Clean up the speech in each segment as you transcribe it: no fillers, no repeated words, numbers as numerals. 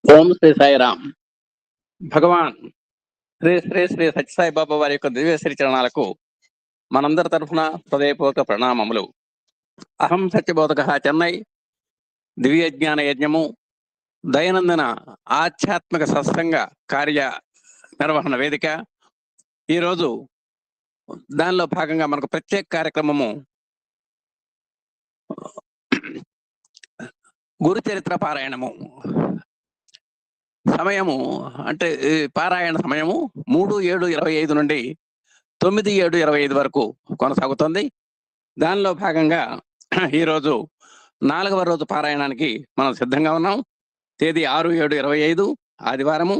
ఓం శ్రీ సాయిరామ్. భగవాన్ శ్రీ శ్రీ శ్రీ సత్యసాయి బాబా వారి యొక్క దివ్య శ్రీ చరణాలకు మనందరి తరఫున హృదయపూర్వక ప్రణామములు. అహం సత్యబోధక చెన్నై దివ్య జ్ఞాన యజ్ఞము దైనందిన ఆధ్యాత్మిక సత్సంగ కార్య నిర్వహణ వేదిక. ఈరోజు దానిలో భాగంగా మనకు ప్రత్యేక కార్యక్రమము గురు చరిత్ర పారాయణము. సమయము అంటే పారాయణ సమయము 3/7/25 నుండి 9/7/25 వరకు కొనసాగుతుంది. దానిలో భాగంగా ఈరోజు 4వ రోజు పారాయణానికి మనం సిద్ధంగా ఉన్నాం. తేదీ 6/7/25 ఆదివారము.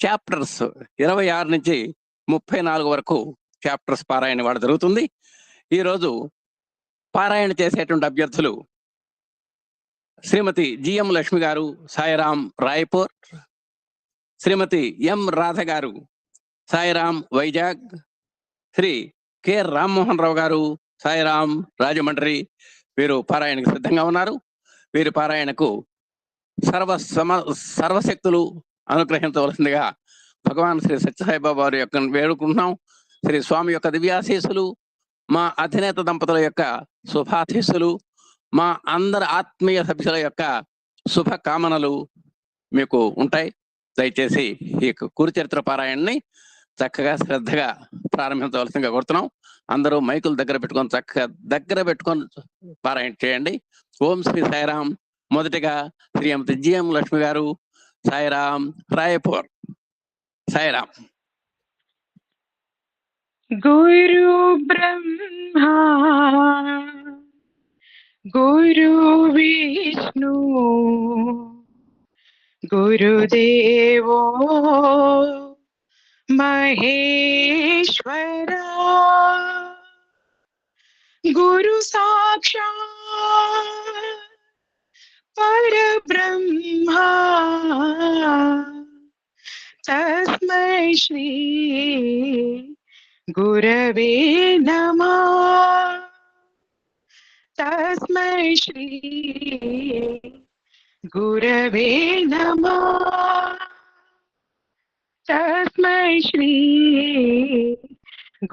చాప్టర్స్ 26 నుంచి 34 వరకు చాప్టర్స్ పారాయణ వాడు జరుగుతుంది. ఈరోజు పారాయణ చేసేటువంటి అభ్యర్థులు శ్రీమతి జిఎం లక్ష్మి గారు, సాయిరాం, రాయపూర్. శ్రీమతి ఎం రాధ గారు, సాయిరాం, వైజాగ్. శ్రీ కె రామ్మోహన్ రావు గారు, సాయిరాం, రాజమండ్రి. వీరు పారాయణకు సిద్ధంగా ఉన్నారు. వీరి పారాయణకు సర్వశక్తులు అనుగ్రహించవలసిందిగా భగవాన్ శ్రీ సత్యసాయిబాబా వారి యొక్క వేడుకుంటున్నాం. శ్రీ స్వామి యొక్క దివ్యాశీస్సులు, మా అధినేత దంపతుల యొక్క శుభాశీస్సులు, మా అందరి ఆత్మీయ సభ్యుల యొక్క శుభకామనలు మీకు ఉంటాయి. దయచేసి ఈ గురు చరిత్ర పారాయణని చక్కగా శ్రద్ధగా ప్రారంభించవలసిందిగా కోరుతున్నాం. అందరూ మైకులు చక్కగా దగ్గర పెట్టుకొని పారాయణ చేయండి. ఓం శ్రీ సాయిరాం. మొదటిగా శ్రీమతి జిఎం లక్ష్మి గారు, సాయిరాం, రాయపూర్. సాయిరాం. గురు బ్రహ్మా గురు విష్ణు గురుదేవో మహేశ్వరా గురు సాక్షాత్ పరబ్రహ్మా తస్మై శ్రీ గురవే నమః. తస్మై శ్రీ గురవే నమః. తస్మై శ్రీ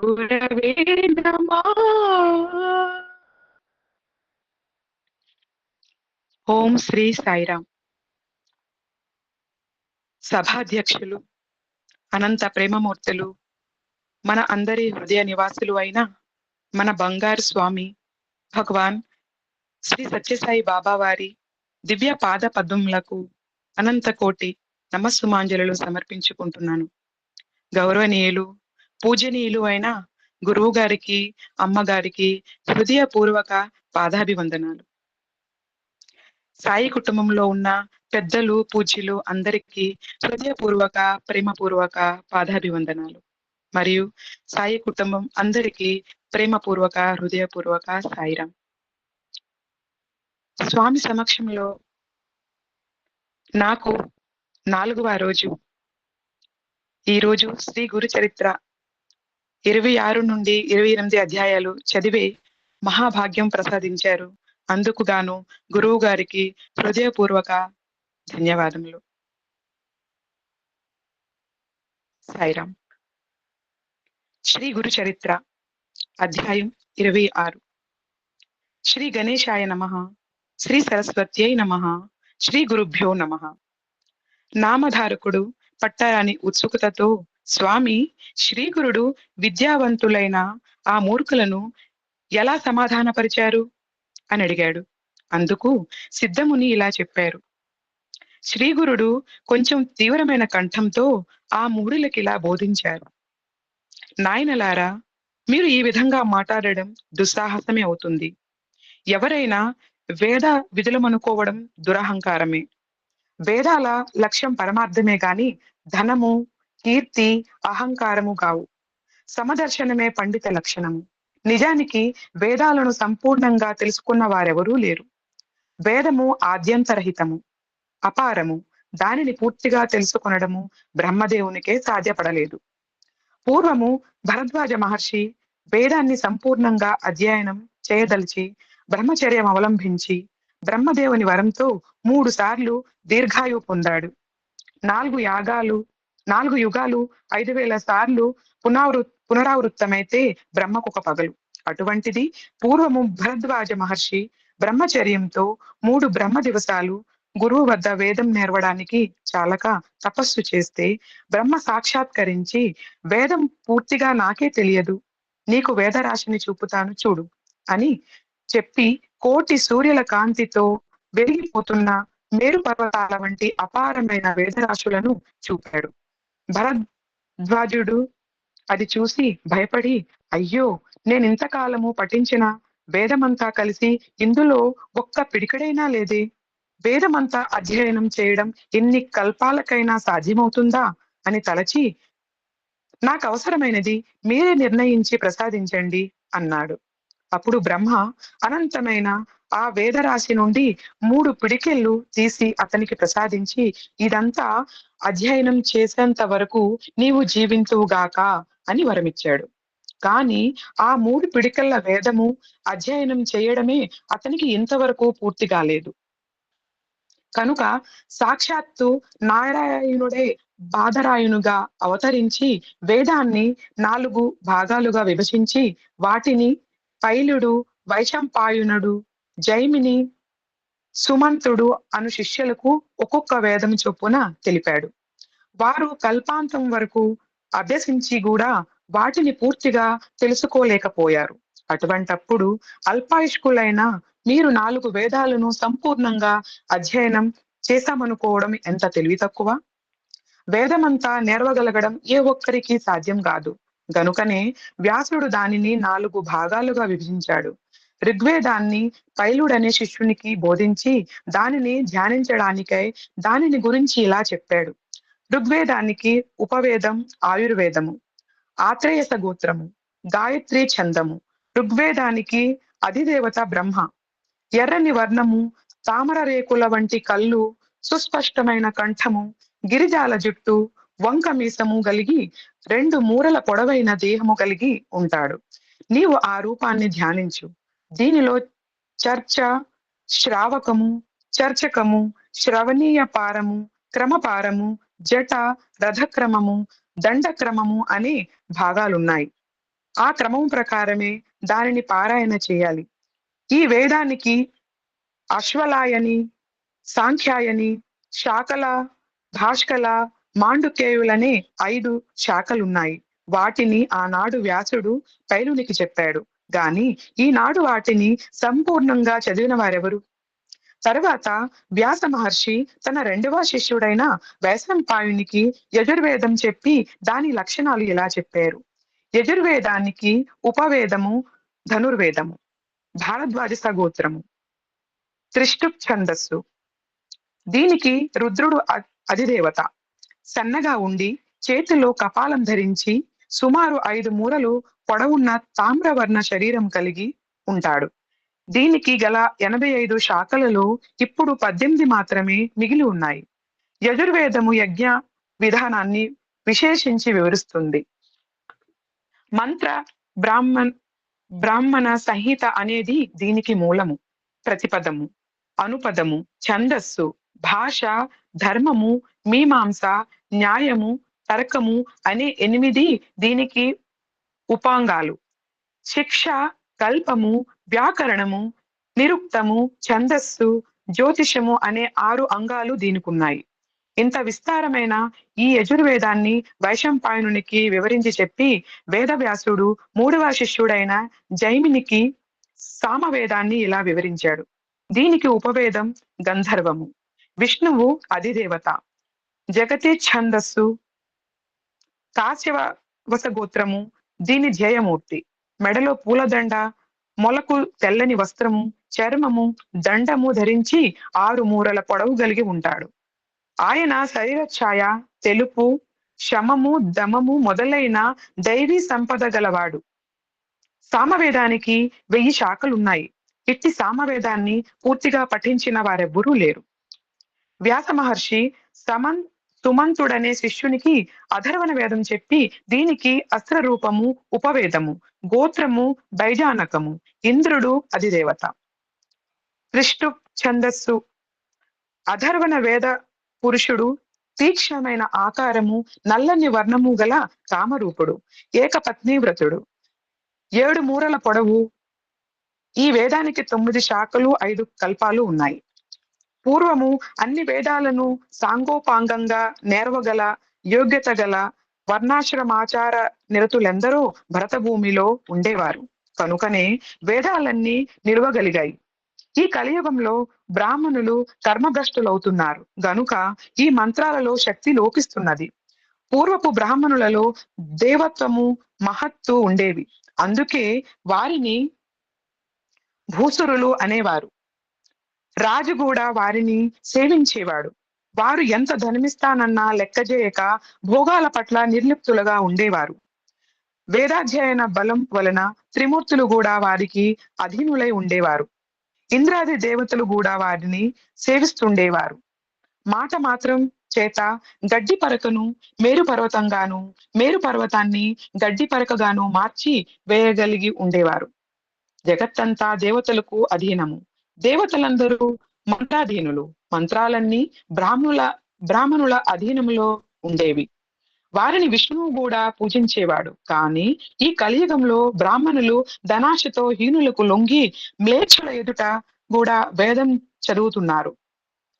గురవే నమః. ఓం శ్రీ సాయిరాం. సభాధ్యక్షులు, అనంత ప్రేమమూర్తులు, మన అందరి హృదయ నివాసులు అయిన మన బంగారు స్వామి భగవాన్ శ్రీ సత్యసాయి బాబా వారి దివ్య పాద పద్మములకు అనంత కోటి నమస్సుమాంజలు సమర్పించుకుంటున్నాను. గౌరవనీయులు, పూజనీయులు అయిన గురువు గారికి, అమ్మగారికి హృదయపూర్వక పాదాభివందనాలు. సాయి కుటుంబంలో ఉన్న పెద్దలు, పూజ్యులు అందరికీ హృదయపూర్వక, ప్రేమపూర్వక పాదాభివందనాలు. మరియు సాయి కుటుంబం అందరికీ ప్రేమపూర్వక, హృదయపూర్వక సాయిరాం. స్వామి సమక్షంలో నాకు 4వ రోజు. ఈరోజు శ్రీ గురు చరిత్ర 26 నుండి 28 అధ్యాయాలు చదివే మహాభాగ్యం ప్రసాదించారు. అందుకు గాను గురువు గారికి హృదయపూర్వక ధన్యవాదములు. సాయిరాం. శ్రీ గురు చరిత్ర అధ్యాయం 26. శ్రీ గణేశాయ నమః. శ్రీ సరస్వత్యై నమః. శ్రీ గురుభ్యో నమః. నామధారకుడు పట్టారాని ఉత్సుకతతో, స్వామి, శ్రీగురుడు విద్యావంతులైన ఆ మూర్ఖులను ఎలా సమాధానపరిచారు అని అడిగాడు. అందుకు సిద్ధముని ఇలా చెప్పారు. శ్రీగురుడు కొంచెం తీవ్రమైన కంఠంతో ఆ మూఢులకి ఇలా బోధించారు. నాయనలారా, మీరు ఈ విధంగా మాట్లాడడం దుస్సాహసమే అవుతుంది. ఎవరైనా వేద విధులమనుకోవడం దురహంకారమే. వేదాల లక్ష్యం పరమార్థమే గాని ధనము, కీర్తి, అహంకారము కావు. సమదర్శనమే పండిత లక్షణము. నిజానికి వేదాలను సంపూర్ణంగా తెలుసుకున్న వారెవరూ లేరు. వేదము ఆద్యంతరహితము, అపారము. దానిని పూర్తిగా తెలుసుకొనడము బ్రహ్మదేవునికే సాధ్యపడలేదు. పూర్వము భరద్వాజ మహర్షి వేదాన్ని సంపూర్ణంగా అధ్యయనం చేయదలిచి బ్రహ్మచర్యం అవలంబించి బ్రహ్మదేవుని వరంతో 3 సార్లు దీర్ఘాయువు పొందాడు. నాలుగు యుగాలు 5,000 సార్లు పునరావృత్తమైతే బ్రహ్మకు ఒక పగలు. అటువంటిది పూర్వము భరద్వాజ మహర్షి బ్రహ్మచర్యంతో 3 బ్రహ్మ దివసాలు గురువు వద్ద వేదం నేర్వడానికి చాలక తపస్సు చేస్తే బ్రహ్మ సాక్షాత్కరించి, వేదం పూర్తిగా నాకే తెలియదు, నీకు వేదరాశిని చూపుతాను చూడు అని చెప్పి కోటి సూర్యుల కాంతితో వెలిగిపోతున్న మేరు పర్వతాల వంటి అపారమైన వేదరాశులను చూపాడు. భరద్వాజుడు అది చూసి భయపడి, అయ్యో, నేనింతకాలము పఠించిన వేదమంతా కలిసి ఇందులో ఒక్క పిడికడైనా లేదే, వేదమంతా అధ్యయనం చేయడం ఎన్ని కల్పాలకైనా సాధ్యమవుతుందా అని తలచి, నాకు అవసరమైనది మీరే నిర్ణయించి ప్రసాదించండి అన్నాడు. అప్పుడు బ్రహ్మ అనంతమైన ఆ వేదరాశి నుండి 3 పిడికెళ్ళు తీసి అతనికి ప్రసాదించి, ఇదంతా అధ్యయనం చేసేంత వరకు నీవు జీవింతువుగాక అని వరమిచ్చాడు. కానీ ఆ 3 పిడికెళ్ల వేదము అధ్యయనం చేయడమే అతనికి ఇంతవరకు పూర్తి కాలేదు. కనుక సాక్షాత్తు నారాయణుడే బాదరాయణుగా అవతరించి వేదాన్ని 4 భాగాలుగా విభజించి వాటిని పైలుడు, వైశంపాయనుడు, జైమిని, సుమంతుడు అను శిష్యులకు ఒక్కొక్క వేదం చొప్పున తెలిపాడు. వారు కల్పాంతం వరకు అభ్యసించి కూడా వాటిని పూర్తిగా తెలుసుకోలేకపోయారు. అటువంటప్పుడు అల్పాయుష్కులైన మీరు 4 వేదాలను సంపూర్ణంగా అధ్యయనం చేశామనుకోవడం ఎంత తెలివి తక్కువ. వేదమంతా నేర్వగలగడం ఏ ఒక్కరికి సాధ్యం కాదు. గనుకనే వ్యాసుడు దానిని 4 భాగాలుగా విభజించాడు. ఋగ్వేదాన్ని పైలుడనే శిష్యునికి బోధించి దానిని ధ్యానించడానికై దానిని గురించి ఇలా చెప్పాడు. ఋగ్వేదానికి ఉపవేదం ఆయుర్వేదము, ఆత్రేయస గోత్రము, గాయత్రి ఛందము. ఋగ్వేదానికి అధిదేవత బ్రహ్మ, ఎర్రని వర్ణము, తామర రేకుల వంటి కళ్ళు, సుస్పష్టమైన కంఠము, గిరిజాల జుట్టు, వంక మీసము కలిగి 2 మూరల పొడవైన దేహము కలిగి ఉంటాడు. నీవు ఆ రూపాన్ని ధ్యానించు. దీనిలో చర్చ, శ్రావకము, చర్చకము, శ్రవణీయ పారము, క్రమపారము, జట, రథక్రమము, దండక్రమము అనే భాగాలున్నాయి. ఆ క్రమం ప్రకారమే దానిని పారాయణ చేయాలి. ఈ వేదానికి అశ్వలాయని, సాంఖ్యాయని, శాకల, భాష్కల, మాండుకేయులనే 5 శాఖలున్నాయి. వాటిని ఆనాడు వ్యాసుడు పైలునికి చెప్పాడు. గాని ఈనాడు వాటిని సంపూర్ణంగా చదివిన వారెవరు? తరువాత వ్యాస మహర్షి తన 2వ శిష్యుడైన వైశంపాయునికి యజుర్వేదం చెప్పి దాని లక్షణాలు ఇలా చెప్పారు. యజుర్వేదానికి ఉపవేదము ధనుర్వేదము, భారద్వాజ సగోత్రము, త్రిష్టుప్ ఛందస్సు. దీనికి రుద్రుడు అధిదేవత. సన్నగా ఉండి చేతిలో కపాలం ధరించి సుమారు 5 మూరలు పొడవున్న తామ్రవర్ణ శరీరం కలిగి ఉంటాడు. దీనికి గల 85 శాఖలలో ఇప్పుడు 18 మాత్రమే మిగిలి ఉన్నాయి. యజుర్వేదము యజ్ఞ విధానాన్ని విశేషించి వివరిస్తుంది. మంత్ర బ్రాహ్మణ సంహిత అనేది దీనికి మూలము. ప్రతిపదము, అనుపదము, ఛందస్సు, భాష, ధర్మము, మీమాంస, న్యాయము, తర్కము అనే 8 దీనికి ఉపాంగాలు. శిక్ష, కల్పము, వ్యాకరణము, నిరుక్తము, ఛందస్సు, జ్యోతిషము అనే 6 అంగాలు దీనికున్నాయి. ఇంత విస్తారమైన ఈ యజుర్వేదాన్ని వైశంపాయనునికి వివరించి చెప్పి వేదవ్యాసుడు 3వ శిష్యుడైన జైమినికి సామవేదాన్ని ఇలా వివరించాడు. దీనికి ఉపవేదం గంధర్వము, విష్ణువు అధిదేవత, జగతి ఛందస్సు, కాశ్యవస గోత్రము దీని ధ్యేయమూర్తి. మెడలో పూలదండ, మొలకు తెల్లని వస్త్రము, చర్మము, దండము ధరించి 6 మూరల పొడవు కలిగి ఉంటాడు. ఆయన శరీర ఛాయ తెలుపు, శమము, దమము మొదలైన దైవీ సంపద గలవాడు. సామవేదానికి 1000 శాఖలున్నాయి. ఇట్టి సామవేదాన్ని పూర్తిగా పఠించిన వారెవ్వరూ లేరు. వ్యాస మహర్షి సుమంతుడనే శిష్యునికి అధర్వణ వేదం చెప్పి దీనికి అస్త్ర రూపము ఉపవేదము, గోత్రము బైజానకము, ఇంద్రుడు అధిదేవత. త్రిష్టు ఛందస్సు అధర్వణ వేద పురుషుడు తీక్ష్ణమైన ఆకారము, నల్లని వర్ణము గల కామరూపుడు, ఏకపత్ని వ్రతుడు, 7 మూరల పొడవు. ఈ వేదానికి 9 శాఖలు, 5 కల్పాలు ఉన్నాయి. పూర్వము అన్ని వేదాలను సాంగోపాంగంగా నేర్వగల యోగ్యత గల వర్ణాశ్రమాచార నిరతులెందరో భరతభూమిలో ఉండేవారు. కనుకనే వేదాలన్నీ నిలవగలిగాయి. ఈ కలియుగంలో బ్రాహ్మణులు కర్మభ్రష్టులవుతున్నారు గనుక ఈ మంత్రాలలో శక్తి లోపిస్తున్నది. పూర్వపు బ్రాహ్మణులలో దేవత్వము, మహత్తు ఉండేవి. అందుకే వారిని భూసురులు అనేవారు. రాజు కూడా వారిని సేవించేవాడు. వారు ఎంత ధనమిస్తానన్నా లెక్కజేయక భోగాల పట్ల నిర్లిప్తులుగా ఉండేవారు. వేదాధ్యయన బలం వలన త్రిమూర్తులు కూడా వారికి అధీనులై ఉండేవారు. ఇంద్రాది దేవతలు కూడా వారిని సేవిస్తుండేవారు. మాట మాత్రం చేత గడ్డి పరకను మేరు పర్వతంగాను, మేరు పర్వతాన్ని గడ్డి పరకగాను మార్చి వేయగలిగి ఉండేవారు. జగత్తంతా దేవతలకు అధీనము. దేవతలందరూ మంత్రాధీనులు. మంత్రాలన్నీ బ్రాహ్మణుల అధీనములో ఉండేవి. వారిని విష్ణువు కూడా పూజించేవాడు. కానీ ఈ కలియుగంలో బ్రాహ్మణులు ధనాశతో హీనులకు లొంగి మ్లేచ్ఛుల ఎదుట కూడా వేదం చదువుతున్నారు.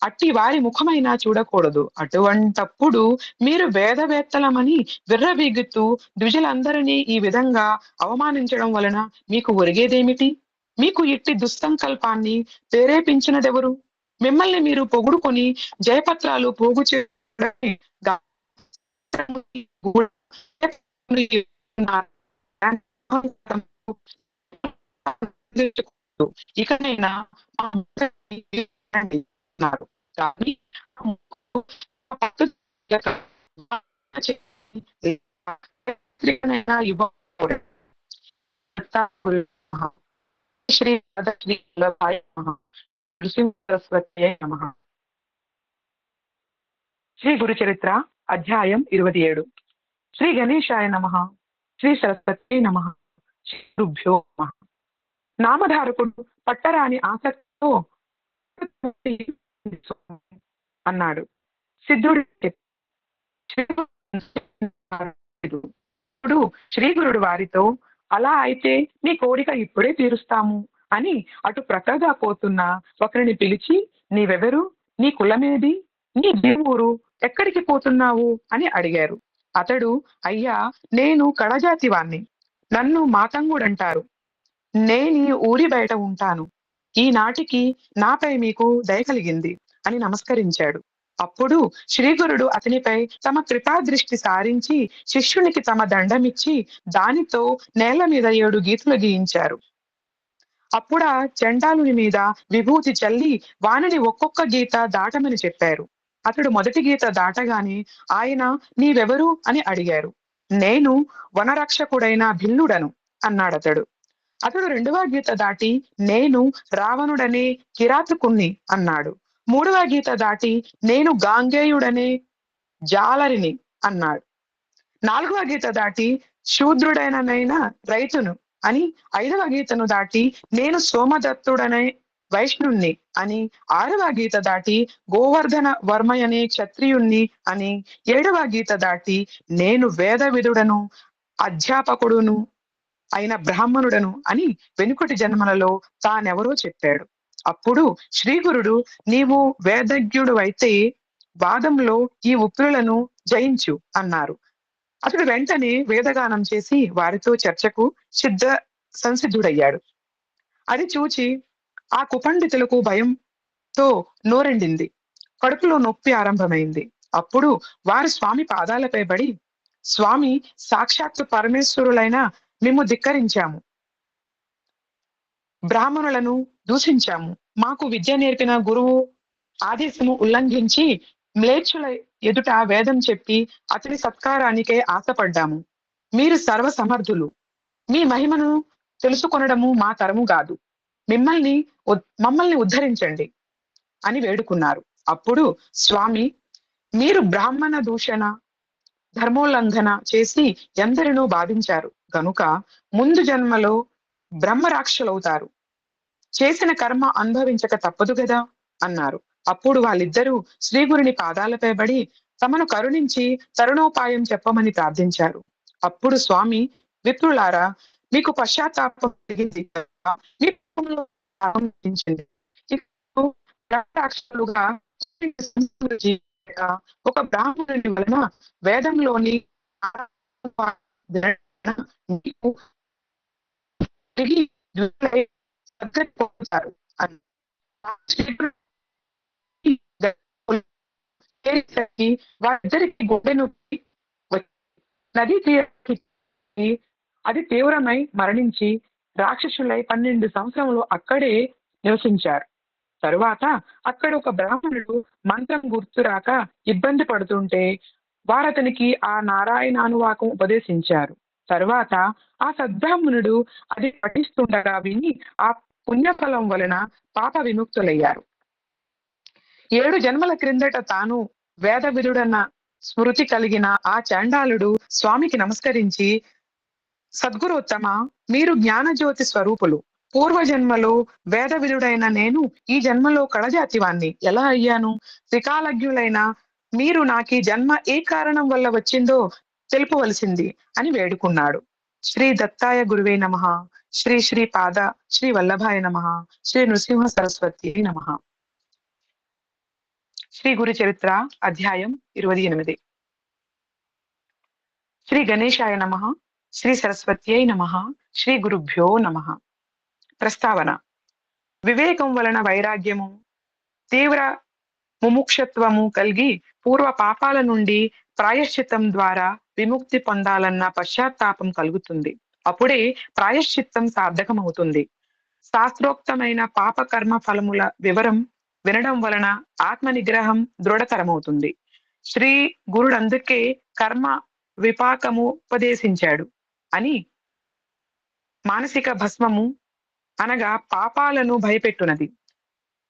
అట్టి వారి ముఖమైనా చూడకూడదు. అటువంటప్పుడు మీరు వేదవేత్తలమని విర్రవీగుతూ ద్విజులందరినీ ఈ విధంగా అవమానించడం వలన మీకు ఒరిగేదేమిటి? మీకు ఇట్టి దుస్సంకల్పాన్ని ప్రేరేపించినదెవరు? మిమ్మల్ని మీరు పొగుడుకొని జయపత్రాలు పోగు చేయడానికి ఇకనైనా కానీ శ్రీ నృసింహసరస్వత్యై నమః. శ్రీ గురు చరిత్ర అధ్యాయం 27. శ్రీ గణేశాయ నమః. శ్రీ సరస్వత్యై నమః. శ్రీ గురుభ్యో నమః. నామధారకుడు పట్టరాని ఆసక్తితో అన్నాడు. సిద్ధుడు శ్రీగురుడు వారితో, అలా అయితే నీ కోరిక ఇప్పుడే తీరుస్తాము అని అటు ప్రక్కగా పోతున్న ఒకరిని పిలిచి, నీవెవరు? నీ కులమేది? నీ దేవురు? ఎక్కడికి పోతున్నావు అని అడిగారు. అతడు, అయ్యా, నేను కడజాతి వాణ్ణి. నన్ను మాతంగుడంటారు. నేనీ ఊరి బయట ఉంటాను. ఈనాటికి నాపై మీకు దయ కలిగింది అని నమస్కరించాడు. అప్పుడు శ్రీగురుడు అతనిపై తమ కృపాదృష్టి సారించి శిష్యునికి తమ దండమిచ్చి దానితో నేల మీద 7 గీతలు గీయించారు. అప్పుడా చండాలుని మీద విభూతి చల్లి వానిని ఒక్కొక్క గీత దాటమని చెప్పారు. అతడు మొదటి గీత దాటగానే ఆయన, నీవెవరు అని అడిగారు. నేను వనరక్షకుడైన భిల్లుడను అన్నాడతడు. అతడు 2వ గీత దాటి, నేను రావణుడనే కిరాతకుణ్ణి అన్నాడు. 3వ గీత దాటి, నేను గాంగేయుడనే జాలరిని అన్నాడు. 4వ గీత దాటి, శూద్రుడైన రైతును అని, 5వ గీతను దాటి, నేను సోమదత్తుడనే వైష్ణుణ్ణి అని, 6వ గీత దాటి, గోవర్ధన వర్మయనే క్షత్రియుణ్ణి అని, 7వ గీత దాటి, నేను వేదవిదుడను అధ్యాపకుడును అయిన బ్రాహ్మణుడను అని వెనుకటి జన్మలలో తానెవరో చెప్పాడు. అప్పుడు శ్రీగురుడు, నీవు వేదజ్ఞుడు అయితే వాదంలో ఈ ఉప్పులను జయించు అన్నారు. అతడు వెంటనే వేదగానం చేసి వారితో చర్చకు సంసిద్ధుడయ్యాడు. అది చూచి ఆ కుపండితులకు భయంతో నోరెండింది. కడుపులో నొప్పి ఆరంభమైంది. అప్పుడు వారు స్వామి పాదాలపై పడి, స్వామి, సాక్షాత్తు పరమేశ్వరులైన మేము ధిక్కరించాము, బ్రాహ్మణులను దూషించాము. మాకు విద్య నేర్పిన గురువు ఆదేశము ఉల్లంఘించి మ్లేచ్ఛుల ఎదుట వేదం చెప్పి అతని సత్కారానికే ఆశపడ్డాము. మీరు సర్వ సమర్థులు. మీ మహిమను తెలుసుకొనడము మా తరము కాదు. మమ్మల్ని ఉద్ధరించండి అని వేడుకున్నారు. అప్పుడు స్వామి, మీరు బ్రాహ్మణ దూషణ, ధర్మోల్లంఘన చేసి ఎందరినో బాధించారు గనుక ముందు జన్మలో బ్రహ్మరాక్షసులవుతారు. చేసిన కర్మ అనుభవించక తప్పదు గదా అన్నారు. అప్పుడు వాళ్ళిద్దరూ శ్రీగురుని పాదాలపై పడి, తమను కరుణించి తరుణోపాయం చెప్పమని ప్రార్థించారు. అప్పుడు స్వామి, విప్రులారా, మీకు పశ్చాత్తాపం కలిగింది కదా? మీ పాపంలో ఆనందించండి. ఇప్పుడు రక్తాక్షలుగా ఒక బ్రాహ్మణుని వలన వేదంలోని మీకు తిరిగి దగ్గరికి పోతారు అని చేరేసరికి వారిద్దరికి గుండె నొప్పి నదీ తీరానికి అది తీవ్రమై మరణించి రాక్షసులై 12 సంవత్సరములు అక్కడే నివసించారు. తరువాత అక్కడ ఒక బ్రాహ్మణుడు మంత్రం గుర్తురాక ఇబ్బంది పడుతుంటే వారతనికి ఆ నారాయణానువాకం ఉపదేశించారు. తరువాత ఆ సద్బ్రాహ్మణుడు అది పఠిస్తుండగా విని ఆ పుణ్యఫలం వలన పాప విముక్తులయ్యారు. 7 జన్మల క్రిందట తాను వేద విదుడన్న స్మృతి కలిగిన ఆ చాండాలుడు స్వామికి నమస్కరించి, సద్గురోత్తమ, మీరు జ్ఞానజ్యోతి స్వరూపులు. పూర్వజన్మలో వేద విదుడైన నేను ఈ జన్మలో కళజాతివాణ్ణి ఎలా అయ్యాను? త్రికాలజ్ఞులైన మీరు నాకీ జన్మ ఏ కారణం వల్ల వచ్చిందో తెలుపవలసింది అని వేడుకున్నాడు. శ్రీ దత్తాయ గురువే నమః. శ్రీ శ్రీ పాద శ్రీ వల్లభాయ నమః. శ్రీ నృసింహ సరస్వతి నమః. శ్రీ గురు చరిత్ర అధ్యాయం 28. శ్రీ గణేశాయ నమః. శ్రీ సరస్వత్యై నమః. శ్రీ గురుభ్యో నమః. ప్రస్తావన: వివేకం వలన వైరాగ్యము, తీవ్ర ముముక్షత్వము కలిగి పూర్వ పాపాల నుండి ప్రాయశ్చిత్తం ద్వారా విముక్తి పొందాలన్న పశ్చాత్తాపం కలుగుతుంది. అప్పుడే ప్రాయశ్చిత్తం సార్థకమవుతుంది. శాస్త్రోక్తమైన పాప కర్మ ఫలముల వివరం వినడం వలన ఆత్మ నిగ్రహం దృఢతరమవుతుంది. శ్రీ గురుడు అందుకే కర్మ విపాకము ఉపదేశించాడు అని. మానసిక భస్మము అనగా పాపాలను భయపెట్టునది.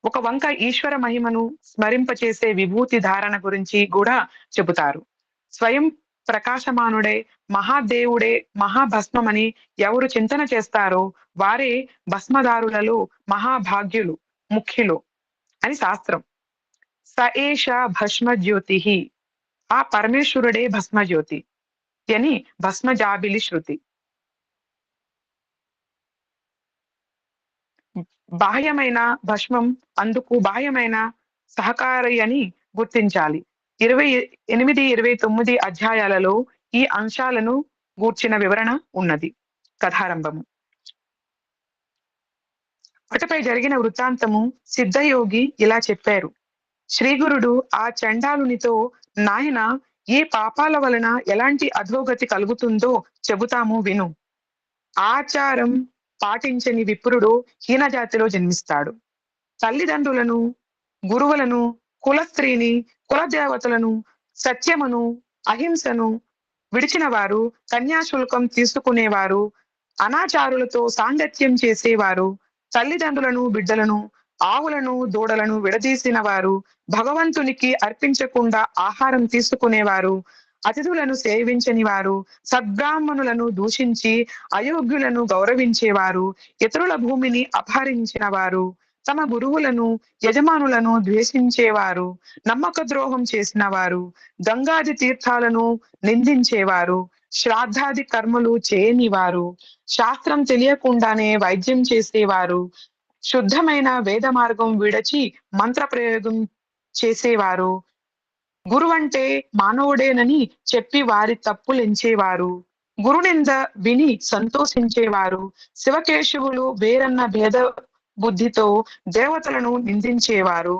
ఒక వంక ఈశ్వర మహిమను స్మరింపచేసే విభూతి ధారణ గురించి కూడా చెబుతారు. స్వయం ప్రకాశమానుడే మహాదేవుడే మహాభస్మమని ఎవరు చింతన చేస్తారో వారే భస్మదారులలో మహాభాగ్యులు, ముఖ్యులు అని శాస్త్రం. స ఏష భస్మజ్యోతి, ఆ పరమేశ్వరుడే భస్మజ్యోతి అని భస్మజాబిలి శృతి. బాహ్యమైన భస్మం అందుకు బాహ్యమైన సహకారి అని గుర్తించాలి. 28, 29 అధ్యాయాలలో ఈ అంశాలను గూర్చిన వివరణ ఉన్నది. కథారంభము. అటుపై జరిగిన వృత్తాంతము సిద్ధయోగి ఇలా చెప్పారు. శ్రీగురుడు ఆ చండాలునితో, నాయన, ఏ పాపాల వలన ఎలాంటి అధోగతి కలుగుతుందో చెబుతాము విను. ఆచారం పాటించని విప్రుడు హీనజాతిలో జన్మిస్తాడు. తల్లిదండ్రులను, గురువులను, కులస్త్రీని, కులదేవతలను, సత్యమును, అహింసను విడిచిన వారు, కన్యాశుల్కం తీసుకునేవారు, అనాచారులతో సాంగత్యం చేసేవారు, తల్లిదండ్రులను, బిడ్డలను, ఆవులను, దూడలను విడదీసిన వారు, భగవంతునికి అర్పించకుండా ఆహారం తీసుకునేవారు, అతిథులను సేవించని వారు, సద్బ్రాహ్మణులను దూషించి అయోగ్యులను గౌరవించేవారు, ఇతరుల భూమిని అపహరించిన వారు, తమ గురువులను, యజమానులను ద్వేషించేవారు, నమ్మక ద్రోహం చేసిన వారు, గంగాది తీర్థాలను నిందించేవారు, శ్రాద్ధాది కర్మలు చేయని వారు, శాస్త్రం తెలియకుండానే వైద్యం చేసేవారు, శుద్ధమైన వేద మార్గం విడచి మంత్ర ప్రయోగం చేసేవారు, గురువంటే మానవుడేనని చెప్పి వారి తప్పులెంచేవారు, గురునింద విని సంతోషించేవారు, శివకేశవులు వేరన్న భేద బుద్ధితో దేవతలను నిందించేవారు,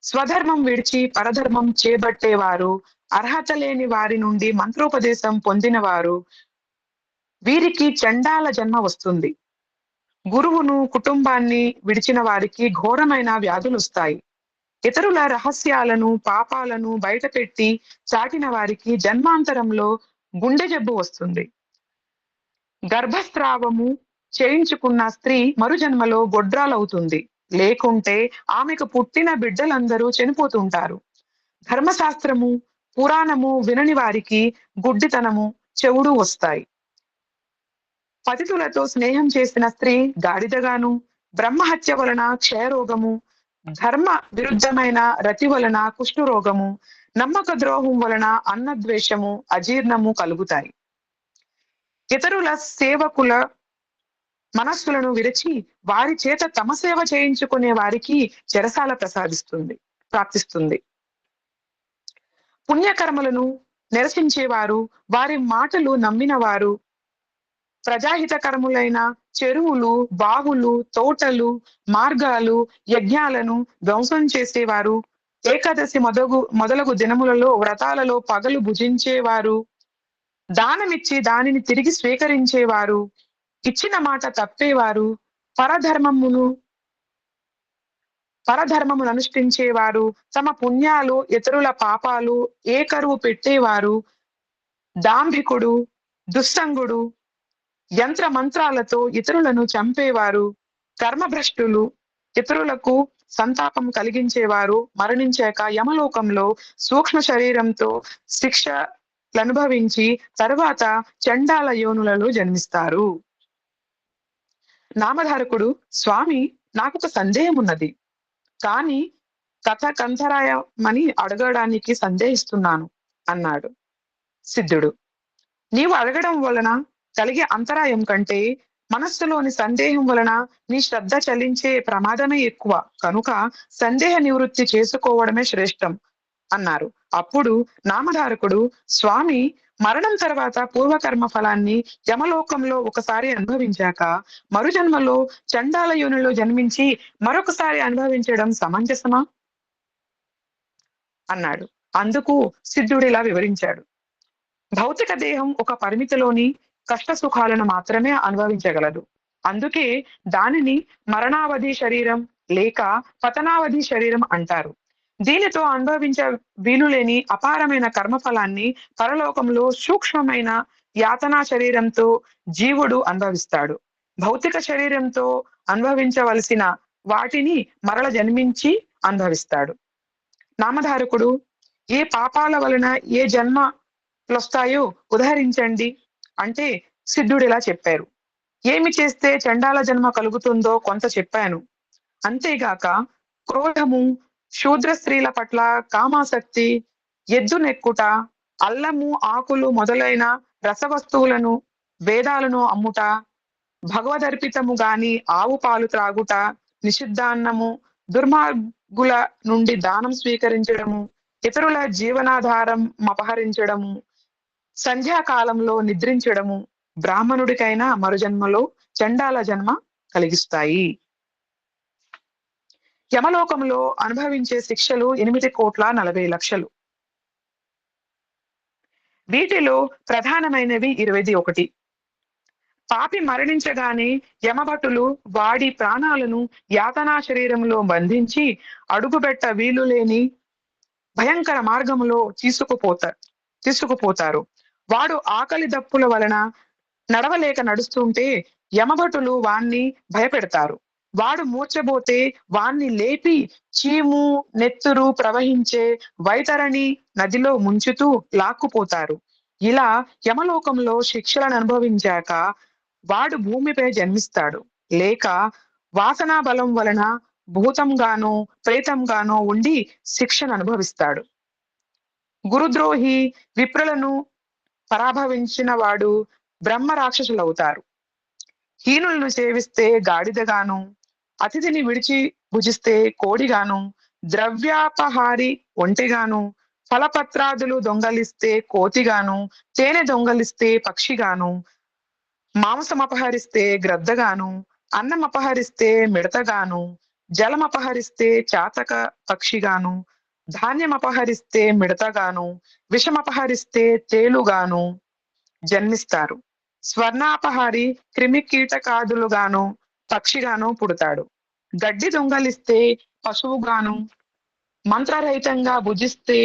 స్వధర్మం విడిచి పరధర్మం చేపట్టేవారు, అర్హత లేని వారి నుండి మంత్రోపదేశం పొందినవారు, వీరికి చండాల జన్మ వస్తుంది. గురువును, కుటుంబాన్ని విడిచిన వారికి ఘోరమైన వ్యాధులు వస్తాయి. ఇతరుల రహస్యాలను, పాపాలను బయటపెట్టి చాటిన వారికి జన్మాంతరంలో గుండె జబ్బు వస్తుంది. గర్భస్రావము చేయించుకున్న స్త్రీ మరుజన్మలో గొడ్రాలవుతుంది. లేకుంటే ఆమెకు పుట్టిన బిడ్డలందరూ చనిపోతుంటారు. ధర్మశాస్త్రము, పురాణము వినని వారికి గుడ్డితనము, చెవుడు వస్తాయి. పతితులతో స్నేహం చేసిన స్త్రీ గాడిదగాను, బ్రహ్మహత్య వలన క్షయరోగము, ధర్మ విరుద్ధమైన రతి వలన కుష్ఠరోగము, నమ్మక ద్రోహం వలన అన్నద్వేషము, అజీర్ణము కలుగుతాయి. ఇతరుల సేవకుల మనస్సులను విరచి వారి చేత తమ సేవ చేయించుకునే వారికి చెరసాల ప్రాప్తిస్తుంది. పుణ్యకర్మలను నిరసించేవారు, వారి మాటలు నమ్మిన వారు, ప్రజాహిత కర్ములైన చెరువులు, బావులు, తోటలు, మార్గాలు, యజ్ఞాలను ధ్వంసం చేసేవారు, ఏకాదశి మొదలగు దినములలో వ్రతాలలో పగలు భుజించేవారు, దానమిచ్చి దానిని తిరిగి స్వీకరించేవారు, ఇచ్చిన మాట తప్పేవారు, పరధర్మమును అనుష్ఠించేవారు, తమ పుణ్యాలు ఇతరుల పాపాలు ఏకరువు పెట్టేవారు, దాంభికుడు, దుస్సంగుడు, యంత్ర మంత్రాలతో ఇతరులను చంపేవారు, కర్మభ్రష్టులు, ఇతరులకు సంతాపం కలిగించేవారు మరణించాక యమలోకంలో సూక్ష్మ శరీరంతో శిక్షలనుభవించి తరువాత చండాల యోనులలో జన్మిస్తారు. నామధారకుడు, స్వామి, నాకొక సందేహం ఉన్నది, కానీ కథ కంఠరాయమని అడగడానికి సందేహిస్తున్నాను అన్నాడు. సిద్ధుడు, నీవు అడగడం వలన కలిగే అంతరాయం కంటే మనస్సులోని సందేహం వలన నీ శ్రద్ధ చలించే ప్రమాదమే ఎక్కువ, కనుక సందేహ నివృత్తి చేసుకోవడమే శ్రేష్టం అన్నారు. అప్పుడు నామధారకుడు, స్వామి, మరణం తర్వాత పూర్వకర్మ ఫలాన్ని యమలోకంలో ఒకసారి అనుభవించాక మరుజన్మలో చండాల యోనిలో జన్మించి మరొకసారి అనుభవించడం సమంజసమా అన్నాడు. అందుకు సిద్ధుడిలా వివరించాడు. భౌతిక దేహం ఒక పరిమితిలోని కష్ట సుఖాలను మాత్రమే అనుభవించగలదు. అందుకే దానిని మరణావధి శరీరం లేక పతనావధి శరీరం అంటారు. దీనితో అనుభవించే వీలులేని అపారమైన కర్మఫలాన్ని పరలోకంలో సూక్ష్మమైన యాతనా శరీరంతో జీవుడు అనుభవిస్తాడు. భౌతిక శరీరంతో అనుభవించవలసిన వాటిని మరల జన్మించి అనుభవిస్తాడు. నామధారకుడు, ఏ పాపాల వలన ఏ జన్మలొస్తాయో ఉదహరించండి అంటే సిద్ధుడిలా చెప్పారు. ఏమి చేస్తే చండాల జన్మ కలుగుతుందో కొంత చెప్పాను. అంతేగాక క్రోధము, శూద్ర స్త్రీల పట్ల కామాసక్తి, ఎద్దు నెక్కుట, అల్లము, ఆకులు మొదలైన రసవస్తువులను, వేదాలను అమ్ముట, భగవదర్పితము గాని ఆవు పాలు త్రాగుట, నిషిద్ధాన్నము, దుర్మార్గుల నుండి దానం స్వీకరించడము, ఇతరుల జీవనాధారం అపహరించడము, సంధ్యాకాలంలో నిద్రించడము బ్రాహ్మణుడికైనా మరుజన్మలో చండాల జన్మ కలిగిస్తాయి. యమలోకంలో అనుభవించే శిక్షలు 8,40,00,000. వీటిలో ప్రధానమైనవి 21. పాపి మరణించగానే యమభటులు వాడి ప్రాణాలను యాతనా శరీరంలో బంధించి అడుగుబెట్ట వీలు లేని భయంకర మార్గంలో తీసుకుపోతారు. వాడు ఆకలి దప్పుల వలన నడవలేక నడుస్తుంటే యమభటులు వాణ్ణి భయపెడతారు. వాడు మూర్చబోతే వాణ్ణి లేపి చీము, నెత్తురు ప్రవహించే వైతరణి నదిలో ముంచుతూ లాక్కుపోతారు. ఇలా యమలోకంలో శిక్షలను అనుభవించాక వాడు భూమిపై జన్మిస్తాడు, లేక వాసనా బలం వలన భూతంగానో ప్రేతంగానో ఉండి శిక్షను అనుభవిస్తాడు. గురుద్రోహి, విప్రులను పరాభవించిన వాడు బ్రహ్మ రాక్షసులవుతారు. హీనులను సేవిస్తే గాడిదగాను, అతిథిని విడిచి భుజిస్తే కోడిగాను, ద్రవ్యాపహారి ఒంటెగాను, ఫలపత్రాదులు దొంగలిస్తే కోతిగాను, తేనె దొంగలిస్తే పక్షిగాను, మాంసం అపహరిస్తే గ్రద్దగాను, అన్నం అపహరిస్తే మిడతగాను, జలం అపహరిస్తే చాతక పక్షిగాను, ధాన్యం అపహరిస్తే మిడతగాను, విషం అపహరిస్తే తేలుగాను జన్మిస్తారు. స్వర్ణాపహారి క్రిమి కీటకాదులుగాను పక్షిగాను పుడతాడు. గడ్డి దొంగలిస్తే పశువుగాను, మంత్రరహితంగా భుజిస్తే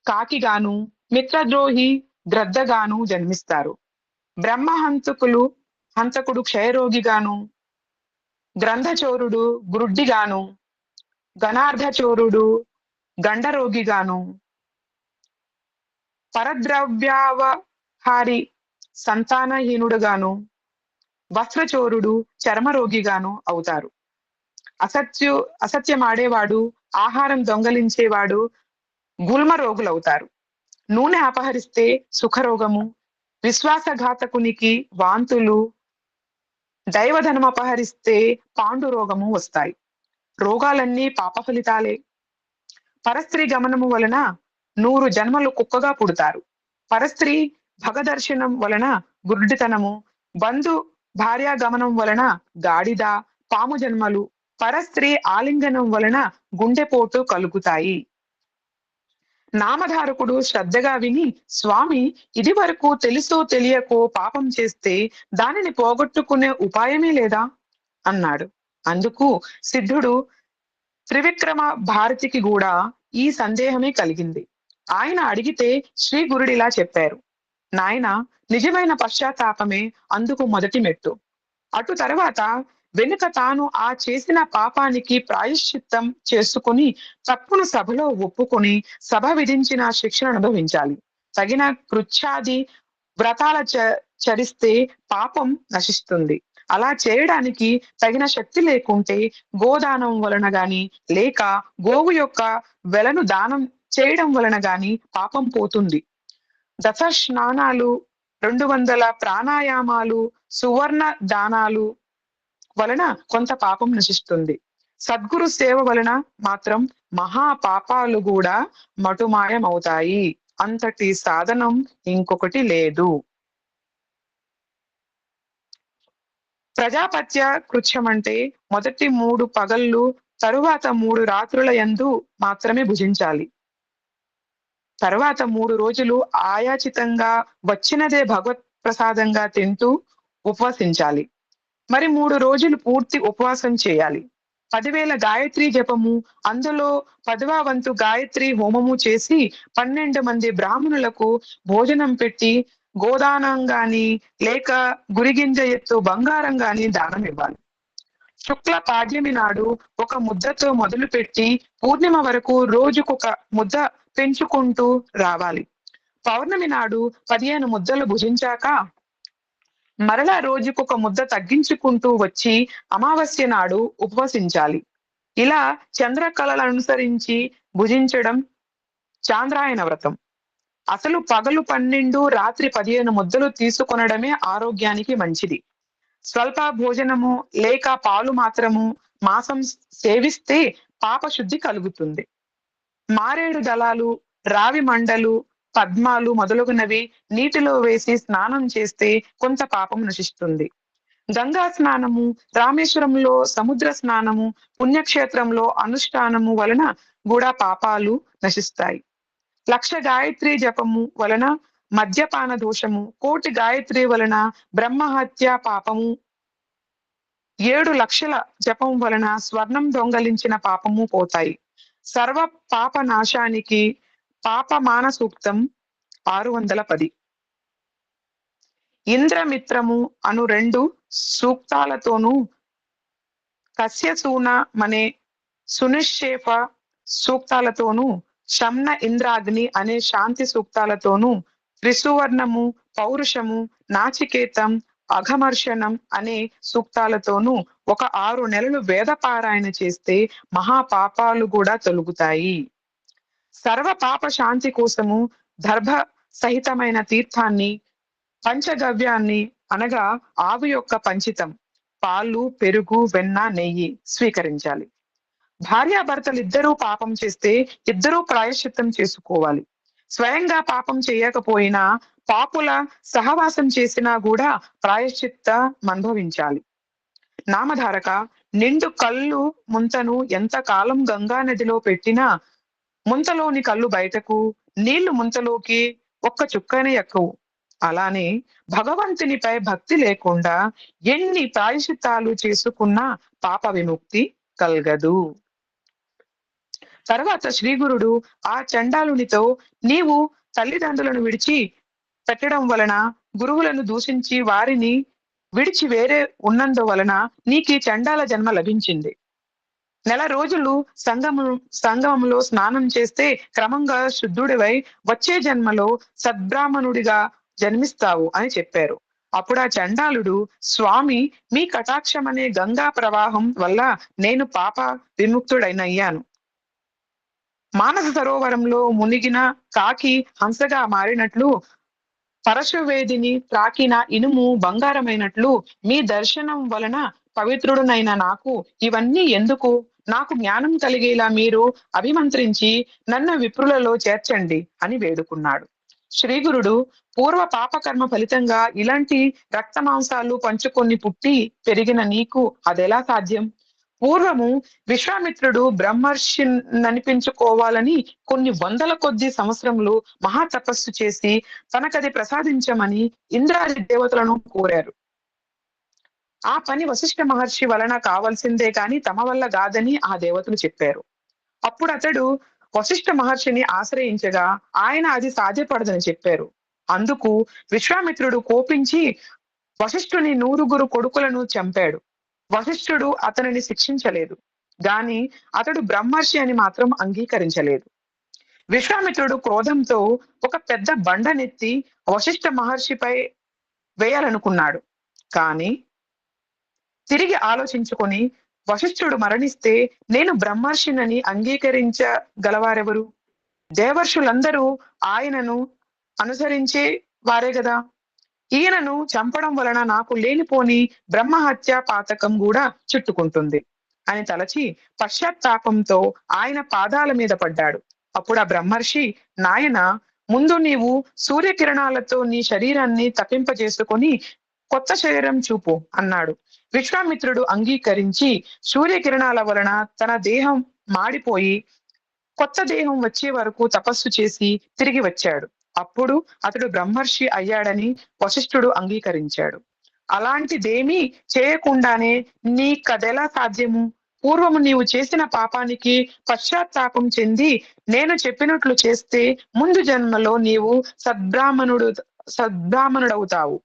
కాకిగాను, మిత్రద్రోహి గ్రద్దగాను జన్మిస్తారు. హంతకుడు క్షయరోగిగాను, గ్రంథచోరుడు గ్రుడ్డిగాను, గణార్ధచోరుడు గండరోగిగాను, పరద్రవ్యావహారి సంతానహీనుడుగాను, వస్త్రచోరుడు చర్మరోగిగాను అవుతారు. అసత్యమాడేవాడు, ఆహారం దొంగలించేవాడు గుల్మ రోగులవుతారు. నూనె అపహరిస్తే సుఖరోగము, విశ్వాసఘాతకునికి వాంతులు, దైవధనం అపహరిస్తే పాండురోగము వస్తాయి. రోగాలన్నీ పాప ఫలితాలే. పరస్త్రీ గమనము వలన 100 జన్మలు కుక్కగా పుడతారు. పరస్త్రీ భగదర్శనం వలన గుడ్డితనము, బంధు భార్యా గమనం వలన గాడిద, పాము జన్మలు, పరస్త్రీ ఆలింగనం వలన గుండెపోటు కలుగుతాయి. నామధారకుడు శ్రద్ధగా విని, స్వామి, ఇది వరకు తెలుసో తెలియకో పాపం చేస్తే దానిని పోగొట్టుకునే ఉపాయమే లేదా అన్నాడు. అందుకు సిద్ధుడు, త్రివిక్రమ భారతికి కూడా ఈ సందేహమే కలిగింది. ఆయన అడిగితే శ్రీ గురుడిలా చెప్పారు, నాయన, నిజమైన పశ్చాత్తాపమే అందుకు మొదటి మెట్టు. అటు తర్వాత వెనుక తాను ఆ చేసిన పాపానికి ప్రాయశ్చిత్తం చేసుకుని తప్పును సభలో ఒప్పుకొని సభ విధించిన శిక్షను అనుభవించాలి. తగిన కృత్యాది వ్రతాల చరిస్తే పాపం నశిస్తుంది. అలా చేయడానికి తగిన శక్తి లేకుంటే గోదానం వలన గాని, లేక గోవు యొక్క వెలను దానం చేయడం వలన గాని పాపం పోతుంది. దశ స్నానాలు, 200 ప్రాణాయామాలు, సువర్ణ దానాలు వలన కొంత పాపం నశిస్తుంది. సద్గురు సేవ వలన మాత్రం మహా పాపాలు కూడా మటుమాయమవుతాయి. అంతటి సాధనం ఇంకొకటి లేదు. ప్రజాపత్య కృత్యం అంటే మొదటి 3 పగళ్ళు, తరువాత 3 రాత్రుల యందు మాత్రమే భుజించాలి. తర్వాత 3 రోజులు ఆయాచితంగా వచ్చినదే భగవత్ ప్రసాదంగా తింటూ ఉపవసించాలి. మరి 3 రోజులు పూర్తి ఉపవాసం చేయాలి. 10,000 గాయత్రి జపము, అందులో 10వ వంతు గాయత్రి హోమము చేసి 12 మంది బ్రాహ్మణులకు భోజనం పెట్టి గోదానం గాని, లేక గురిగింజ ఎత్తు బంగారం గాని దానం ఇవ్వాలి. శుక్ల పాడ్యమి నాడు ఒక ముద్దతో మొదలుపెట్టి పూర్ణిమ వరకు రోజుకొక ముద్ద పెంచుకుంటూ రావాలి. పౌర్ణమి నాడు 15 ముద్దలు భుజించాక మరలా రోజుకొక ముద్ద తగ్గించుకుంటూ వచ్చి అమావాస్య నాడు ఉపవసించాలి. ఇలా చంద్రకళలను అనుసరించి భుజించడం చాంద్రాయన వ్రతం. అసలు పగలు 12, రాత్రి 15 ముద్దలు తీసుకొనడమే ఆరోగ్యానికి మంచిది. స్వల్ప భోజనము లేక పాలు మాత్రము మాసం సేవిస్తే పాపశుద్ధి కలుగుతుంది. మారేడు దళాలు, రావి మండలు, పద్మాలు మొదలగునవి నీటిలో వేసి స్నానం చేస్తే కొంత పాపం నశిస్తుంది. గంగా స్నానము, రామేశ్వరంలో సముద్ర స్నానము, పుణ్యక్షేత్రంలో అనుష్ఠానము వలన కూడా పాపాలు నశిస్తాయి. 1,00,000 గాయత్రి జపము వలన మద్యపాన దోషము, 1,00,000 గాయత్రి వలన బ్రహ్మహత్య పాపము, 7 లక్షల జపం వలన స్వర్ణం దొంగలించిన పాపము పోతాయి. సర్వ పాప నాశానికి పాపమాన సూక్తం 610. ఇంద్రమిత్రము అను 2 సూక్తాలతోనూ, కస్యసూన మనే సునిశ్చేప సూక్తాలతోనూ, శమ్న ఇంద్రాగ్ని అనే శాంతి సూక్తాలతోనూ, త్రిసువర్ణము, పౌరుషము, నాచికేతం, అఘమర్షణం అనే సూక్తాలతోనూ ఒక 6 నెలలు వేద పారాయణ చేస్తే మహాపాపాలు కూడా తొలగుతాయి. సర్వ పాప శాంతి కోసము దర్భ సహితమైన తీర్థాన్ని, పంచగవ్యాన్ని అనగా ఆవు యొక్క పంచితం, పాలు, పెరుగు, వెన్న, నెయ్యి స్వీకరించాలి. భార్యాభర్తలిద్దరూ పాపం చేస్తే ఇద్దరూ ప్రాయశ్చిత్తం చేసుకోవాలి. స్వయంగా పాపం చేయకపోయినా పాపుల సహవాసం చేసినా కూడా ప్రాయశ్చిత్తం అనుభవించాలి. నామధారక, నిండు కళ్ళు ముంతను ఎంత కాలం గంగా నదిలో పెట్టినా ముంతలోని కళ్ళు బయటకు, నీళ్లు ముంతలోకి ఒక్క చుక్కనే ఎక్కువ. అలానే భగవంతునిపై భక్తి లేకుండా ఎన్ని ప్రాయశ్చిత్తాలు చేసుకున్నా పాప విముక్తి కలగదు. తర్వాత శ్రీగురుడు ఆ చండాలునితో, నీవు తల్లిదండ్రులను విడిచి పెట్టడం వలన, గురువులను దూషించి వారిని విడిచి వేరే ఉన్నందువలన నీకు చండాల జన్మ లభించింది. 1 రోజులు సంగమంలో స్నానం చేస్తే క్రమంగా శుద్ధుడివై వచ్చే జన్మలో సద్బ్రాహ్మణుడిగా జన్మిస్తావు అని చెప్పారు. అప్పుడు ఆ చండాలుడు, స్వామి, మీ కటాక్షం అనే గంగా ప్రవాహం వల్ల నేను పాప విముక్తుడైనయ్యాను. మానస సరోవరంలో మునిగిన కాకి హంసగా మారినట్లు, పరశువేదిని త్రాకిన ఇనుము బంగారమైనట్లు, మీ దర్శనం వలన పవిత్రుడునైన నాకు ఇవన్నీ ఎందుకు? నాకు జ్ఞానం కలిగేలా మీరు అభిమంత్రించి నన్ను విప్రులలో చేర్చండి అని వేడుకున్నాడు. శ్రీగురుడు, పూర్వ పాపకర్మ ఫలితంగా ఇలాంటి రక్తమాంసాలు పంచుకొని పుట్టి పెరిగిన నీకు అదెలా సాధ్యం? పూర్వము విశ్వామిత్రుడు బ్రహ్మర్షి ననిపించుకోవాలని కొన్ని వందల కొద్ది సంవత్సరములు మహా తపస్సు చేసి తనకది ప్రసాదించమని ఇంద్రాది దేవతలను కోరారు. ఆ పని వశిష్ఠ మహర్షి వలన కావాల్సిందే కాని తమ వల్ల కాదని ఆ దేవతలు చెప్పారు. అప్పుడు అతడు వశిష్ఠ మహర్షిని ఆశ్రయించగా ఆయన అది సాధ్యపడదని చెప్పారు. అందుకు విశ్వామిత్రుడు కోపించి వశిష్ఠుని 100 కొడుకులను చంపాడు. వశిష్ఠుడు అతనిని శిక్షించలేదు గాని అతడు బ్రహ్మర్షి అని మాత్రం అంగీకరించలేదు. విశ్వామిత్రుడు క్రోధంతో ఒక పెద్ద బండనెత్తి వశిష్ఠ మహర్షిపై వేయాలనుకున్నాడు. కానీ తిరిగి ఆలోచించుకొని, వశిష్ఠుడు మరణిస్తే నేను బ్రహ్మర్షినని అంగీకరించగలవారెవరు? దేవర్షులందరూ ఆయనను అనుసరించే వారే గదా. ఈయనను చంపడం వలన నాకు లేనిపోని బ్రహ్మహత్య పాతకం కూడా చుట్టుకుంటుంది అని తలచి పశ్చాత్తాపంతో ఆయన పాదాల మీద పడ్డాడు. అప్పుడు ఆ బ్రహ్మర్షి, నాయన, ముందు నీవు సూర్యకిరణాలతో నీ శరీరాన్ని తప్పింపజేసుకొని కొత్త శరీరం చూపు అన్నాడు. విశ్వామిత్రుడు అంగీకరించి సూర్యకిరణాల వలన తన దేహం మాడిపోయి కొత్త దేహం వచ్చే వరకు తపస్సు చేసి తిరిగి వచ్చాడు. అప్పుడు అతడు బ్రహ్మర్షి అయ్యాడని వశిష్ఠుడు అంగీకరించాడు. అలాంటిదేమీ చేయకుండానే నీకదెలా సాధ్యము? పూర్వము నీవు చేసిన పాపానికి పశ్చాత్తాపం చెంది నేను చెప్పినట్లు చేస్తే ముందు జన్మలో నీవు సద్బ్రాహ్మణుడవుతావు,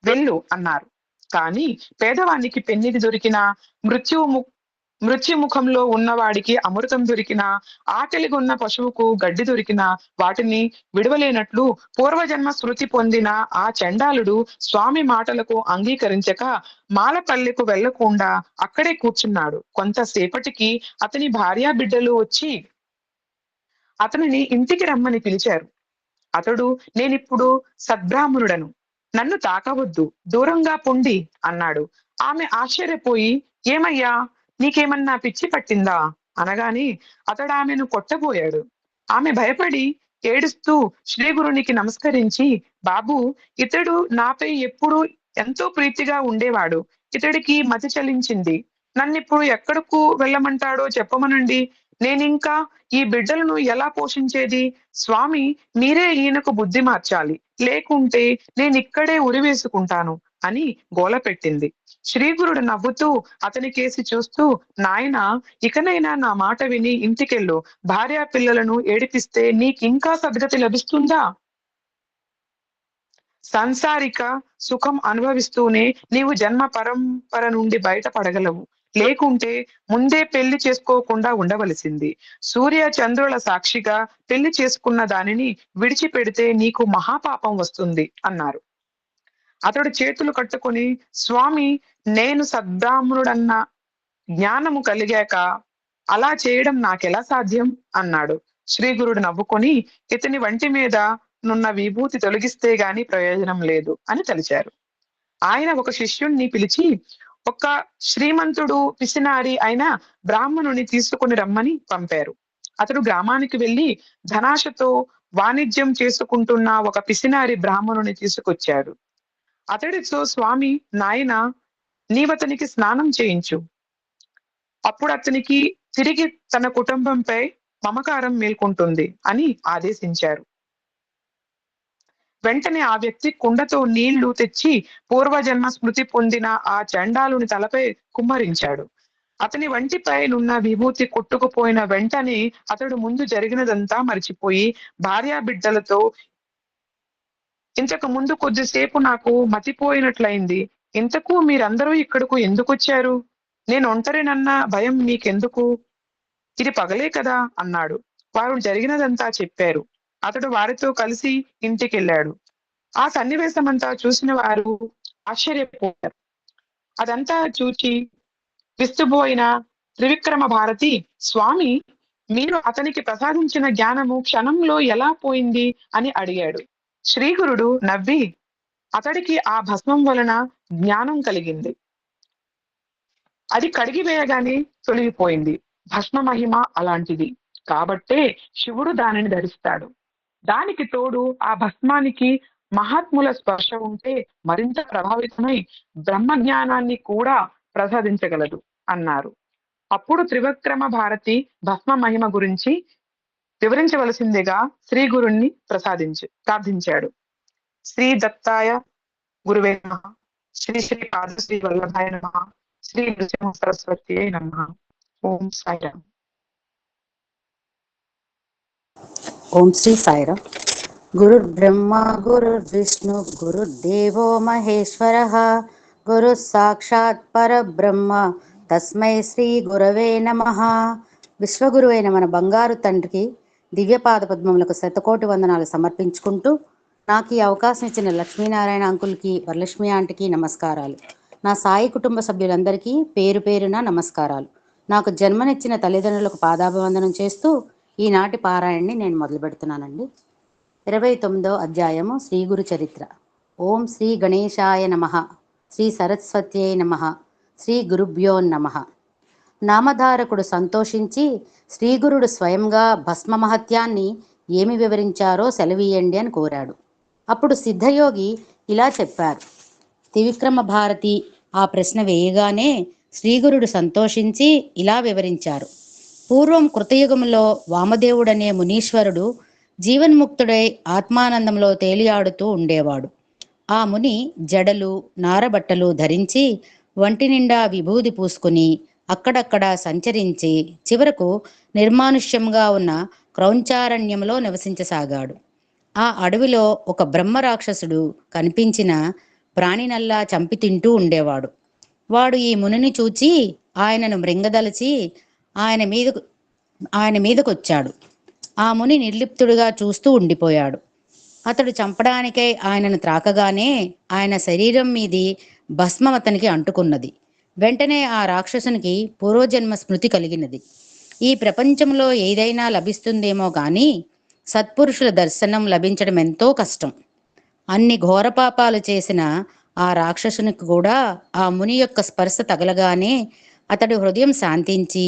వెళ్ళు అన్నారు. కానీ పేదవానికి పెన్నిది దొరికినా, మృత్యుముఖంలో ఉన్నవాడికి అమృతం దొరికినా, ఆకలిగొన్న పశువుకు గడ్డి దొరికినా వాటిని విడవలేనట్లు పూర్వజన్మ శృతి పొందిన ఆ చండాలుడు స్వామి మాటలకు అంగీకరించక మాలపల్లెకు వెళ్లకుండా అక్కడే కూర్చున్నాడు. కొంతసేపటికి అతని భార్యా బిడ్డలు వచ్చి అతనిని ఇంటికి రమ్మని పిలిచారు. అతడు, నేనిప్పుడు సద్బ్రాహ్మణుడను, నన్ను తాకవద్దు, దూరంగా పొండి అన్నాడు. ఆమె ఆశ్చర్యపోయి, ఏమయ్యా, నీకేమన్నా పిచ్చి పట్టిందా అనగానే అతడు ఆమెను కొట్టబోయాడు. ఆమె భయపడి ఏడుస్తూ శ్రీగురునికి నమస్కరించి, బాబు, ఇతడు నాపై ఎప్పుడు ఎంతో ప్రీతిగా ఉండేవాడు. ఇతడికి మతి చలించింది. నన్నిప్పుడు ఎక్కడకు వెళ్ళమంటాడో చెప్పమనండి. నేనింకా ఈ బిడ్డలను ఎలా పోషించేది? స్వామి, మీరే ఈయనకు బుద్ధి మార్చాలి, లేకుంటే నేనిక్కడే ఉరివేసుకుంటాను అని గోల పెట్టింది. శ్రీగురుడు నవ్వుతూ అతని కేసి చూస్తూ, నాయనా, ఇకనైనా నా మాట విని ఇంటికెళ్ళు. భార్యా పిల్లలను ఏడిపిస్తే నీకింకా సద్గతి లభిస్తుందా? సాంసారిక సుఖం అనుభవిస్తూనే నీవు జన్మ పరంపర నుండి బయటపడగలవు. లేకుంటే ముందే పెళ్లి చేసుకోకుండా ఉండవలసింది. సూర్య చంద్రుల సాక్షిగా పెళ్లి చేసుకున్న దానిని విడిచిపెడితే నీకు మహాపాపం వస్తుంది అన్నారు. అతడు చేతులు కట్టుకొని, స్వామి, నేను సద్బ్రాహ్మణుడన్న జ్ఞానము కలిగాక అలా చేయడం నాకెలా సాధ్యం అన్నాడు. శ్రీగురుడు నవ్వుకొని, ఇతని వంటి మీద నున్న విభూతి తొలగిస్తే గాని ప్రయోజనం లేదు అని తలిచారు. ఆయన ఒక శిష్యుణ్ణి పిలిచి ఒక శ్రీమంతుడు పిసినారి అయిన బ్రాహ్మణుని తీసుకుని రమ్మని పంపారు. అతడు గ్రామానికి వెళ్లి ధనాశతో వాణిజ్యం చేసుకుంటున్న ఒక పిసినారి బ్రాహ్మణుని తీసుకొచ్చాడు. అతడితో, స్వామి, నాయన, నీవతనికి స్నానం చేయించు, అప్పుడు అతనికి తిరిగి తన కుటుంబంపై మమకారం మేల్కొంటుంది అని ఆదేశించారు. వెంటనే ఆ వ్యక్తి కుండతో నీళ్లు తెచ్చి పూర్వజన్మ స్మృతి పొందిన ఆ చండాలుని తలపై కుమ్మరించాడు. అతని వంటిపై నున్న విభూతి కొట్టుకుపోయిన వెంటనే అతడు ముందు జరిగినదంతా మరిచిపోయి భార్యా బిడ్డలతో, ఇంతకు ముందు కొద్దిసేపు నాకు మతిపోయినట్లయింది. ఇంతకు మీరందరూ ఇక్కడకు ఎందుకొచ్చారు? నేను ఒంటరినన్న భయం మీకెందుకు? ఇది పగలే కదా అన్నాడు. వారు జరిగినదంతా చెప్పారు. అతడు వారితో కలిసి ఇంటికెళ్ళాడు. ఆ సన్నివేశమంతా చూసిన వారు ఆశ్చర్యపోయారు. అదంతా చూచి విస్తుబోయిన త్రివిక్రమ భారతి, స్వామి, మీరు అతనికి ప్రసాదించిన జ్ఞానము క్షణంలో ఎలా పోయింది అని అడిగాడు. శ్రీగురుడు నవ్వి, అతడికి ఆ భస్మం వలన జ్ఞానం కలిగింది. అది కడిగివేయగానే తొలగిపోయింది. భస్మ మహిమ అలాంటిది. కాబట్టే శివుడు దానిని ధరిస్తాడు. దానికి తోడు ఆ భస్మానికి మహాత్ముల స్పర్శ ఉంటే మరింత ప్రభావితమై బ్రహ్మ జ్ఞానాన్ని కూడా ప్రసాదించగలదు అన్నారు. అప్పుడు త్రివిక్రమ భారతి భస్మ మహిమ గురించి వివరించవలసిందిగా శ్రీ గురుణ్ణి ప్రార్థించాడు. శ్రీ దత్తాయ గురువే నమః. శ్రీ శ్రీ పాదశ్రీ వల్లభాయ నమః. శ్రీ నృసింహ సరస్వతి నమః. ఓం సాయిరామ్. ఓం శ్రీ సాయిరామ్. గురుర్ బ్రహ్మ గురుర్ విష్ణు గురుర్దేవో మహేశ్వరః. గురు సాక్షాత్ పరబ్రహ్మ తస్మై శ్రీ గురవే నమః. విశ్వగురువైన మన బంగారు తండ్రికి దివ్యపాద పద్మములకు శతకోటి వందనాలు సమర్పించుకుంటూ, నాకు ఈ అవకాశం ఇచ్చిన లక్ష్మీనారాయణ అంకుల్కి, వరలక్ష్మి ఆంటీకి నమస్కారాలు. నా సాయి కుటుంబ సభ్యులందరికీ పేరు పేరున నమస్కారాలు. నాకు జన్మనిచ్చిన తల్లిదండ్రులకు పాదాభివందనం చేస్తూ ఈనాటి పారాయణని నేను మొదలు పెడుతున్నానండి. 29వ అధ్యాయము శ్రీ గురు చరిత్ర. ఓం శ్రీ గణేశాయ నమః. శ్రీ సరస్వత్యై నమః. శ్రీ గురుభ్యో నమః. నామధారకుడు సంతోషించి శ్రీగురుడు స్వయంగా భస్మ మహత్యాన్ని ఏమి వివరించారో సెలవీయండి అని కోరాడు. అప్పుడు సిద్ధయోగి ఇలా చెప్పారు. త్రివిక్రమ భారతి ఆ ప్రశ్న వేయగానే శ్రీగురుడు సంతోషించి ఇలా వివరించారు. పూర్వం కృతయుగంలో వామదేవుడనే మునీశ్వరుడు జీవన్ముక్తుడై ఆత్మానందంలో తేలియాడుతూ ఉండేవాడు. ఆ ముని జడలు నారబట్టలు ధరించి వంటి నిండా విభూది పూసుకుని అక్కడక్కడ సంచరించి చివరకు నిర్మానుష్యంగా ఉన్న క్రౌంచారణ్యంలో నివసించసాగాడు. ఆ అడవిలో ఒక బ్రహ్మ రాక్షసుడు కనిపించిన ప్రాణినల్లా చంపి తింటూ ఉండేవాడు. వాడు ఈ మునిని చూచి ఆయనను మృంగదలచి ఆయన మీదకొచ్చాడు. ఆ ముని నిర్లిప్తుడుగా చూస్తూ ఉండిపోయాడు. అతడు చంపడానికై ఆయనను త్రాకగానే ఆయన శరీరం మీది భస్మం అతనికి అంటుకున్నది. వెంటనే ఆ రాక్షసునికి పూర్వజన్మ స్మృతి కలిగినది. ఈ ప్రపంచంలో ఏదైనా లభిస్తుందేమో గాని సత్పురుషుల దర్శనం లభించడం ఎంతో కష్టం. అన్ని ఘోరపాపాలు చేసిన ఆ రాక్షసునికి కూడా ఆ ముని యొక్క స్పర్శ తగలగానే అతడి హృదయం శాంతించి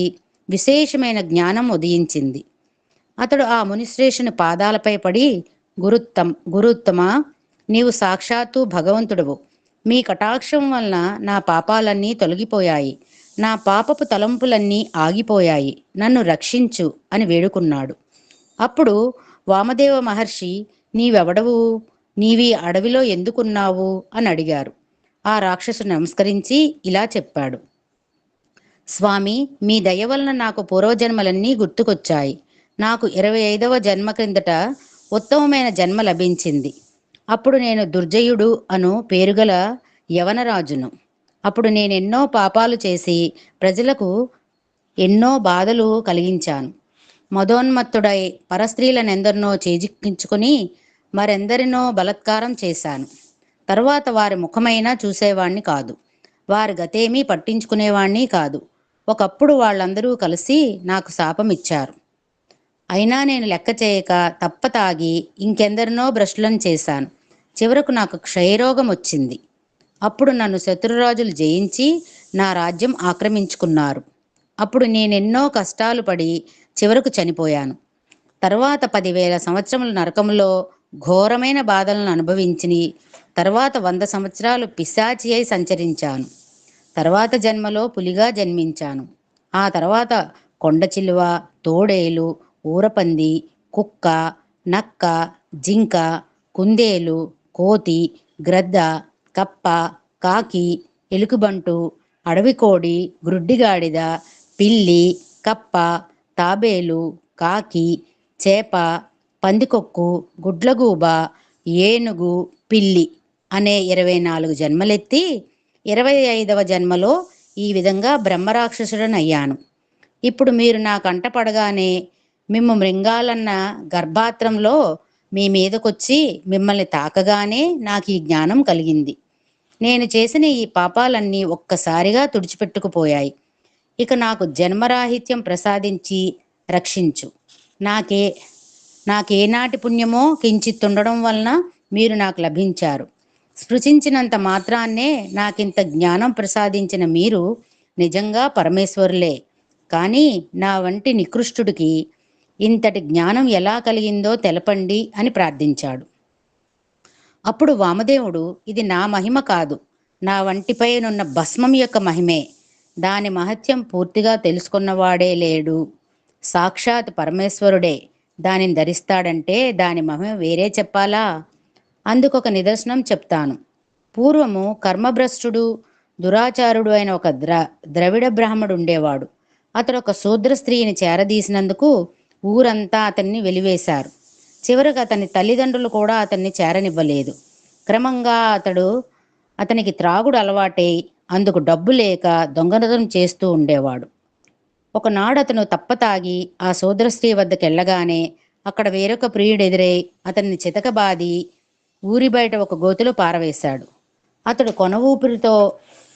విశేషమైన జ్ఞానం ఉదయించింది. అతడు ఆ మునిశ్రేష్ఠుని పాదాలపై పడి, గురుత్తమా, నీవు సాక్షాత్తు భగవంతుడవు. మీ కటాక్షం వలన నా పాపాలన్నీ తొలగిపోయాయి. నా పాపపు తలంపులన్నీ ఆగిపోయాయి. నన్ను రక్షించు అని వేడుకున్నాడు. అప్పుడు వామదేవ మహర్షి, నీవెవడవు? నీవి అడవిలో ఎందుకున్నావు అని అడిగారు. ఆ రాక్షసుడు నమస్కరించి ఇలా చెప్పాడు. స్వామి, మీ దయ వలన నాకు పూర్వజన్మలన్నీ గుర్తుకొచ్చాయి. నాకు 25వ జన్మ క్రిందట ఉత్తమమైన జన్మ లభించింది. అప్పుడు నేను దుర్జయుడు అను పేరుగల యవనరాజును. అప్పుడు నేనెన్నో పాపాలు చేసి ప్రజలకు ఎన్నో బాధలు కలిగించాను. మదోన్మత్తుడై పరస్త్రీలనెందరినో చేజిక్కించుకుని మరెందరినో బలత్కారం చేశాను. తరువాత వారి ముఖమైనా చూసేవాణ్ణి కాదు. వారి గతేమీ పట్టించుకునేవాణ్ణి కాదు. ఒకప్పుడు వాళ్ళందరూ కలిసి నాకు శాపం ఇచ్చారు. అయినా నేను లెక్క చేయక తప్పతాగి ఇంకెందరినో భ్రష్టులను చేశాను. చివరకు నాకు క్షయరోగం వచ్చింది. అప్పుడు నన్ను శత్రురాజులు జయించి నా రాజ్యం ఆక్రమించుకున్నారు. అప్పుడు నేనెన్నో కష్టాలు పడి చివరకు చనిపోయాను. తర్వాత 10,000 సంవత్సరముల నరకంలో ఘోరమైన బాధలను అనుభవించి తర్వాత 100 సంవత్సరాలు పిశాచి అయి సంచరించాను. తర్వాత జన్మలో పులిగా జన్మించాను. ఆ తర్వాత కొండచిలువ, తోడేలు, ఊరపంది, కుక్క, నక్క, జింక, కుందేలు, కోతి, గ్రద్ద, కప్ప, కాకి, ఎలుకబంటు, అడవికోడి, గ్రుడ్డిగాడిద, పిల్లి, కప్ప, తాబేలు, కాకి, చేప, పందికొక్కు, గుడ్లగూబ, ఏనుగు, పిల్లి అనే 24 జన్మలెత్తి 25వ జన్మలో ఈ విధంగా బ్రహ్మరాక్షసుడనయ్యాను. ఇప్పుడు మీరు నా కంట పడగానే మిమ్ము మృంగాలన్న గర్భాత్రంలో మీ మీదకొచ్చి మిమ్మల్ని తాకగానే నాకు ఈ జ్ఞానం కలిగింది. నేను చేసిన ఈ పాపాలన్నీ ఒక్కసారిగా తుడిచిపెట్టుకుపోయాయి. ఇక నాకు జన్మరాహిత్యం ప్రసాదించి రక్షించు. నాకే నాకేనాటి పుణ్యమో కించిత్తుండడం వలన మీరు నాకు లభించారు. స్పృశించినంత మాత్రాన్నే నాకింత జ్ఞానం ప్రసాదించిన మీరు నిజంగా పరమేశ్వరులే. కానీ నా వంటి నికృష్టుడికి ఇంతటి జ్ఞానం ఎలా కలిగిందో తెలపండి అని ప్రార్థించాడు. అప్పుడు వామదేవుడు, ఇది నా మహిమ కాదు, నా వంటిపైనున్న భస్మం యొక్క మహిమే. దాని మహత్యం పూర్తిగా తెలుసుకున్నవాడే లేడు. సాక్షాత్ పరమేశ్వరుడే దానిని ధరిస్తాడంటే దాని మహిమ వేరే చెప్పాలా? అందుకొక నిదర్శనం చెప్తాను. పూర్వము కర్మభ్రష్టుడు, దురాచారుడు అయిన ఒక ద్రవిడ బ్రాహ్మడు ఉండేవాడు. అతడు ఒక శూద్ర స్త్రీని చేరదీసినందుకు ఊరంతా అతన్ని వెలివేశారు. చివరికి అతని తల్లిదండ్రులు కూడా అతన్ని చేరనివ్వలేదు. క్రమంగా అతనికి త్రాగుడు అలవాటై అందుకు డబ్బు లేక దొంగతనం చేస్తూ ఉండేవాడు. ఒకనాడు అతను తప్పతాగి ఆ శూద్రస్త్రీ వద్దకు వెళ్ళగానే అక్కడ వేరొక ప్రియుడు ఎదురై అతన్ని చితకబాది ఊరి బయట ఒక గోతిలో పారవేశాడు. అతడు కొన ఊపిరితో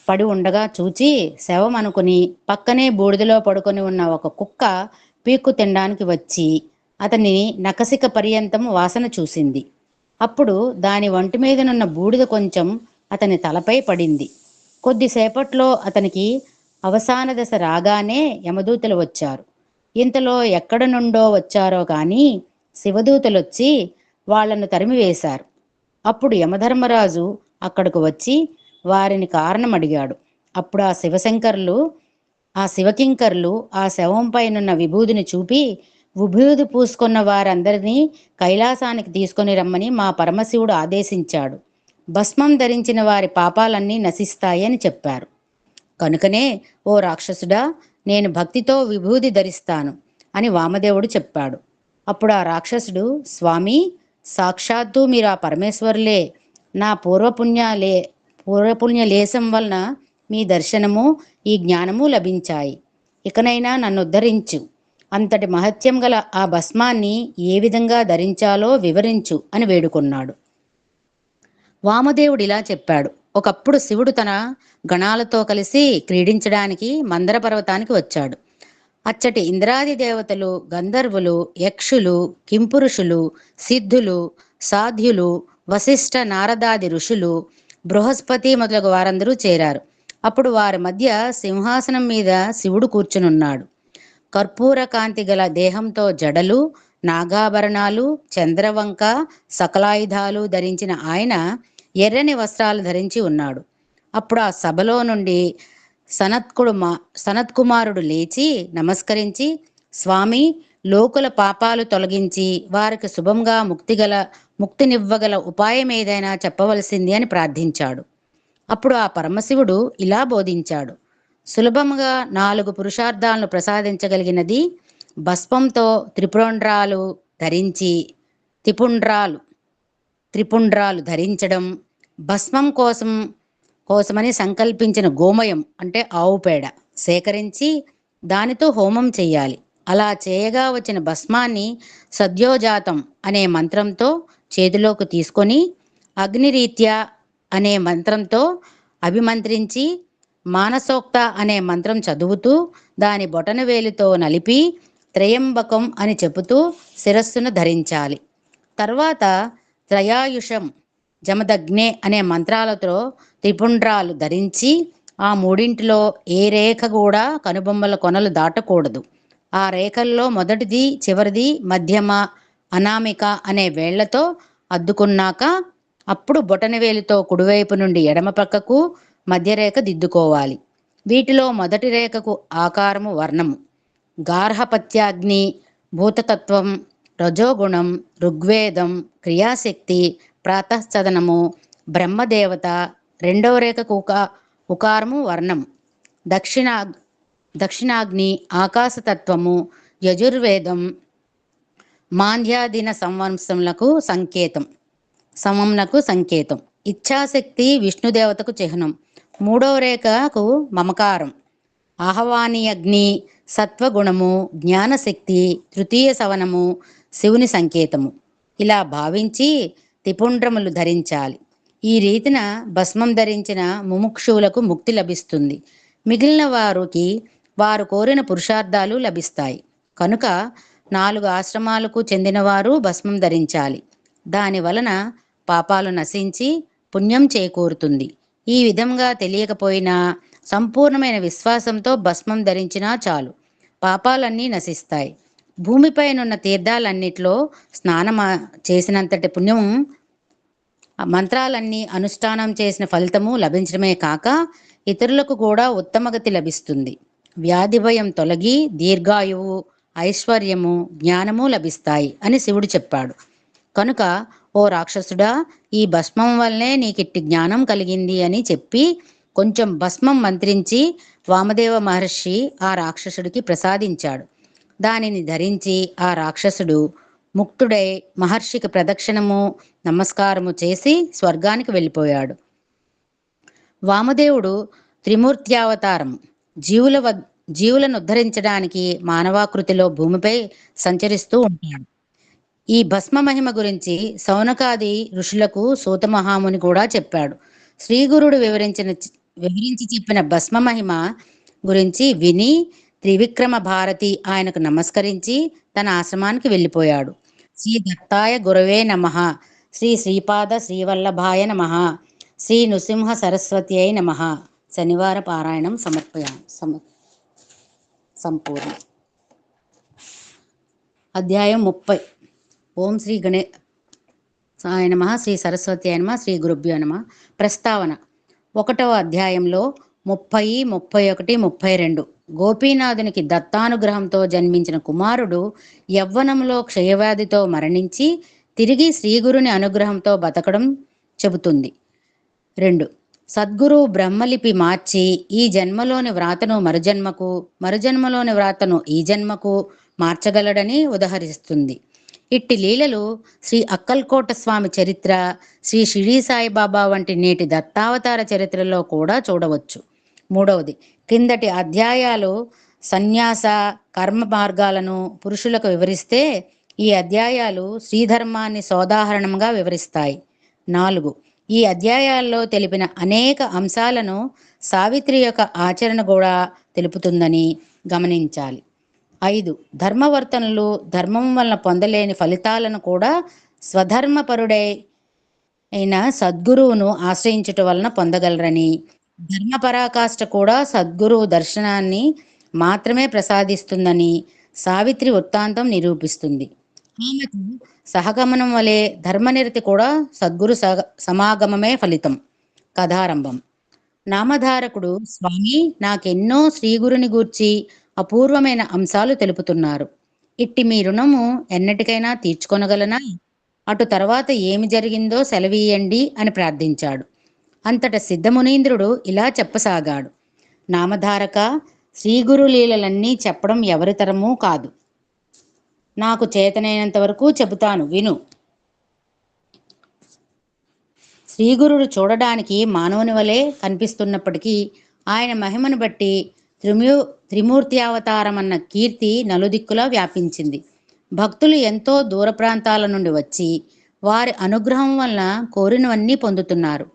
పడి ఉండగా చూచి శవం అనుకుని పక్కనే బూడిదలో పడుకొని ఉన్న ఒక కుక్క పీక్కు తినడానికి వచ్చి అతని నకసిక పర్యంతం వాసన చూసింది. అప్పుడు దాని వంటి మీదనున్న బూడిద కొంచెం అతని తలపై పడింది. కొద్దిసేపట్లో అతనికి అవసాన దశ రాగానే యమదూతలు వచ్చారు. ఇంతలో ఎక్కడ నుండో వచ్చారో కానీ శివదూతలొచ్చి వాళ్లను తరిమివేశారు. అప్పుడు యమధర్మరాజు అక్కడకు వచ్చి వారిని కారణం అడిగాడు. అప్పుడు ఆ శివకింకర్లు ఆ శవంపైనున్న విభూదిని చూపి, విభూది పూసుకున్న వారందరినీ కైలాసానికి తీసుకొని రమ్మని మా పరమశివుడు ఆదేశించాడు. భస్మం ధరించిన వారి పాపాలన్నీ నశిస్తాయని చెప్పారు. కనుకనే ఓ రాక్షసుడా, నేను భక్తితో విభూది ధరిస్తాను అని వామదేవుడు చెప్పాడు. అప్పుడు ఆ రాక్షసుడు, స్వామి, సాక్షాత్తు మీరు ఆ పరమేశ్వరులే. నా పూర్వపుణ్య లేశం వలన మీ దర్శనము, ఈ జ్ఞానము లభించాయి. ఇకనైనా నన్ను ఉద్ధరించు. అంతటి మహత్యం గల ఆ భస్మాన్ని ఏ విధంగా ధరించాలో వివరించు అని వేడుకున్నాడు. వామదేవుడు ఇలా చెప్పాడు. ఒకప్పుడు శివుడు తన గణాలతో కలిసి క్రీడించడానికి మందర పర్వతానికి వచ్చాడు. అచ్చటి ఇంద్రాది దేవతలు, గంధర్వులు, యక్షులు, కింపురుషులు, సిద్ధులు, సాధ్యులు, వశిష్ఠ నారదాది ఋషులు, బృహస్పతి మొదలగు వారందరూ చేరారు. అప్పుడు వారి మధ్య సింహాసనం మీద శివుడు కూర్చునున్నాడు. కర్పూర కాంతి గల దేహంతో జడలు, నాగాభరణాలు, చంద్రవంక, సకలాయుధాలు ధరించిన ఆయన ఎర్రని వస్త్రాలు ధరించి ఉన్నాడు. అప్పుడు ఆ సభలో నుండి సనత్కుమారుడు లేచి నమస్కరించి, స్వామి, లోకుల పాపాలు తొలగించి వారికి శుభంగా ముక్తినివ్వగల ఉపాయం ఏదైనా చెప్పవలసింది అని ప్రార్థించాడు. అప్పుడు ఆ పరమశివుడు ఇలా బోధించాడు. సులభంగా 4 పురుషార్థాలను ప్రసాదించగలిగినది భస్మంతో త్రిపుండ్రాలు ధరించడం, భస్మం కోసమని సంకల్పించిన గోమయం అంటే ఆవు పేడ సేకరించి దానితో హోమం చెయ్యాలి. అలా చేయగా వచ్చిన భస్మాన్ని సద్యోజాతం అనే మంత్రంతో చేతిలోకి తీసుకొని అగ్నిరీత్యా అనే మంత్రంతో అభిమంత్రించి మానసోక్త అనే మంత్రం చదువుతూ దాని బొటనవేలితో నలిపి త్రయంబకం అని చెబుతూ శిరస్సును ధరించాలి. తర్వాత త్రయాయుషం, జమదగ్నే అనే మంత్రాలతో త్రిపుండ్రాలు ధరించి ఆ మూడింటిలో ఏ రేఖ కూడా కనుబొమ్మల కొనలు దాటకూడదు. ఆ రేఖల్లో మొదటిది, చివరిది, మధ్యమ, అనామిక అనే వేళ్లతో అద్దుకున్నాక అప్పుడు బొటనవేలితో కుడివైపు నుండి ఎడమ పక్కకు మధ్యరేఖ దిద్దుకోవాలి. వీటిలో మొదటి రేఖకు ఆకారము వర్ణము. గార్హపత్యాగ్ని, భూతతత్వం, రజోగుణం, ఋగ్వేదం, క్రియాశక్తి, ప్రాతఃసదనము, బ్రహ్మదేవత. రెండవ రేఖకు ఉకారము వర్ణము. దక్షిణాగ్ని, ఆకాశతత్వము, యజుర్వేదం, మాంద్యాదిన సంవంశములకు సంకేతం. ఇచ్ఛాశక్తి విష్ణుదేవతకు చిహ్నం. మూడవ రేఖకు మమకారం. ఆహ్వాని అగ్ని, సత్వగుణము, జ్ఞానశక్తి, తృతీయ సవనము, శివుని సంకేతము. ఇలా భావించి త్రిపుండ్రములు ధరించాలి. ఈ రీతిన భస్మం ధరించిన ముముక్షువులకు ముక్తి లభిస్తుంది. మిగిలిన వారికి వారు కోరిన పురుషార్థాలు లభిస్తాయి. కనుక 4 ఆశ్రమాలకు చెందినవారు భస్మం ధరించాలి. దాని వలన పాపాలు నశించి పుణ్యం చేకూరుతుంది. ఈ విధంగా తెలియకపోయినా సంపూర్ణమైన విశ్వాసంతో భస్మం ధరించినా చాలు, పాపాలన్నీ నశిస్తాయి. భూమిపైనున్న తీర్థాలన్నిట్లో స్నానం చేసినంతటి పుణ్యం, మంత్రాలన్నీ అనుష్ఠానం చేసిన ఫలితము లభించడమే కాక ఇతరులకు కూడా ఉత్తమగతి లభిస్తుంది. వ్యాధి భయం తొలగి దీర్ఘాయువు, ఐశ్వర్యము, జ్ఞానము లభిస్తాయి అని శివుడు చెప్పాడు. కనుక ఓ రాక్షసుడా, ఈ భస్మం వల్లనే నీకిట్టి జ్ఞానం కలిగింది అని చెప్పి కొంచెం భస్మం మంత్రించి వామదేవ మహర్షి ఆ రాక్షసుడికి ప్రసాదించాడు. దానిని ధరించి ఆ రాక్షసుడు ముక్తుడై మహర్షికి ప్రదక్షిణము నమస్కారము చేసి స్వర్గానికి వెళ్ళిపోయాడు. వామదేవుడు త్రిమూర్త్యావతారం. జీవులను ఉద్ధరించడానికి మానవాకృతిలో భూమిపై సంచరిస్తూ ఉంటాడు. ఈ భస్మ మహిమ గురించి సౌనకాది ఋషులకు సూత మహాముని కూడా చెప్పాడు. శ్రీగురుడు వివరించి చెప్పిన భస్మ మహిమ గురించి విని త్రివిక్రమ భారతి ఆయనకు నమస్కరించి తన ఆశ్రమానికి వెళ్ళిపోయాడు. శ్రీ దత్తాయ గురవే నమః, శ్రీ శ్రీపాద శ్రీవల్లభాయ నమః, శ్రీ నృసింహ సరస్వతి అయి నమః. శనివార పారాయణం సంపూర్ణ. అధ్యాయం 30. ఓం శ్రీ గణేశాయ నమః, శ్రీ సరస్వతి అయి నమః, శ్రీ గురుభ్యో నమః. ప్రస్తావన. 1వ అధ్యాయంలో 30, 31, 32 గోపీనాథునికి దత్తానుగ్రహంతో జన్మించిన కుమారుడు యవ్వనంలో క్షయవ్యాధితో మరణించి తిరిగి శ్రీగురుని అనుగ్రహంతో బతకడం చెబుతుంది. 2. సద్గురువు బ్రహ్మలిపి మార్చి ఈ జన్మలోని వ్రాతను మరుజన్మకు, మరుజన్మలోని వ్రాతను ఈ జన్మకు మార్చగలడని ఉదహరిస్తుంది. ఇట్టి లీలలు శ్రీ అక్కల్కోట స్వామి చరిత్ర, శ్రీ షిరిడి సాయిబాబా వంటి నేటి దత్తావతార చరిత్రలో కూడా చూడవచ్చు. 3వది, కిందటి అధ్యాయాలు సన్యాస కర్మ మార్గాలను పురుషులకు వివరిస్తే ఈ అధ్యాయాలు శ్రీధర్మాన్ని సోదాహరణంగా వివరిస్తాయి. 4. ఈ అధ్యాయాల్లో తెలిపిన అనేక అంశాలను సావిత్రి యొక్క ఆచరణ కూడా తెలుపుతుందని గమనించాలి. 5. ధర్మవర్తనులు ధర్మం వలన పొందలేని ఫలితాలను కూడా స్వధర్మపరుడై అయిన సద్గురువును ఆశ్రయించుట వలన పొందగలరని, ధర్మపరాకాష్ఠ కూడా సద్గురువు దర్శనాన్ని మాత్రమే ప్రసాదిస్తుందని సావిత్రి వృత్తాంతం నిరూపిస్తుంది. ఆమెకు సహగమనం వలె ధర్మనిరతి కూడా సద్గురు సమాగమమే ఫలితం. కథారంభం. నామధారకుడు స్వామి నాకెన్నో శ్రీగురుని గూర్చి అపూర్వమైన అంశాలు తెలుపుతున్నారు. ఇట్టి మీ రుణము ఎన్నటికైనా తీర్చుకొనగలనా? అటు తర్వాత ఏమి జరిగిందో సెలవీయండి అని ప్రార్థించాడు. అంతట సిద్ధమునీంద్రుడు ఇలా చెప్పసాగాడు. నామధారక, శ్రీగురు లీలలన్నీ చెప్పడం ఎవరితరమూ కాదు. నాకు చేతనైనంత వరకు చెబుతాను, విను. శ్రీగురుడు చూడడానికి మానవుని వలె కనిపిస్తున్నప్పటికీ ఆయన మహిమను బట్టి త్రిమూర్తి అవతారం అన్న కీర్తి నలుదిక్కులా వ్యాపించింది. భక్తులు ఎంతో దూర ప్రాంతాల నుండి వచ్చి వారి అనుగ్రహం వలన కోరినవన్నీ పొందుతున్నారు.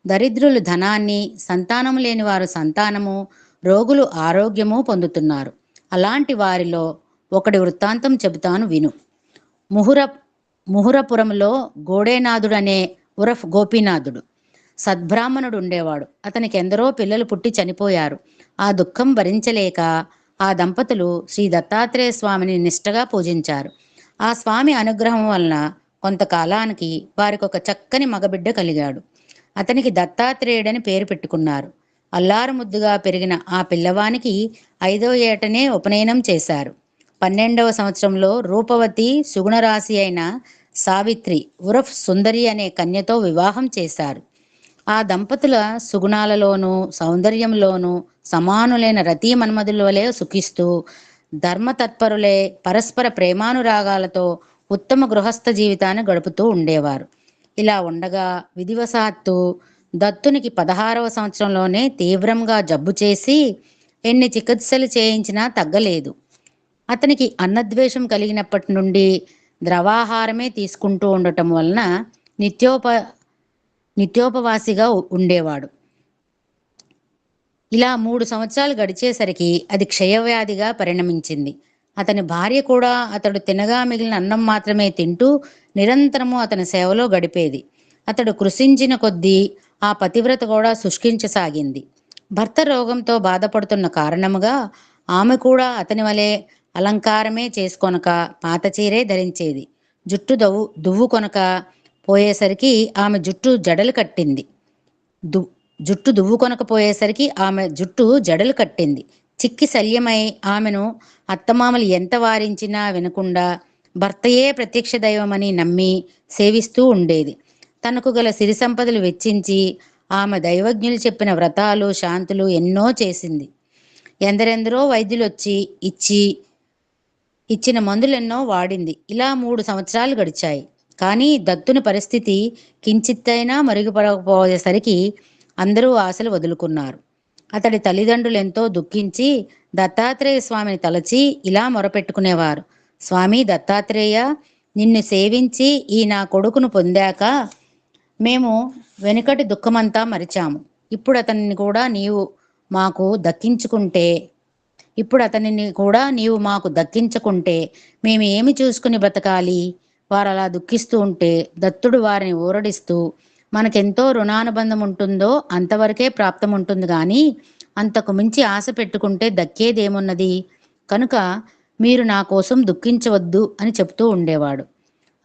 దరిద్రులు ధనాన్ని, సంతానం లేని వారు సంతానము, రోగులు ఆరోగ్యము పొందుతున్నారు. అలాంటి వారిలో ఒకడి వృత్తాంతం చెబుతాను, విను. ముహురపురంలో గోడేనాథుడనే ఉరఫ్ గోపీనాథుడు సద్బ్రాహ్మణుడు ఉండేవాడు. అతనికి ఎందరో పిల్లలు పుట్టి చనిపోయారు. ఆ దుఃఖం భరించలేక ఆ దంపతులు శ్రీ దత్తాత్రేయ స్వామిని నిష్టగా పూజించారు. ఆ స్వామి అనుగ్రహం వలన కొంతకాలానికి వారికి ఒక చక్కని మగబిడ్డ కలిగాడు. అతనికి దత్తాత్రేయుడని పేరు పెట్టుకున్నారు. అల్లారు ముద్దుగా పెరిగిన ఆ పిల్లవానికి 5వ ఏటనే ఉపనయనం చేశారు. 12వ సంవత్సరంలో రూపవతి సుగుణరాశి అయిన సావిత్రి ఉరఫ్ సుందరి అనే కన్యతో వివాహం చేశారు. ఆ దంపతుల సుగుణాలలోనూ సౌందర్యంలోనూ సమానులైన రతీ మన్మధుల వలె సుఖిస్తూ ధర్మతత్పరులే పరస్పర ప్రేమానురాగాలతో ఉత్తమ గృహస్థ జీవితాన్ని గడుపుతూ ఉండేవారు. ఇలా ఉండగా విధివశాత్తు దత్తునికి 16వ సంవత్సరంలోనే తీవ్రంగా జబ్బు చేసి ఎన్ని చికిత్సలు చేయించినా తగ్గలేదు. అతనికి అన్నద్వేషం కలిగినప్పటి నుండి ద్రవాహారమే తీసుకుంటూ ఉండటం వలన నిత్యోపవాసిగా ఉండేవాడు. ఇలా 3 సంవత్సరాలు గడిచేసరికి అది క్షయవ్యాధిగా పరిణమించింది. అతని భార్య కూడా అతడు తినగా మిగిలిన అన్నం మాత్రమే తింటూ నిరంతరము అతని సేవలో గడిపేది. అతడు కృషించిన కొద్దీ ఆ పతివ్రత కూడా శుష్కించసాగింది. భర్త రోగంతో బాధపడుతున్న కారణముగా ఆమె కూడా అతని వలె అలంకారమే చేసుకొనక పాత చీరే ధరించేది. జుట్టు దువ్వు కొనక పోయేసరికి ఆమె జుట్టు జడలు కట్టింది. జుట్టు దువ్వుకొనకపోయేసరికి ఆమె జుట్టు జడలు కట్టింది. చిక్కి శల్యమై ఆమెను అత్తమామలు ఎంత వారించినా వినకుండా భర్తయే ప్రత్యక్ష దైవమని నమ్మి సేవిస్తూ ఉండేది. తనకు గల సిరి సంపదలు వెచ్చించి ఆమె దైవజ్ఞులు చెప్పిన వ్రతాలు శాంతులు ఎన్నో చేసింది. ఎందరెందరో వైద్యులు వచ్చి ఇచ్చిన మందులెన్నో వాడింది. ఇలా 3 సంవత్సరాలు గడిచాయి. కానీ దత్తుని పరిస్థితి కించిత్తైనా మరుగుపడకపోయేసరికి అందరూ ఆశలు వదులుకున్నారు. అతడి తల్లిదండ్రులు ఎంతో దుఃఖించి దత్తాత్రేయ స్వామిని తలచి ఇలా మొరపెట్టుకునేవారు: స్వామి దత్తాత్రేయ, నిన్ను సేవించి ఈ నా కొడుకును పొందాక మేము వెనుకటి దుఃఖమంతా మరిచాము. ఇప్పుడు అతనిని కూడా నీవు మాకు దక్కించుకుంటే మేము ఏమి చూసుకుని బ్రతకాలి? వారు అలా దుఃఖిస్తూ ఉంటే దత్తుడు వారిని ఊరడిస్తూ, మనకెంతో రుణానుబంధం ఉంటుందో అంతవరకే ప్రాప్తం ఉంటుంది కానీ అంతకు మించి ఆశ పెట్టుకుంటే దక్కేదేమున్నది? కనుక మీరు నా కోసం దుఃఖించవద్దు అని చెప్తూ ఉండేవాడు.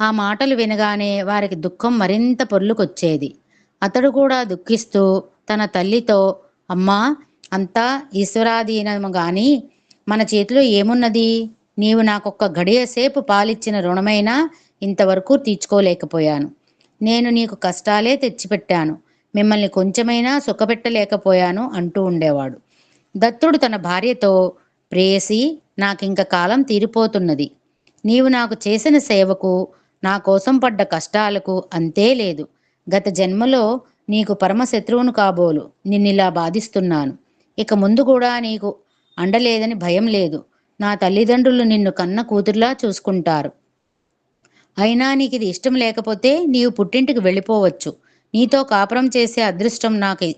ఆ మాటలు వినగానే వారికి దుఃఖం మరింత పొర్లుకొచ్చేది. అతడు కూడా దుఃఖిస్తూ తన తల్లితో, అమ్మా, అంతా ఈశ్వరాధీనము గాని మన చేతిలో ఏమున్నది? నీవు నాకొక్క గడియసేపు పాలిచ్చిన రుణమైనా ఇంతవరకు తీర్చుకోలేకపోయాను. నేను నీకు కష్టాలే తెచ్చిపెట్టాను, మిమ్మల్ని కొంచెమైనా సుఖపెట్టలేకపోయాను అంటూ ఉండేవాడు. దత్తుడు తన భార్యతో, ప్రేయసి, నాకింక కాలం తీరిపోతున్నది. నీవు నాకు చేసిన సేవకు, నా కోసం పడ్డ కష్టాలకు అంతే లేదు. గత జన్మలో నీకు పరమశత్రువును కాబోలు నిన్నిలా బాధిస్తున్నాను. ఇక ముందు కూడా నీకు అండలేదని భయం లేదు. నా తల్లిదండ్రులు నిన్ను కన్న కూతురులా చూసుకుంటారు. అయినా నీకు ఇది ఇష్టం లేకపోతే నీవు పుట్టింటికి వెళ్ళిపోవచ్చు. నీతో కాపురం చేసే అదృష్టం నాకు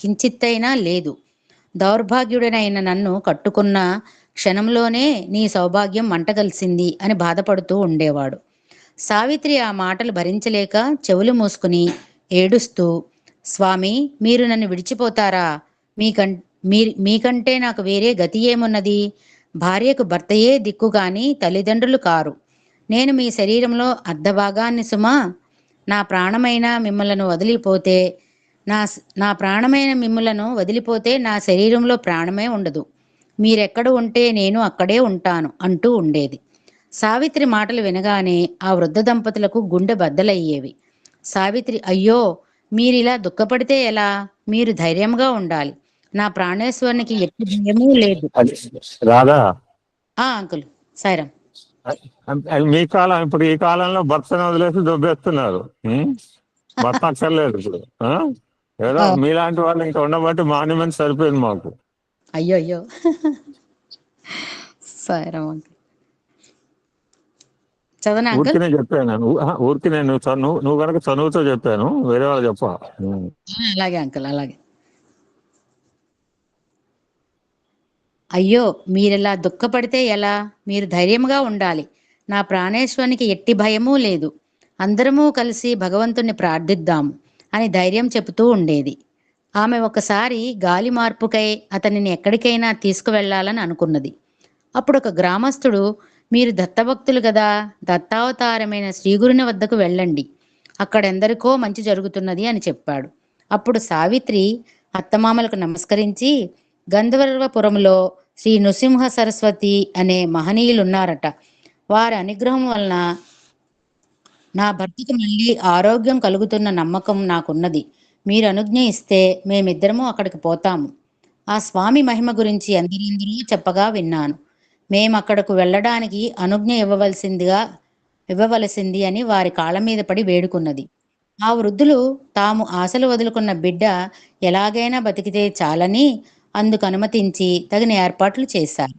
కించిత్తైనా లేదు. దౌర్భాగ్యుడనైన నన్ను కట్టుకున్న క్షణంలోనే నీ సౌభాగ్యం మంటగలిసింది అని బాధపడుతూ ఉండేవాడు. సావిత్రి ఆ మాటలు భరించలేక చెవులు మూసుకుని ఏడుస్తూ, స్వామి, మీరు నన్ను విడిచిపోతారా? మీకంటే నాకు వేరే గతి ఏమున్నది? భార్యకు భర్తయే దిక్కు గాని తల్లిదండ్రులు కారు. నేను మీ శరీరంలో అర్ధభాగాన్ని సుమా. నా ప్రాణమైన మిమ్మలను వదిలిపోతే నా శరీరంలో ప్రాణమే ఉండదు. మీరెక్కడ ఉంటే నేను అక్కడే ఉంటాను అంటూ ఉండేది. సావిత్రి మాటలు వినగానే ఆ వృద్ధ దంపతులకు గుండె బద్దలయ్యేవి. సావిత్రి, అయ్యో, మీరిలా దుఃఖపడితే ఎలా? మీరు ధైర్యంగా ఉండాలి. నా ప్రాణేశ్వరునికి ఎట్టి భయమూ లేదు. రాదా అంకుల్ సాయిరాం. మీ కాలం, ఇప్పుడు ఈ కాలంలో భర్తను వదిలేసి దొబ్బేస్తున్నారు. భర్త అక్కర్లేదు ఇప్పుడు. ఏదో మీలాంటి వాళ్ళు ఇంకా ఉండబట్టి మాన్యుమెంట్ సరిపోయింది మాకు. అయ్యో సాయిరాం అంకుల్. చదవనా అంకుల్? ఊరికినే చెప్పాను, ఊరికినే నువ్వు కనుక చదువుతో చెప్పాను, వేరే వాళ్ళు చెప్ప. అలాగే అంకుల్, అలాగే. అయ్యో, మీరెలా దుఃఖపడితే ఎలా? మీరు ధైర్యంగా ఉండాలి. నా ప్రాణేశ్వరునికి ఎట్టి భయమూ లేదు. అందరమూ కలిసి భగవంతుణ్ణి ప్రార్థిద్దాము అని ధైర్యం చెబుతూ ఉండేది. ఆమె ఒకసారి గాలి మార్పుకై అతనిని ఎక్కడికైనా తీసుకువెళ్లాలని అనుకున్నది. అప్పుడు ఒక గ్రామస్తుడు, మీరు దత్తభక్తులు కదా, దత్తావతారమైన శ్రీగురుని వద్దకు వెళ్ళండి, అక్కడెందరికో మంచి జరుగుతున్నది అని చెప్పాడు. అప్పుడు సావిత్రి అత్తమామలకు నమస్కరించి, గంధర్వపురంలో శ్రీ నృసింహ సరస్వతి అనే మహనీయులున్నారట. వారి అనుగ్రహం వలన నా భర్తకు మళ్ళీ ఆరోగ్యం కలుగుతున్న నమ్మకం నాకున్నది. మీరు అనుజ్ఞ ఇస్తే మేమిద్దరము అక్కడికి పోతాము. ఆ స్వామి మహిమ గురించి ఎందరెందరూ చెప్పగా విన్నాను. మేమక్కడకు వెళ్ళడానికి అనుజ్ఞ ఇవ్వవలసింది అని వారి కాళ్ళ మీద పడి వేడుకున్నది. ఆ వృద్ధులు తాము ఆశలు వదులుకున్న బిడ్డ ఎలాగైనా బతికితే చాలని అందుకు అనుమతించి తగిన ఏర్పాట్లు చేశారు.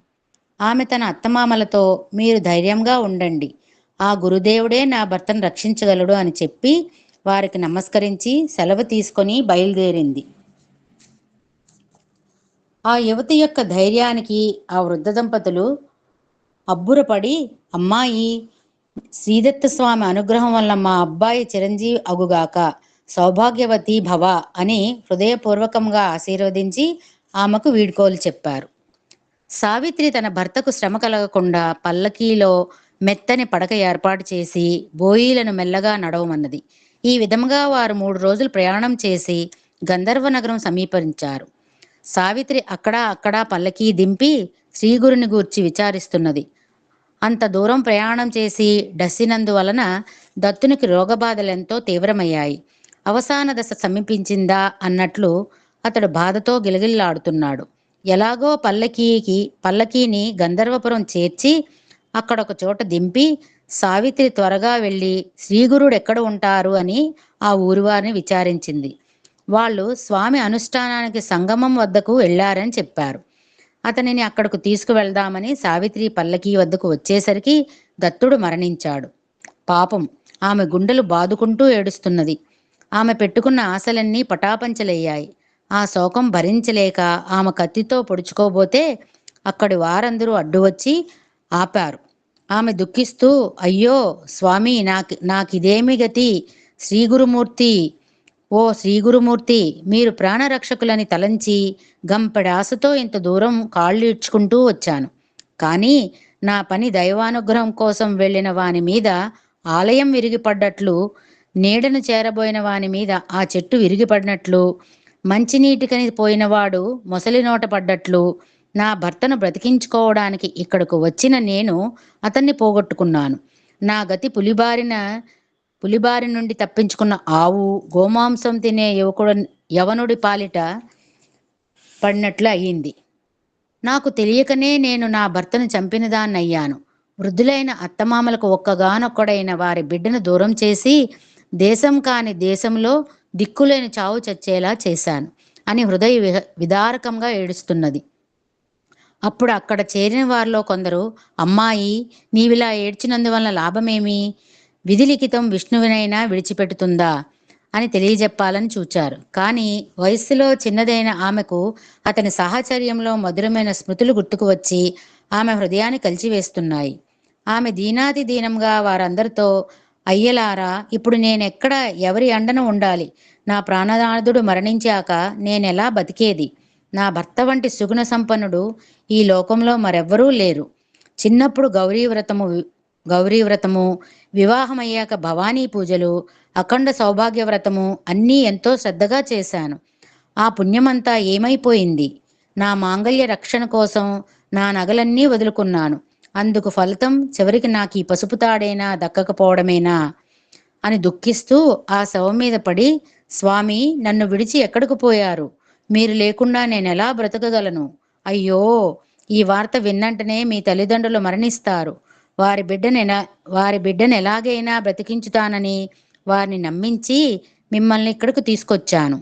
ఆమె తన అత్తమామలతో, మీరు ధైర్యంగా ఉండండి, ఆ గురుదేవుడే నా భర్తను రక్షించగలడు అని చెప్పి వారికి నమస్కరించి సెలవు తీసుకొని బయలుదేరింది. ఆ యువతి యొక్క ధైర్యానికి ఆ వృద్ధ దంపతులు అబ్బురపడి, అమ్మాయి, శ్రీదత్త స్వామి అనుగ్రహం వల్ల మా అబ్బాయి చిరంజీవి అగుగాక, సౌభాగ్యవతి భవ అని హృదయపూర్వకంగా ఆశీర్వదించి ఆమెకు వీడ్కోలు చెప్పారు. సావిత్రి తన భర్తకు శ్రమ కలగకుండా పల్లకీలో మెత్తని పడక ఏర్పాటు చేసి బోయీలను మెల్లగా నడవమన్నది. ఈ విధంగా వారు 3 రోజులు ప్రయాణం చేసి గంధర్వ నగరం సమీపించారు. సావిత్రి అక్కడా పల్లకీ దింపి శ్రీగురుని గూర్చి విచారిస్తున్నది. అంత దూరం ప్రయాణం చేసి డస్సినందువలన దత్తునికి రోగబాధలెంతో తీవ్రమయ్యాయి. అవసాన దశ సమీపించిందా అన్నట్లు అతడు బాధతో గిలగిల్లాడుతున్నాడు. ఎలాగో పల్లకీని గంధర్వపురం చేర్చి అక్కడొక చోట దింపి సావిత్రి త్వరగా వెళ్ళి శ్రీగురుడు ఎక్కడ ఉంటారు అని ఆ ఊరివారిని విచారించింది. వాళ్ళు స్వామి అనుష్ఠానానికి సంగమం వద్దకు వెళ్లారని చెప్పారు. అతనిని అక్కడకు తీసుకువెళ్దామని సావిత్రి పల్లకీ వద్దకు వచ్చేసరికి దత్తుడు మరణించాడు. పాపం, ఆమె గుండెలు బాదుకుంటూ ఏడుస్తున్నది. ఆమె పెట్టుకున్న ఆశలన్నీ పటాపంచలయ్యాయి. ఆ శోకం భరించలేక ఆమె కత్తితో పొడుచుకోబోతే అక్కడి వారందరూ అడ్డు వచ్చి ఆపారు. ఆమె దుఃఖిస్తూ, అయ్యో స్వామి, నాకిదేమి గతి? శ్రీగురుమూర్తి, మీరు ప్రాణరక్షకులని తలంచి గంపెడాశతో ఇంత దూరం కాళ్ళు ఇడ్చుకుంటూ వచ్చాను. కానీ నా పని దైవానుగ్రహం కోసం వెళ్ళిన వాని మీద ఆలయం విరిగిపడ్డట్లు, నీడను చేరబోయిన వాని మీద ఆ చెట్టు విరిగిపడినట్లు, మంచినీటికని పోయినవాడు మొసలి నోట పడ్డట్లు, నా భర్తను బ్రతికించుకోవడానికి ఇక్కడకు వచ్చిన నేను అతన్ని పోగొట్టుకున్నాను. నా గతి పులిబారి నుండి తప్పించుకున్న ఆవు, గోమాంసం తినే యవనుడి పాలిట పడినట్లు అయ్యింది. నాకు తెలియకనే నేను నా భర్తను చంపినదాన్నయ్యాను. వృద్ధులైన అత్తమామలకు ఒక్కగానొక్కడైన వారి బిడ్డను దూరం చేసి దేశం కాని దేశంలో దిక్కులేని చావు చచ్చేలా చేశాను అని హృదయ విదారకంగా ఏడుస్తున్నది. అప్పుడు అక్కడ చేరిన వారిలో కొందరు, అమ్మాయి, నీవిలా ఏడ్చినందువలన లాభమేమి? విధిలిఖితం విష్ణువినైనా విడిచిపెడుతుందా అని తెలియజెప్పాలని చూచారు. కానీ వయస్సులో చిన్నదైన ఆమెకు అతని సాహచర్యంలో మధురమైన స్మృతులు గుర్తుకు వచ్చి ఆమె హృదయాన్ని కలిచివేస్తున్నాయి. ఆమె దీనాతి దీనంగా వారందరితో, అయ్యలారా, ఇప్పుడు నేనెక్కడ ఎవరి అండన ఉండాలి? నా ప్రాణనాథుడు మరణించాక నేనెలా బతికేది? నా భర్త వంటి సుగుణ సంపన్నుడు ఈ లోకంలో మరెవ్వరూ లేరు. చిన్నప్పుడు గౌరీవ్రతము, వివాహమయ్యాక భవానీ పూజలు, అఖండ సౌభాగ్యవ్రతము అన్నీ ఎంతో శ్రద్ధగా చేశాను. ఆ పుణ్యమంతా ఏమైపోయింది? నా మాంగళ్య రక్షణ కోసం నా నగలన్నీ వదులుకున్నాను. అందుకు ఫలితం చివరికి నాకు ఈ పసుపు తాడైనా దక్కకపోవడమేనా అని దుఃఖిస్తూ ఆ శవం మీద పడి, స్వామి, నన్ను విడిచి ఎక్కడికి పోయారు? మీరు లేకుండా నేనెలా బ్రతకగలను? అయ్యో, ఈ వార్త విన్నంటనే మీ తల్లిదండ్రులు మరణిస్తారు. వారి బిడ్డను ఎలాగైనా బ్రతికించుతానని వారిని నమ్మించి మిమ్మల్ని ఇక్కడికి తీసుకొచ్చాను.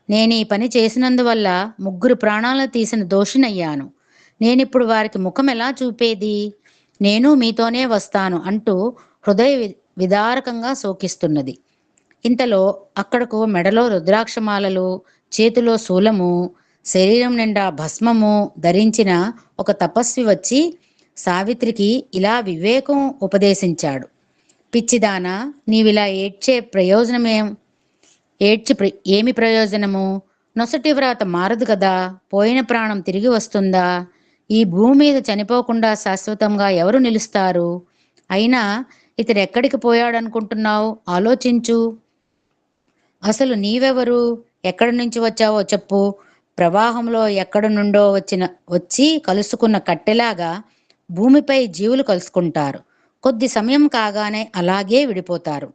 నేను ఈ పని చేసినందువల్ల 3 ప్రాణాలను తీసిన దోషినయ్యాను. నేనిప్పుడు వారికి ముఖం ఎలా చూపేది? నేను మీతోనే వస్తాను అంటూ హృదయ విదారకంగా శోకిస్తున్నది. ఇంతలో అక్కడకు మెడలో రుద్రాక్షమాలలు, చేతిలో శూలము, శరీరం నిండా భస్మము ధరించిన ఒక తపస్వి వచ్చి సావిత్రికి ఇలా వివేకం ఉపదేశించాడు. పిచ్చిదానా, నీవిలా ఏమి ప్రయోజనము? నొసటి వ్రాత మారదు కదా, పోయిన ప్రాణం తిరిగి వస్తుందా? ఈ భూమి మీద చనిపోకుండా శాశ్వతంగా ఎవరు నిలుస్తారు? అయినా ఇతడు ఎక్కడికి పోయాడనుకుంటున్నావు? ఆలోచించు. అసలు నీవెవరు? ఎక్కడి నుంచి వచ్చావో చెప్పు. ప్రవాహంలో ఎక్కడి నుండో వచ్చి కలుసుకున్న కట్టెలాగా భూమిపై జీవులు కలుసుకుంటారు. కొద్ది సమయం కాగానే అలాగే విడిపోతారు.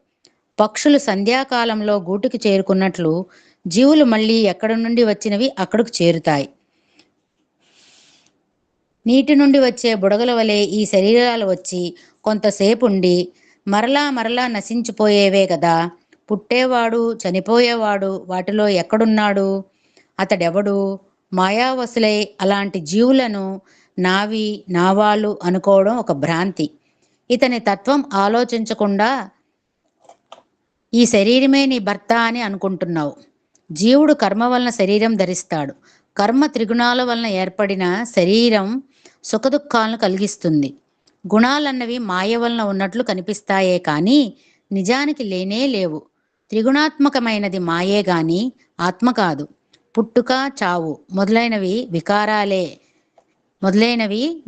పక్షులు సంధ్యాకాలంలో గూటికి చేరుకున్నట్లు జీవులు మళ్ళీ ఎక్కడి నుండి వచ్చినవి అక్కడికి చేరుతాయి. నీటి నుండి వచ్చే బుడగల వలె ఈ శరీరాలు వచ్చి కొంతసేపు ఉండి మరలా నశించిపోయేవే కదా. పుట్టేవాడు, చనిపోయేవాడు వాటిలో ఎక్కడున్నాడు? అతడెవడు? మాయావసులై అలాంటి జీవులను నావాళ్ళు అనుకోవడం ఒక భ్రాంతి. ఇతని తత్వం ఆలోచించకుండా ఈ శరీరమే నీ భర్త అని అనుకుంటున్నావు. జీవుడు కర్మ వలన శరీరం ధరిస్తాడు. కర్మ త్రిగుణాల వలన ఏర్పడిన శరీరం సుఖదుఖాలను కలిగిస్తుంది. గుణాలన్నవి మాయ వలన ఉన్నట్లు కనిపిస్తాయే కానీ నిజానికి లేనే లేవు. త్రిగుణాత్మకమైనది మాయే గాని ఆత్మ కాదు. పుట్టుక, చావు మొదలైనవి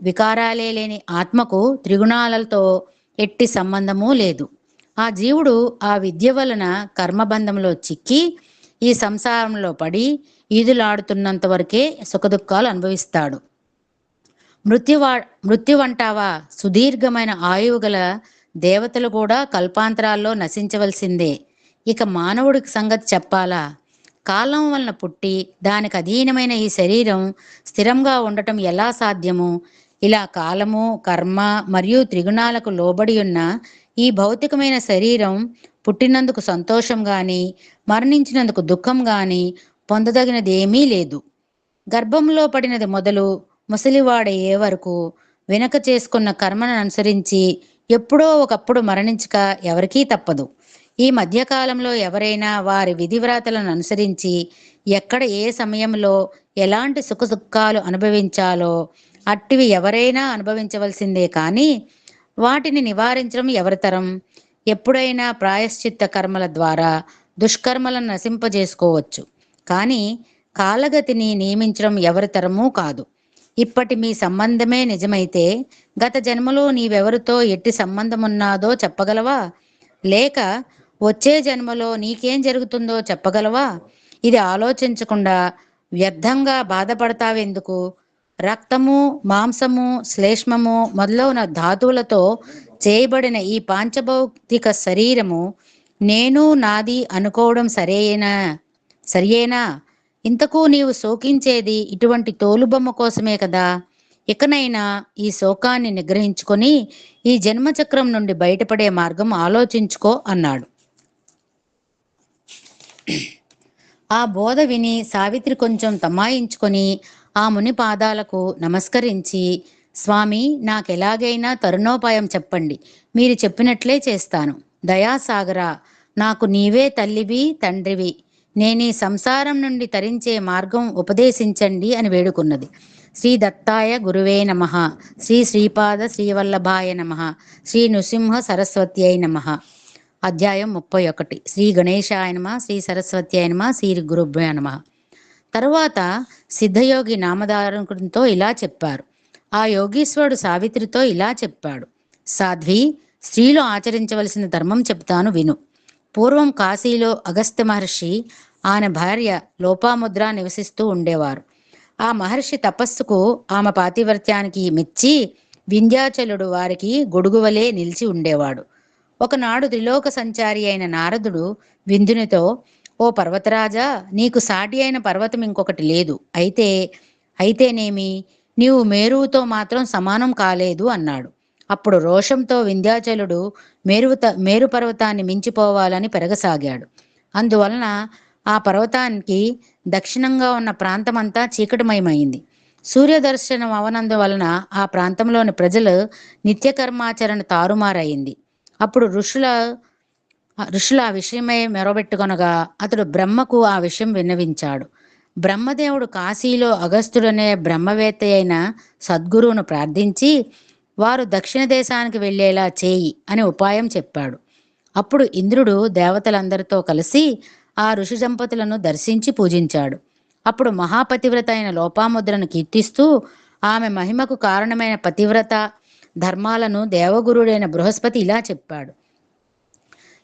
వికారాలే లేని ఆత్మకు త్రిగుణాలతో ఎట్టి సంబంధమూ లేదు. ఆ జీవుడు ఆ విద్య వలన కర్మబంధంలో చిక్కి ఈ సంసారంలో పడి ఈదులాడుతున్నంత వరకే సుఖదుఖాలు అనుభవిస్తాడు. మృత్యువంటావా? సుదీర్ఘమైన ఆయువు గల దేవతలు కూడా కల్పాంతరాల్లో నశించవలసిందే. ఇక మానవుడికి సంగతి చెప్పాలా? కాలం వలన పుట్టి దానికి అధీనమైన ఈ శరీరం స్థిరంగా ఉండటం ఎలా సాధ్యము? ఇలా కాలము, కర్మ మరియు త్రిగుణాలకు లోబడి ఉన్న ఈ భౌతికమైన శరీరం పుట్టినందుకు సంతోషం గాని మరణించినందుకు దుఃఖం గాని పొందదగినది ఏమీ లేదు. గర్భంలో పడినది మొదలు ముసలివాడయ్యే వరకు వెనక చేసుకున్న కర్మను అనుసరించి ఎప్పుడో ఒకప్పుడు మరణించక ఎవరికీ తప్పదు. ఈ మధ్యకాలంలో ఎవరైనా వారి విధివ్రాతలను అనుసరించి ఎక్కడ ఏ సమయంలో ఎలాంటి సుఖదుఖాలు అనుభవించాలో అట్టివి ఎవరైనా అనుభవించవలసిందే కానీ వాటిని నివారించడం ఎవరితరం? ఎప్పుడైనా ప్రాయశ్చిత్త కర్మల ద్వారా దుష్కర్మలను నశింపజేసుకోవచ్చు, కానీ కాలగతిని నియమించడం ఎవరితరమూ కాదు. ఇప్పటి మీ సంబంధమే నిజమైతే గత జన్మలో నీవెవరితో ఎట్టి సంబంధమున్నాదో చెప్పగలవా? లేక వచ్చే జన్మలో నీకేం జరుగుతుందో చెప్పగలవా? ఇది ఆలోచించకుండా వ్యర్థంగా బాధపడతావెందుకు? రక్తము, మాంసము, శ్లేష్మము మొదలైన ధాతువులతో చేయబడిన ఈ పాంచభౌతిక శరీరము నేను నాది అనుకోవడం సరియేనా? ఇంతకు నీవు శోకించేది ఇటువంటి తోలుబొమ్మ కోసమే కదా. ఇకనైనా ఈ శోకాన్ని నిగ్రహించుకొని ఈ జన్మచక్రం నుండి బయటపడే మార్గం ఆలోచించుకో అన్నాడు. ఆ బోధ విని సావిత్రి కొంచెం తమాయించుకొని ఆ ముని పాదాలకు నమస్కరించి, స్వామి, నాకెలాగైనా తరుణోపాయం చెప్పండి. మీరు చెప్పినట్లే చేస్తాను. దయాసాగరా, నాకు నీవే తల్లివి, తండ్రివి. నేనీ సంసారం నుండి తరించే మార్గం ఉపదేశించండి అని వేడుకున్నది. శ్రీ దత్తాయ గురువే నమః. శ్రీ శ్రీపాద శ్రీవల్లభాయ నమః. శ్రీ నృసింహ సరస్వత్యై నమః. అధ్యాయం 31. శ్రీ గణేశాయ నమః. శ్రీ సరస్వత్యై నమః. శ్రీ గురుభ్యో నమః. తరువాత సిద్ధయోగి నామధారకుడితో ఇలా చెప్పారు. ఆ యోగీశ్వరుడు సావిత్రితో ఇలా చెప్పాడు. సాధ్వి, స్త్రీలు ఆచరించవలసిన ధర్మం చెప్తాను విను. పూర్వం కాశీలో అగస్త్య మహర్షి, ఆయన భార్య లోపాముద్ర నివసిస్తూ ఉండేవారు. ఆ మహర్షి తపస్సుకు, ఆమె పాతివ్రత్యానికి మెచ్చి వింధ్యాచలుడు వారికి గొడుగువలే నిలిచి ఉండేవాడు. ఒకనాడు త్రిలోక సంచారి అయిన నారదుడు వింధ్యునితో, ఓ పర్వతరాజా, నీకు సాటి అయిన పర్వతం ఇంకొకటి లేదు. అయితేనేమి, నీవు మేరువుతో మాత్రం సమానం కాలేదు అన్నాడు. అప్పుడు రోషంతో వింధ్యాచలుడు మేరు పర్వతాన్ని మించిపోవాలని పెరగసాగాడు. అందువలన ఆ పర్వతానికి దక్షిణంగా ఉన్న ప్రాంతమంతా చీకటిమయమైంది. సూర్యదర్శనం అవనందువలన ఆ ప్రాంతంలోని ప్రజలు నిత్యకర్మాచరణ తారుమారయింది. అప్పుడు ఋషులు ఆ విషయమై మెరబెట్టుకొనగా అతడు బ్రహ్మకు ఆ విషయం విన్నవించాడు. బ్రహ్మదేవుడు కాశీలో అగస్త్యుడనే బ్రహ్మవేత్త అయిన సద్గురువును ప్రార్థించి, వారు దక్షిణ దేశానికి వెళ్ళేలా చేయి అని ఉపాయం చెప్పాడు. అప్పుడు ఇంద్రుడు దేవతలందరితో కలిసి ఆ ఋషి దంపతులను దర్శించి పూజించాడు. అప్పుడు మహాపతివ్రత అయిన లోపాముద్రను కీర్తిస్తూ ఆమె మహిమకు కారణమైన పతివ్రత ధర్మాలను దేవగురుడైన బృహస్పతి ఇలా చెప్పాడు.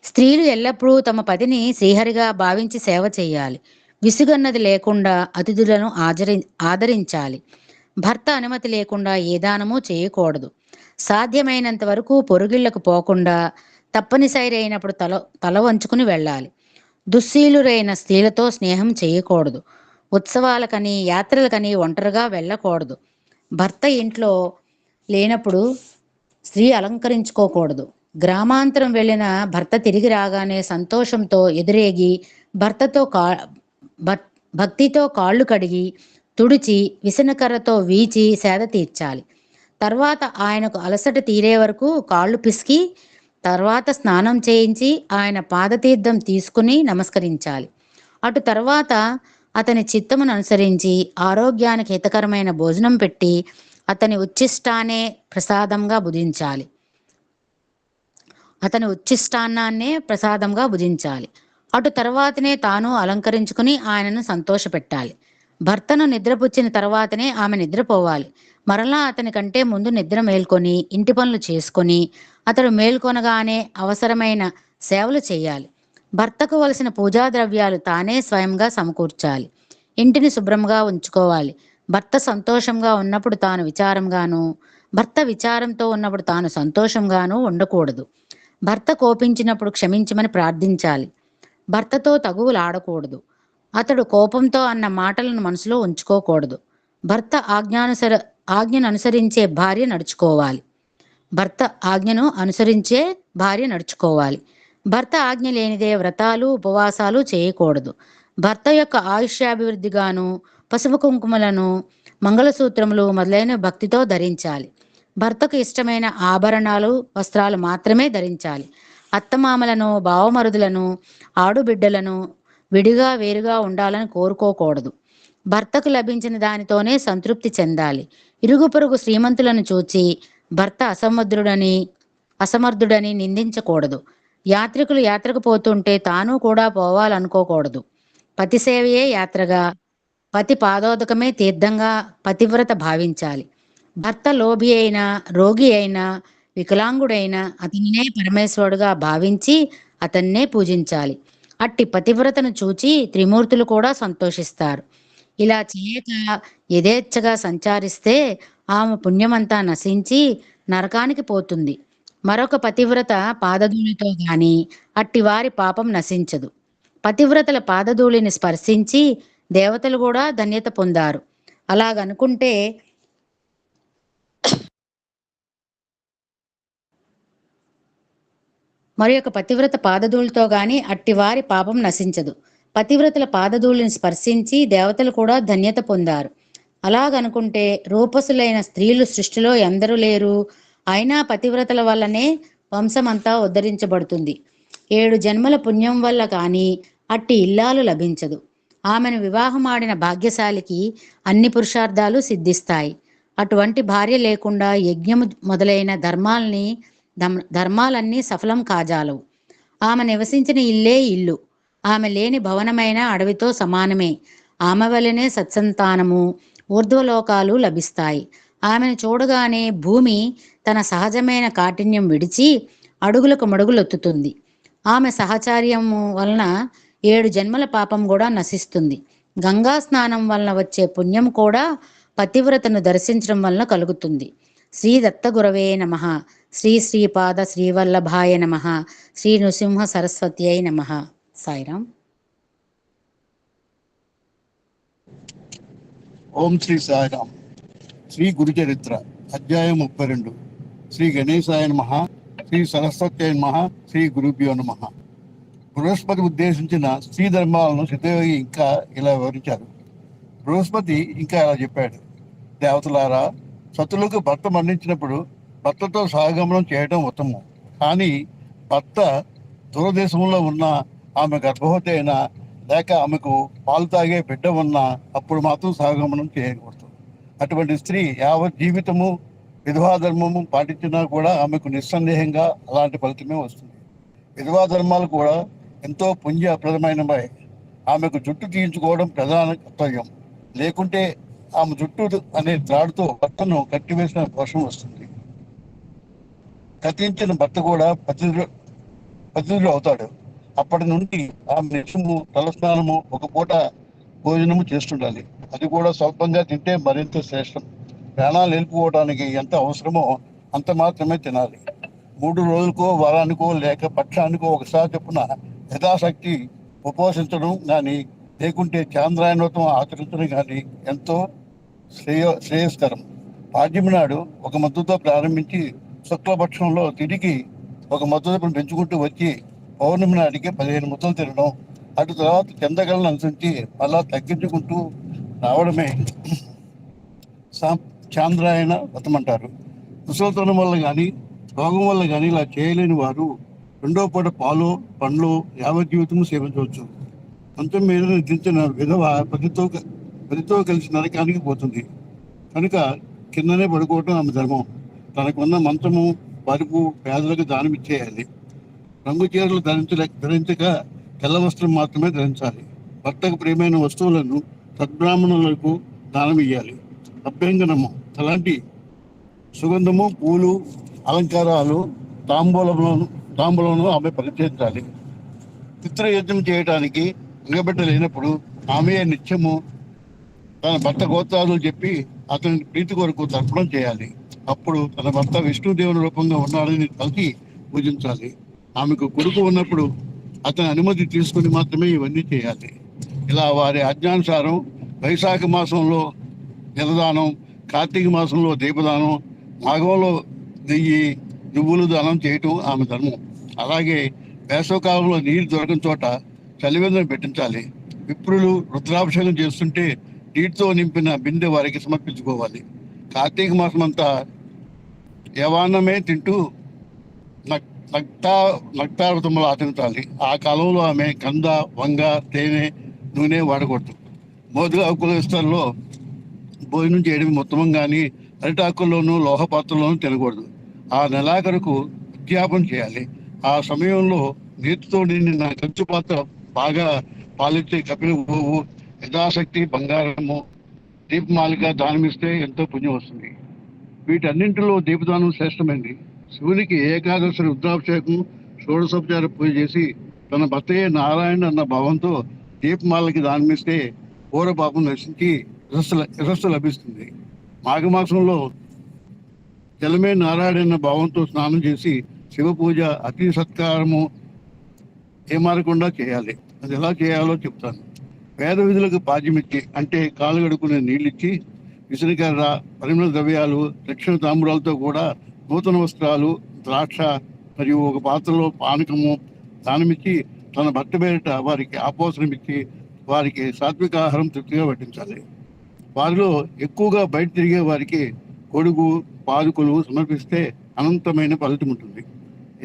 స్త్రీలు ఎల్లప్పుడూ తమ పతిని శ్రీహరిగా భావించి సేవ చేయాలి. విసుగన్నది లేకుండా అతిథులను ఆదరించాలి. భర్త అనుమతి లేకుండా ఏ దానమూ చేయకూడదు. సాధ్యమైనంత వరకు పొరుగిళ్లకు పోకుండా తప్పనిసరి అయినప్పుడు తల వంచుకుని వెళ్ళాలి. దుశ్శీలురైన స్త్రీలతో స్నేహం చేయకూడదు. ఉత్సవాలకని, యాత్రలకని ఒంటరిగా వెళ్ళకూడదు. భర్త ఇంట్లో లేనప్పుడు స్త్రీ అలంకరించుకోకూడదు. గ్రామాంతరం వెళ్ళిన భర్త తిరిగి రాగానే సంతోషంతో ఎదురేగి భక్తితో కాళ్ళు కడిగి తుడిచి విసనకర్రతో వీచి సేద తీర్చాలి. తర్వాత ఆయనకు అలసట తీరే వరకు కాళ్ళు పిసికి తర్వాత స్నానం చేయించి ఆయన పాదతీర్థం తీసుకుని నమస్కరించాలి. అటు తర్వాత అతని చిత్తమును అనుసరించి ఆరోగ్యానికి హితకరమైన భోజనం పెట్టి అతని ఉచ్ఛిష్టాన్నే ప్రసాదంగా భుజించాలి. అతని ఉచ్ఛిష్టాన్నాన్నే ప్రసాదంగా భుజించాలి. అటు తర్వాతనే తాను అలంకరించుకుని ఆయనను సంతోషపెట్టాలి. భర్తను నిద్రపుచ్చిన తర్వాతనే ఆమె నిద్రపోవాలి. మరలా అతని కంటే ముందు నిద్ర మేల్కొని ఇంటి పనులు చేసుకొని అతడు మేల్కొనగానే అవసరమైన సేవలు చేయాలి. భర్తకు వలసిన పూజా ద్రవ్యాలు తానే స్వయంగా సమకూర్చాలి. ఇంటిని శుభ్రంగా ఉంచుకోవాలి. భర్త సంతోషంగా ఉన్నప్పుడు తాను విచారంగాను, భర్త విచారంతో ఉన్నప్పుడు తాను సంతోషంగాను ఉండకూడదు. భర్త కోపించినప్పుడు క్షమించమని ప్రార్థించాలి. భర్తతో తగువులు ఆడకూడదు. అతడు కోపంతో అన్న మాటలను మనసులో ఉంచుకోకూడదు. భర్త ఆజ్ఞను అనుసరించే భార్య నడుచుకోవాలి. భర్త ఆజ్ఞ లేనిదే వ్రతాలు ఉపవాసాలు చేయకూడదు. భర్త యొక్క ఆయుష్యాభివృద్ధిగాను పసుపు కుంకుమలను, మంగళసూత్రములు మొదలైన భక్తితో ధరించాలి. భర్తకు ఇష్టమైన ఆభరణాలు, వస్త్రాలు మాత్రమే ధరించాలి. అత్తమామలను, బావమరుదులను, ఆడుబిడ్డలను విడిగా వేరుగా ఉండాలని కోరుకోకూడదు. భర్తకు లభించిన దానితోనే సంతృప్తి చెందాలి. ఇరుగు పొరుగు శ్రీమంతులను చూచి భర్త అసమర్థుడని నిందించకూడదు. యాత్రికులు యాత్రకు పోతుంటే తాను కూడా పోవాలనుకోకూడదు. పతి సేవయే యాత్రగా, పతి పాదోదకమే తీర్థంగా పతివ్రత భావించాలి. భర్త లోభి అయినా, రోగి అయినా, వికలాంగుడైనా అతన్నే పరమేశ్వరుడుగా భావించి అతన్నే పూజించాలి. అట్టి పతివ్రతను చూచి త్రిమూర్తులు కూడా సంతోషిస్తారు. ఇలా చేయక యథేచ్ఛగా సంచారిస్తే ఆమె పుణ్యమంతా నశించి నరకానికి పోతుంది. మరొక పతివ్రత పాదధూళితో గాని అట్టి వారి పాపం నశించదు. పతివ్రతల పాదధూళిని స్పర్శించి దేవతలు కూడా ధన్యత పొందారు. అలాగనుకుంటే మరి యొక్క పతివ్రత పాదధూళితో గాని అట్టి వారి పాపం నశించదు. పతివ్రతల పాదధూళిని స్పర్శించి దేవతలు కూడా ధన్యత పొందారు. అలాగనుకుంటే రూపసులైన స్త్రీలు సృష్టిలో ఎందరూ లేరు. అయినా పతివ్రతల వల్లనే వంశమంతా ఉద్ధరించబడుతుంది. 7 జన్మల పుణ్యం వల్ల కానీ అట్టి ఇల్లాలు లభించదు. ఆమెను వివాహమాడిన భాగ్యశాలికి అన్ని పురుషార్థాలు సిద్ధిస్తాయి. అటువంటి భార్య లేకుండా యజ్ఞము మొదలైన ధర్మాలన్నీ సఫలం కాజాలవు. ఆమె నివసించిన ఇల్లే ఇల్లు. ఆమె లేని భవనమైన అడవితో సమానమే. ఆమె వలనే సత్సంతానము, ఊర్ధ్వలోకాలు లభిస్తాయి. ఆమెను చూడగానే భూమి తన సహజమైన కాఠిన్యం విడిచి అడుగులకు మడుగులొత్తుతుంది. ఆమె సహచార్యము వలన 7 జన్మల పాపం కూడా నశిస్తుంది. గంగా స్నానం వలన వచ్చే పుణ్యం కూడా పతివ్రతను దర్శించడం వలన కలుగుతుంది. శ్రీ దత్తగురవే నమః. శ్రీ శ్రీపాద శ్రీవల్లభాయ నమః. శ్రీ నృసింహ సరస్వత్యై నమః. సాయిరాం. ఓం శ్రీ సాయిరాం. శ్రీ గురుచరిత్ర అధ్యాయం 32. శ్రీ గణేశాయ నమః. శ్రీ సరస్వత్యై నమః. శ్రీ గురుభ్యో నమః. బృహస్పతి ఉద్దేశించిన స్త్రీ ధర్మాలను సిద్ధయోగి ఇంకా ఇలా వివరించారు. బృహస్పతి ఇంకా ఇలా చెప్పాడు: దేవతలారా, సతులకు భర్త మరణించినప్పుడు భర్తతో సహగమనం చేయడం ఉత్తమం. కానీ భర్త దూరదేశంలో ఉన్న, ఆమె గర్భవతి అయినా లేక ఆమెకు పాలు తాగే బిడ్డ ఉన్నా అప్పుడు మాత్రం సహగమనం చేయకూడదు. అటువంటి స్త్రీ యావత్ జీవితము విధవా ధర్మము పాటించినా కూడా ఆమెకు నిస్సందేహంగా అలాంటి ఫలితమే వస్తుంది. విధవా ధర్మాలు కూడా ఎంతో పుణ్యప్రదమైనవే. ఆమెకు జుట్టు తీయించుకోవడం ప్రధాన కర్తవ్యం. లేకుంటే ఆమె జుట్టు అనే త్రాడుతో భర్తను కట్టివేసిన దోషం వస్తుంది. కత్తించిన భర్త కూడా పతితుడు అవుతాడు. అప్పటి నుండి ఆమె నిత్యము తలస్నానము, ఒక పూట భోజనము చేస్తుండాలి. అది కూడా స్వల్పంగా తింటే మరింత శ్రేష్టం. ప్రాణాలు నిలుపుకోవడానికి ఎంత అవసరమో అంత మాత్రమే తినాలి. 3 రోజులకో, వారానికో లేక పక్షానికో ఒకసారి చొప్పున యథాశక్తి ఉపవసించడం కానీ, లేకుంటే చాంద్రాయణోతం ఆచరించడం కానీ ఎంతో శ్రేయస్కరం. పాడ్యమి నాడు ఒక మద్దుతో ప్రారంభించి శుక్లపక్షంలో తిరిగి ఒక మద్దును పెంచుకుంటూ వచ్చి పౌర్ణమి నాటికి 15 ముద్దలు తినడం, అటు తర్వాత చంద్రకళను అనుసరించి మళ్ళా తగ్గించుకుంటూ రావడమే చాంద్రాయణ వ్రతం అంటారు. ముసలితనం వల్ల కానీ రోగం వల్ల కానీ ఇలా చేయలేని వారు రెండో పూట పాలు పండ్లు యావజ్జీవితము సేవించవచ్చు. మంచం మీద నిద్రించిన విధవ పతితో కలిసి నరకానికి పోతుంది కనుక కిందనే పడుకోవటం ఆమె ధర్మం. తనకున్న మంచము పరుపు పేదలకు దానం ఇచ్చేయాలి. రంగు చీరలు ధరించక తెల్ల వస్త్రం మాత్రమే ధరించాలి. భర్తకు ప్రియమైన వస్తువులను సద్బ్రాహ్మణులకు దానం ఇయ్యాలి. అభ్యంగనము అలాంటి సుగంధము, పూలు, అలంకారాలు తాంబూలంలో ఆమె పరిచయించాలి. పితృయజ్ఞం చేయడానికి అంగబిడ్డ లేనప్పుడు ఆమె నిత్యము తన భర్త గోత్రాలు చెప్పి అతని ప్రీతి కొరకు తర్పణం చేయాలి. అప్పుడు తన భర్త విష్ణుదేవుని రూపంగా ఉన్నాడని కలిసి పూజించాలి. ఆమెకు కొడుకు ఉన్నప్పుడు అతని అనుమతి తీసుకుని మాత్రమే ఇవన్నీ చేయాలి. ఇలా వారి ఆజ్ఞానుసారం వైశాఖ మాసంలో జలదానం, కార్తీక మాసంలో దీపదానం, మాఘంలో నెయ్యి, నువ్వులు దానం చేయటం ఆమె ధర్మం. అలాగే వేసవకాలంలో నీరు దొరకని చోట చలివేంద్రం పెట్టించాలి. విప్రులు రుద్రాభిషేకం చేస్తుంటే నీటితో నింపిన బిందె వారికి సమర్పించుకోవాలి. కార్తీక మాసం అంతా యవాన్నమే తింటూ నక్తావృతములు ఆచరించాలి. ఆ కాలంలో ఆమె కంద, వంగ, తేనె, నూనె వాడకూడదు. మోదుగా ఆకుల విస్తరణలో భోజనం చేయడం ఉత్తమం కానీ అరిటాకుల్లోనూ లోహ పాత్రలోనూ తినకూడదు. ఆ నెలాఖరుకు ఉద్యాపన చేయాలి. ఆ సమయంలో నీటితో నిండిన కంచు పాత్ర బాగా పాలిచ్చే కపిల గోవు, యథాశక్తి బంగారము, దీపమాలిక దానమిస్తే ఎంతో పుణ్యం వస్తుంది. వీటన్నింటిలో దీపదానం శ్రేష్టమైంది. శివునికి ఏకాదశి రుద్రాభిషేకం, షోడశోపచార పూజ చేసి తన భర్తయ్య నారాయణ అన్న భావంతో దీపమాలకి దానమిస్తే పూర్వ పాపం నశించి యశస్సు లభిస్తుంది. మాఘమాసంలో జలమే నారాయణ భావంతో స్నానం చేసి శివ పూజ, అతిథి సత్కారము ఏమారకుండా చేయాలి. అది ఎలా చేయాలో చెప్తాను. పేద విధులకు పాద్యమిచ్చి అంటే కాలు గడుకునే నీళ్ళిచ్చి, విసనకర్ర, పరిమళ ద్రవ్యాలు, దక్షిణ తాంబూలాలతో కూడా నూతన వస్త్రాలు, ద్రాక్ష మరియు ఒక పాత్రలో పానకము దానమిచ్చి తన భర్త పేరిట వారికి ఆపోసనమిచ్చి వారికి సాత్విక ఆహారం తృప్తిగా పట్టించాలి. వారిలో ఎక్కువగా బయట తిరిగే వారికి కొడుగు, పాదుకులు సమర్పిస్తే అనంతమైన ఫలితం ఉంటుంది.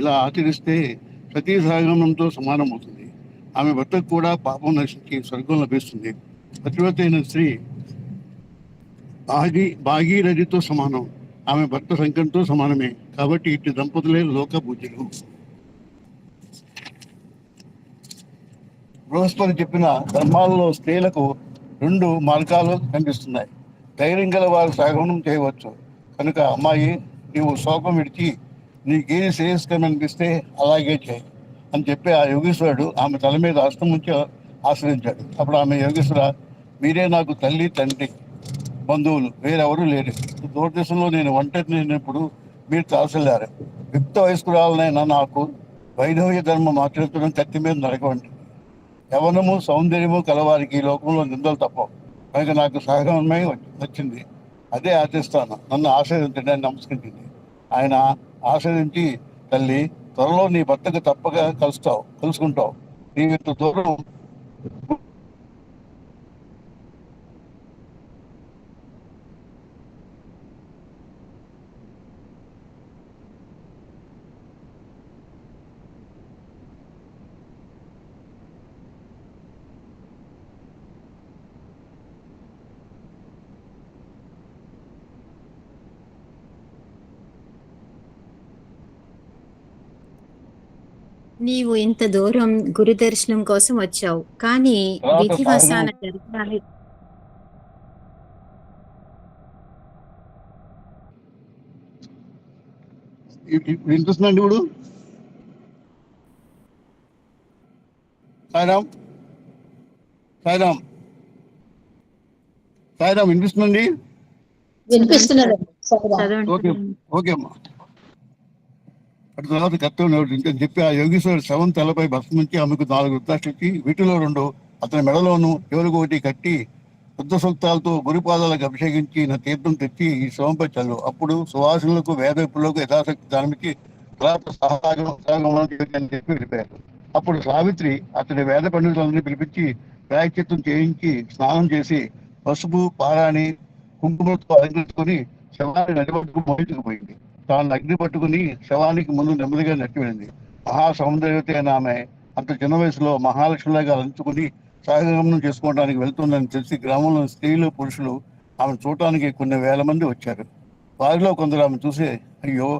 ఇలా ఆచరిస్తే సతీ సహగమనంతో సమానమవుతుంది. ఆమె భర్తకు కూడా పాపం నశించి స్వర్గం లభిస్తుంది. పతివ్రత అయిన స్త్రీ భాగీరథితో సమానం. ఆమె భర్త సంఖ్యతో సమానమే. కాబట్టి ఇటు దంపతులే లోక పూజ్యులు. బృహస్పతి చెప్పిన ధర్మాలలో స్త్రీలకు 2 మార్గాలు కనిపిస్తున్నాయి. ధైర్యం గల వారు సహగమనం చేయవచ్చు. కనుక అమ్మాయి, నీవు శోకం విడిచి నీకేది శ్రేయస్కరమనిపిస్తే అలాగే చేయి అని చెప్పి ఆ యోగేశ్వరుడు ఆమె తల మీద హస్తం ఉంచి ఆశ్రయించాడు. అప్పుడు ఆమె యోగేశ్వర, మీరే నాకు తల్లి, తండ్రి, బంధువులు, వేరెవరూ లేరు. దూరదేశంలో నేను ఒంటరి నిన్నప్పుడు మీరు తలసెల్లారు. యుక్త వయస్కురాలనైనా నాకు వైధవ్య ధర్మం ఆచరించడం కత్తి మీద నరకవండి. యవనము, సౌందర్యము కలవారికి ఈ లోకంలో నిందలు తప్పవు. కనుక నాకు సహగమనమై వచ్చింది, అదే ఆచరిస్తాను, నన్ను ఆశ్రయించండి అని నమస్కరించింది. ఆయన ఆశ్రయించి, తల్లి, త్వరలో నీ భర్తకు తప్పక కలుసుకుంటావు. నీవింత దూరం నీవు ఇంత దూరం గురు దర్శనం కోసం వచ్చావు, కానీ విధివసాన జరగాలి. వినిపిస్తుందండి ఇప్పుడు? సాయిరామ్ సాయిరామ్ సాయిరామ్ వినిపిస్తుందండి? ఓకే ఓకే అమ్మా. అటు తర్వాత కర్తవ్యం చెప్పి ఆ యోగేశ్వరుడు శవం తలపై భస్మం నుంచి ఆమెకు 4 వృత్తాలు ఇచ్చి వీటిలో 2 అతని మెడలోను ఎవరికి ఒకటి కట్టి శుద్ధ సూక్తాలతో గురుపాదాలకు అభిషేకించి నా తీర్థం తెచ్చి ఈ శవంపై చల్లు. అప్పుడు సువాసనలకు, వేదపులకు యథాశక్తి దానిమిచ్చి అని చెప్పి వెళ్ళిపోయారు. అప్పుడు సావిత్రి అతని వేద పండితులందరినీ పిలిపించి ప్రాయశ్చిత్తం చేయించి స్నానం చేసి పసుపు, పారాణి, కుంకుమతో అలంకరించుకొని శవాన్ని నడిపట్టుకు మోయించుకుపోయింది. తాను అగ్ని పట్టుకుని శవానికి ముందు నెమ్మదిగా నెట్టి వెళ్ళింది. మహాసౌందర్యవతి అయిన ఆమె అంత చిన్న వయసులో మహాలక్ష్మిలాగా అలంచుకుని సహగమనం చేసుకోవడానికి వెళ్తుందని తెలిసి గ్రామంలోని స్త్రీలు పురుషులు ఆమెను చూడటానికి కొన్ని వేల మంది వచ్చారు. వారిలో కొందరు ఆమె చూసి, అయ్యో,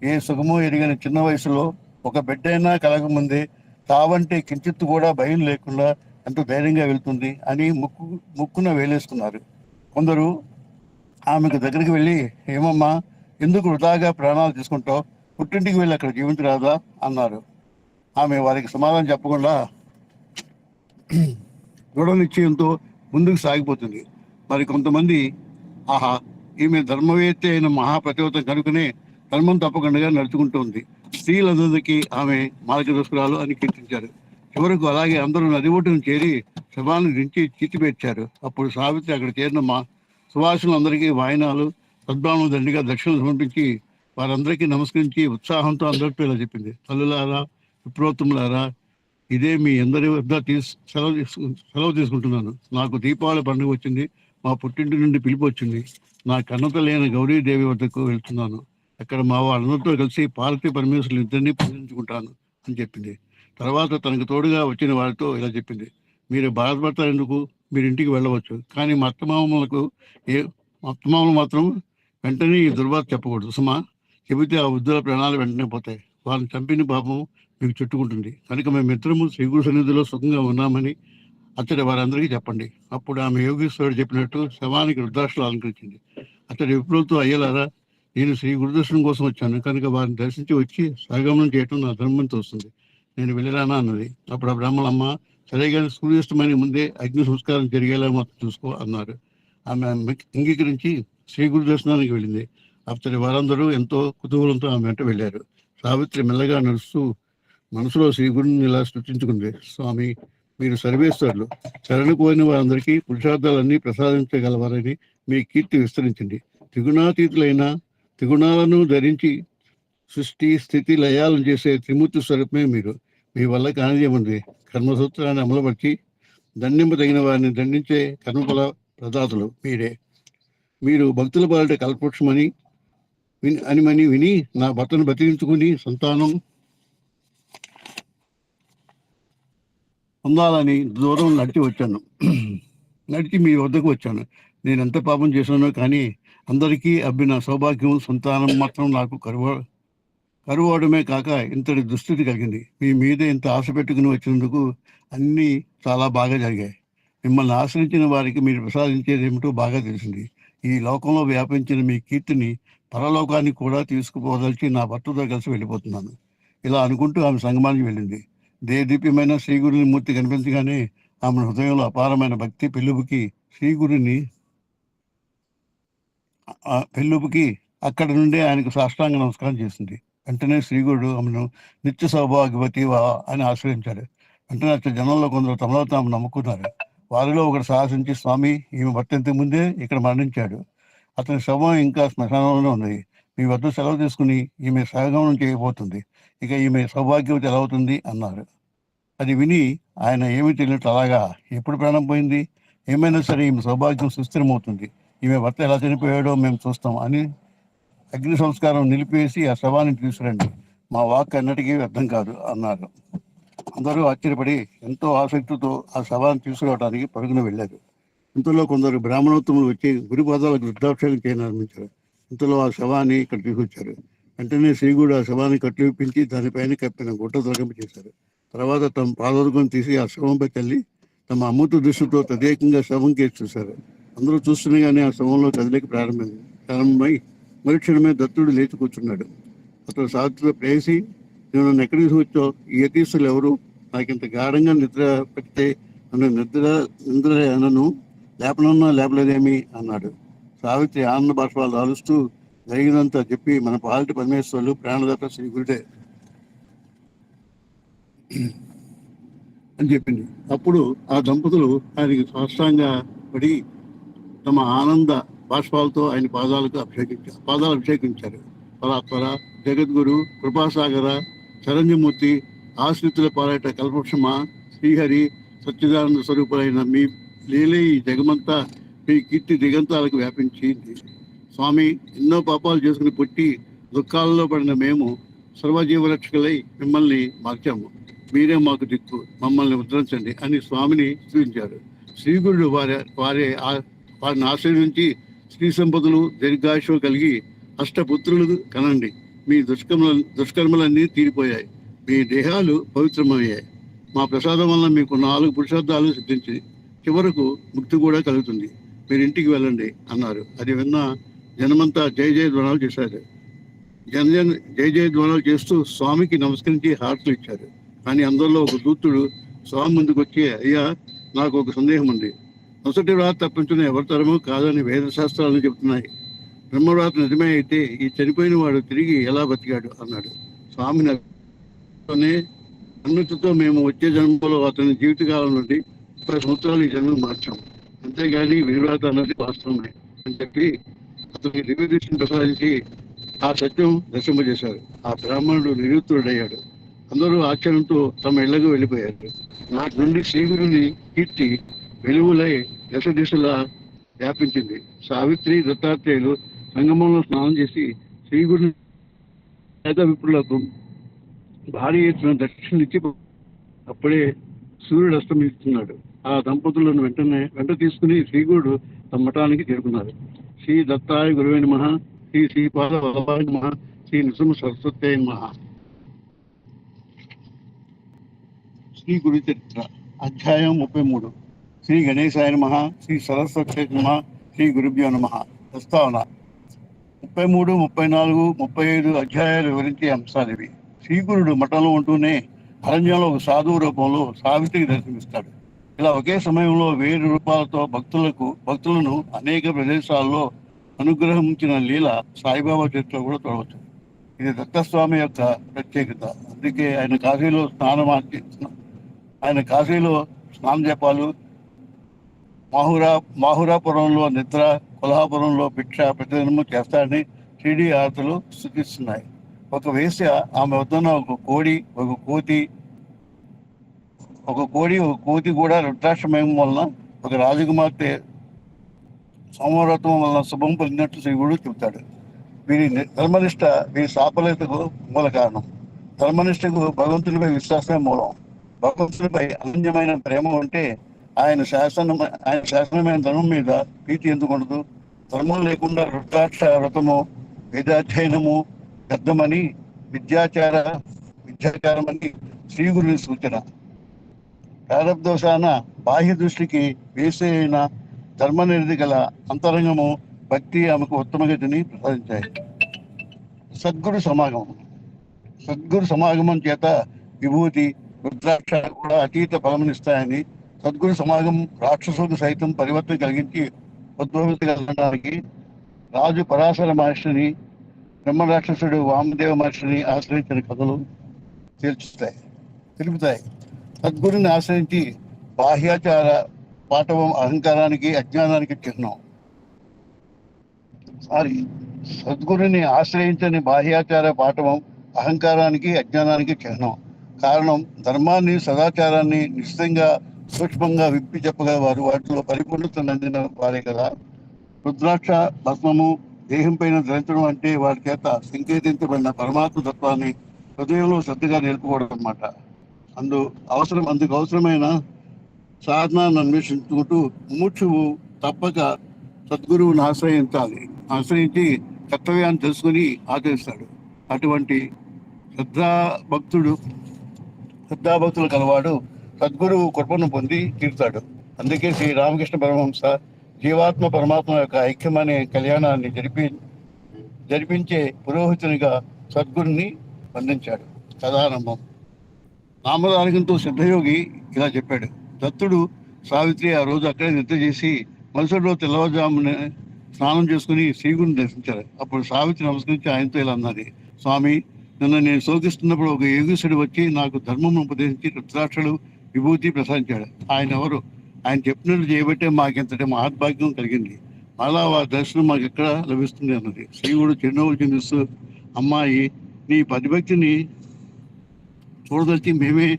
ఏ సుఖమో ఎరిగిన చిన్న వయసులో ఒక బిడ్డైనా కలగముందే తావంటే కించిత్తు కూడా భయం లేకుండా ఎంత ధైర్యంగా వెళ్తుంది అని ముక్కున వేలేసుకున్నారు. కొందరు ఆమెకు దగ్గరికి వెళ్ళి, ఏమమ్మా, ఎందుకు వృధాగా ప్రాణాలు తీసుకుంటావు? పుట్టింటికి వెళ్ళి అక్కడ జీవించరాదా అన్నారు. ఆమె వారికి సమాధానం చెప్పకుండా దృఢ నిశ్చయంతో ముందుకు సాగిపోతుంది. మరి కొంతమంది, ఆహా, ఈమె ధర్మవేత్త అయిన మహాప్రతివత కనుకనే ధర్మం తప్పకుండా నడుచుకుంటూ ఉంది, స్త్రీలందరికీ ఆమె మార్గదర్శకురాలు అని కీర్తించారు. చివరకు అలాగే అందరూ నది ఒడ్డును చేరి శవాన్ని దించి చీతిపెట్టారు. అప్పుడు సావిత్రి అక్కడ చేరిన సువాసులందరికీ వాయినాలు సద్భావన దండిగా దక్షిణలు సమర్పించి వారందరికీ నమస్కరించి ఉత్సాహంతో అందరితో ఇలా చెప్పింది, తల్లులారా, విప్రోత్తములారా, ఇదే మీ అందరి వద్ద సెలవు తీసుకుంటున్నాను. నాకు దీపావళి పండుగ వచ్చింది. మా పుట్టింటి నుండి పిలుపు వచ్చింది. నా కన్నత లేని గౌరీదేవి వద్దకు వెళ్తున్నాను. అక్కడ మా వాళ్ళందరితో కలిసి పార్వతీ పరమేశ్వరులు ఇద్దరిని పూజించుకుంటాను అని చెప్పింది. తర్వాత తనకు తోడుగా వచ్చిన వారితో ఇలా చెప్పింది, మీరు బాధపడతారు ఎందుకు? మీరు ఇంటికి వెళ్ళవచ్చు. కానీ మా అత్తమామలు మాత్రం వెంటనే ఈ దుర్వార్త చెప్పకూడదు సుమా. చెబితే ఆ వృద్ధుల ప్రాణాలు వెంటనే పోతాయి. వారిని చంపిన పాపం మీకు చుట్టుకుంటుంది. కనుక మేమిద్దరము శ్రీగురు సన్నిధిలో సుఖంగా ఉన్నామని అతడి వారందరికీ చెప్పండి. అప్పుడు ఆమె యోగేశ్వరుడు చెప్పినట్టు శవానికి రుద్రాక్షలు అలంకరించింది. అతడి విప్రులతో, అయ్యలారా, నేను శ్రీ గురుదర్శనం కోసం వచ్చాను కనుక వారిని దర్శించి వచ్చి సహగమనం చేయటం నా ధర్మంతో వస్తుంది. నేను వెళ్ళరానా అన్నది. అప్పుడు ఆ బ్రాహ్మణమ్మ, సరిగా సూర్యాస్తమని ముందే అగ్ని సంస్కారం జరిగేలా మొత్తం చూసుకో అన్నారు. ఆమె అంగీకరించి శ్రీ గురు దర్శనానికి వెళ్ళింది. అతడి వారందరూ ఎంతో కుతూహలంతో ఆమె వెంట వెళ్ళారు. సావిత్రి మెల్లగా నడుస్తూ మనసులో శ్రీ గురుని ఇలా సృష్టించుకుంది, స్వామి, మీరు సర్వేశ్వరులు, శరణు కోరిన వారందరికీ పురుషార్థాలన్నీ ప్రసాదించగలవారని మీ కీర్తి విస్తరించింది. త్రిగుణాతీతులైన త్రిగుణాలను ధరించి సృష్టి స్థితి లయాలను చేసే త్రిమూర్తి స్వరూపమే మీరు. మీ వల్ల కానిదేముంది? కర్మసూత్రాన్ని అమలుపరిచి దండింపదగిన వారిని దండించే కర్మఫల ప్రదాతలు మీరే. మీరు భక్తుల పాలిట కల్పవృక్షమని విని నా భర్తను బతికించుకుని సంతానం పొందాలని దూరం నడిచి మీ వద్దకు వచ్చాను. నేను ఎంత పాపం చేశానో కానీ అందరికీ అబ్బిన సౌభాగ్యం సంతానం మాత్రం నాకు కరువడమే కాక ఇంతటి దుస్థితి కలిగింది. మీ మీద ఇంత ఆశ పెట్టుకుని వచ్చినందుకు అన్నీ చాలా బాగా జరిగాయి. మిమ్మల్ని ఆశ్రయించిన వారికి మీరు ప్రసాదించేది ఏమిటో బాగా తెలిసింది. ఈ లోకంలో వ్యాపించిన మీ కీర్తిని పరలోకానికి కూడా తీసుకుపోదలిచి నా భర్తతో కలిసి వెళ్ళిపోతున్నాను. ఇలా అనుకుంటూ ఆమె సంగమానికి వెళ్ళింది. దేదీప్యమైన శ్రీగురుని మూర్తి కనిపించగానే ఆమె హృదయంలో అపారమైన భక్తి పెళ్ళుపుకి అక్కడి నుండే ఆయనకు సాష్టాంగ నమస్కారం చేసింది. వెంటనే శ్రీగురుడు ఆమెను నిత్య సౌభాగ్యవతి అని ఆశ్రయించాడు. వెంటనే అతని జనంలో కొందరు తమలో తాము నమ్ముకున్నారు. వారిలో ఒకరు సాహసించి, స్వామి, ఈమె భర్త ఇంతకు ముందే ఇక్కడ మరణించాడు. అతని శవం ఇంకా శ్మశానంలోనే ఉన్నది. మీ వద్ద సెలవు తీసుకుని ఈమె సహగమనం చేయబోతుంది. ఇక ఈమె సౌభాగ్యవతి ఎలా అవుతుంది అన్నారు. అది విని ఆయన ఏమీ తెలియనట్టు, అలాగా, ఎప్పుడు ప్రాణం పోయింది? ఏమైనా సరే ఈమె సౌభాగ్యం సుస్థిరమవుతుంది. ఈమె భర్త ఎలా చనిపోయాడో మేము చూస్తాం అని అగ్ని సంస్కారం నిలిపేసి ఆ శవాన్ని తీసుకురండి. మా వాక్ అన్నటికీ అర్థం కాదు అన్నారు. అందరూ ఆశ్చర్యపడి ఎంతో ఆసక్తితో ఆ శవాన్ని తీసుకురావడానికి పరుగున వెళ్ళారు. ఇంతలో కొందరు బ్రాహ్మణోత్తములు వచ్చి గురుపాదాలకు రుద్రాభిషేకం చేయనారంభించారు. ఇంతలో ఆ శవాన్ని ఇక్కడ తీసుకొచ్చారు. వెంటనే శ్రీగుడు ఆ శవాన్ని కట్లు విప్పించి దానిపైన కప్పిన గుట్ట తొలగింపు చేశారు. తర్వాత తమ పాదోదకం తీసి ఆ శవంపై తల్లి తమ అమృత దృష్టితో తదేకంగా శవం కేసి చూశారు. అందరూ చూస్తుండగానే ఆ శవంలో కదలిక ప్రారంభమై మరుక్షణమే దత్తుడు లేచి కూర్చున్నాడు. అతడు సావిత్రితో ప్రేసి, నేను నన్ను ఎక్కడికి తీసుకొచ్చావు? ఈ యతీస్తులు ఎవరు? నాకింత గాఢంగా నిద్ర పెడితే నన్ను నిద్ర అనను, లేపనన్నా లేపలేదేమి అన్నాడు. సావిత్రి ఆనంద బాష్పాలు దాలుస్తూ జరిగినంతా చెప్పి, మన పాలిటి పరమేశ్వరులు ప్రాణదాత శ్రీ గురుడే అని చెప్పింది. అప్పుడు ఆ దంపతులు ఆయనకి సాష్టాంగా పడి తమ ఆనంద బాష్పాలతో ఆయన పాదాలు అభిషేకించారు. పరాత్పర, జగద్గురు, కృపాసాగర, చరంజమూర్తి, ఆశ్రితుల పాలట కల్పవృక్షమా, శ్రీహరి, సచ్చిదానంద స్వరూపులైన మీ లీలే ఈ జగమంతా మీ కీర్తి దిగంతాలకు వ్యాపించింది. స్వామి, ఎన్నో పాపాలు చేసుకుని పుట్టి దుఃఖాలలో పడిన మేము సర్వజీవరక్షకులై మిమ్మల్ని మార్చాము. మీరే మాకు దిక్కు, మమ్మల్ని ఉద్ధరించండి అని స్వామిని స్తుతించారు. శ్రీగురుడు వారిని ఆశీర్వించి స్త్రీ సంపదలు దీర్ఘాయుషు కలిగి అష్టపుత్రులు కనండి. మీ దుష్కర్మలన్నీ తీరిపోయాయి, మీ దేహాలు పవిత్రమయ్యాయి. మా ప్రసాదం వల్ల మీకు 4 పురుషార్థాలు సిద్ధించి చివరకు ముక్తి కూడా కలుగుతుంది. మీరు ఇంటికి వెళ్ళండి అన్నారు. అది విన్న జనమంతా జయ జయ ధ్వనాలు చేశారు. జయ జయ ధ్వనాలు చేస్తూ స్వామికి నమస్కరించి హారతులు ఇచ్చారు. కానీ అందరిలో ఒక దూతుడు స్వామి ముందుకు వచ్చి, అయ్యా, నాకు ఒక సందేహం ఉంది. మొదటి వ్రాత తప్పించిన ఎవరి తరమో కాదని వేద శాస్త్రాలను చెబుతున్నాయి. బ్రహ్మవ్రాత నిజమే అయితే ఈ చనిపోయిన వాడు తిరిగి ఎలా బతికాడు అన్నాడు. స్వామిని అనుమతితో మేము వచ్చే జన్మలో అతని జీవితకాలం నుండి 30 సంవత్సరాలు ఈ జన్మను మార్చాం. అంతేగాని వివ్రాత అన్నది వాస్తవమే అని చెప్పి అతనికి దివ్య దృష్టిని ప్రసాదించి ఆ సత్యం దర్శింపజేశారు. ఆ బ్రాహ్మణుడు నిరుత్తరుడయ్యాడు. అందరూ ఆశ్చర్యంతో తమ ఇళ్లకు వెళ్ళిపోయారు. నాటి నుండి శ్రీగురుని కీర్తి వెలుగులై దశ దిశలా వ్యాపించింది. సావిత్రి, దత్తాత్రేయులు సంగమంలో స్నానం చేసి శ్రీగురుని పేద విప్రులకు భారీ ఎత్తున దక్షిణిచ్చి అప్పుడే సూర్యుడు అస్తమిస్తున్నాడు. ఆ దంపతులను వెంట తీసుకుని శ్రీగురుడు తమ మఠానికి చేరుకున్నారు. శ్రీ దత్తాయ గురువే నమః, శ్రీ శ్రీపాద వల్లభాయ నమః, శ్రీ నృసింహ సరస్వత్యై నమః. శ్రీ గురు చరిత్ర అధ్యాయం 33. శ్రీ గణేశాయ నమః, శ్రీ సరస్వత్యై నమః, శ్రీ గురుభ్యో నమః. ప్రస్తావన 33, 34, 35 అధ్యాయాలు వివరించే అంశాలు ఇవి. శ్రీగురుడు మఠంలో ఉంటూనే అరణ్యంలో ఒక సాధువు రూపంలో సావిత్రికి దర్శనమిస్తాడు. ఇలా ఒకే సమయంలో 1000 రూపాయలతో భక్తులను అనేక ప్రదేశాల్లో అనుగ్రహించిన లీల సాయిబాబా చరిత్రలో కూడా చూడవచ్చు. ఇది దత్తస్వామి యొక్క ప్రత్యేకత. అందుకే ఆయన కాశీలో స్నాన జపాలు, మాహురాపురంలో నిద్ర, కొల్హాపురంలో భిక్ష ప్రతిదినము చేస్తాడని టీడీ ఆర్తలు సూచిస్తున్నాయి. ఒక వేశ్య ఆమె వద్దన్న ఒక కోతి కూడా రుద్రాక్షమయం వలన ఒక రాజకుమార్తె సోమవ్రతం వలన శుభం పొందినట్లు శ్రీగుడు చెబుతాడు. వీరి ధర్మనిష్ట వీరి సాఫల్యతకు మూల కారణం. ధర్మనిష్టకు భగవంతునిపై విశ్వాసమే మూలం. భగవంతునిపై అనన్యమైన ప్రేమ ఉంటే ఆయన శాసనమైన ధర్మం మీద ప్రీతి ఎందుకు ఉండదు? ధర్మం లేకుండా రుద్రాక్ష వ్రతము, వేదాధ్యయనము వ్యర్థమని, విద్యాచారమని శ్రీగురుని సూచన. ప్రారబ్ధోషాన బాహ్య దృష్టికి వేసే అయిన ధర్మనిరతి గల అంతరంగము, భక్తి ఆమెకు ఉత్తమగతిని ప్రసాదించాయి. సద్గురు సమాగమం చేత విభూతి, రుద్రాక్ష కూడా అతీత ఫలమునిస్తాయని, సద్గురు సమాగం రాక్షసులకు సైతం పరివర్తన కలిగించి ఉద్భవించగలడానికి రాజు పరాశర మహర్షిని, బ్రహ్మరాక్షసుడు వామదేవ మహర్షిని ఆశ్రయించిన కథలు తెలుపుతాయి. సద్గురుని ఆశ్రయించి బాహ్యాచార పాఠవం అహంకారానికి, అజ్ఞానానికి చిహ్నం. సద్గురుని ఆశ్రయించని బాహ్యాచార పాఠవం అహంకారానికి, అజ్ఞానానికి చిహ్నం. కారణం, ధర్మాన్ని, సదాచారాన్ని నిశ్చితంగా సూక్ష్మంగా విప్పి చెప్పగలవారు వాటిలో పరిపూర్ణత నందిన వారే కదా. రుద్రాక్ష భస్మము దేహం పైన ధరించడం అంటే వారి చేత సంకేతించబడిన పరమాత్మ తత్వాన్ని హృదయంలో శ్రద్ధగా నేర్పుకోవడం అన్నమాట. అందుకు అవసరమైన సాధనాన్ని అన్వేషించుకుంటూ ముముక్షువు తప్పక సద్గురువుని ఆశ్రయించి కర్తవ్యాన్ని తెలుసుకుని ఆచరిస్తాడు. అటువంటి శ్రద్ధాభక్తులు కలవాడు సద్గురువు కృపను పొంది తీరుతాడు. అందుకే శ్రీ రామకృష్ణ పరమహంస జీవాత్మ పరమాత్మ యొక్క ఐక్యం అనే కళ్యాణాన్ని జరిపించే పురోహితునిగా సద్గురుని బంధించాడు. కథారంభం. నామదానకంతో సిద్ధయోగి ఇలా చెప్పాడు. దత్తుడు, సావిత్రి ఆ రోజు అక్కడే నిద్ర చేసి మరుసటి రోజు తెల్లవారుజామున స్నానం చేసుకుని శ్రీగురిని దర్శించారు. అప్పుడు సావిత్రి నమస్కరించి ఆయనతో ఇలా అన్నది, స్వామి, నిన్న నేను శోకిస్తున్నప్పుడు ఒక యోగీశ్వరుడు వచ్చి నాకు ధర్మం ఉపదేశించి రుద్రాక్షలు, విభూతి ప్రసాదించాడు. ఆయన ఎవరు? ఆయన చెప్పినట్లు చేయబట్టే మాకింతటి మహద్భాగ్యం కలిగింది. అలా వారి దర్శనం మాకు ఎక్కడ లభిస్తుంది అన్నది. శ్రీగుడు చిరునవ్వులు చిందిస్తూ, అమ్మాయి, నీ పతిభక్తిని చూడదలిచి మేమే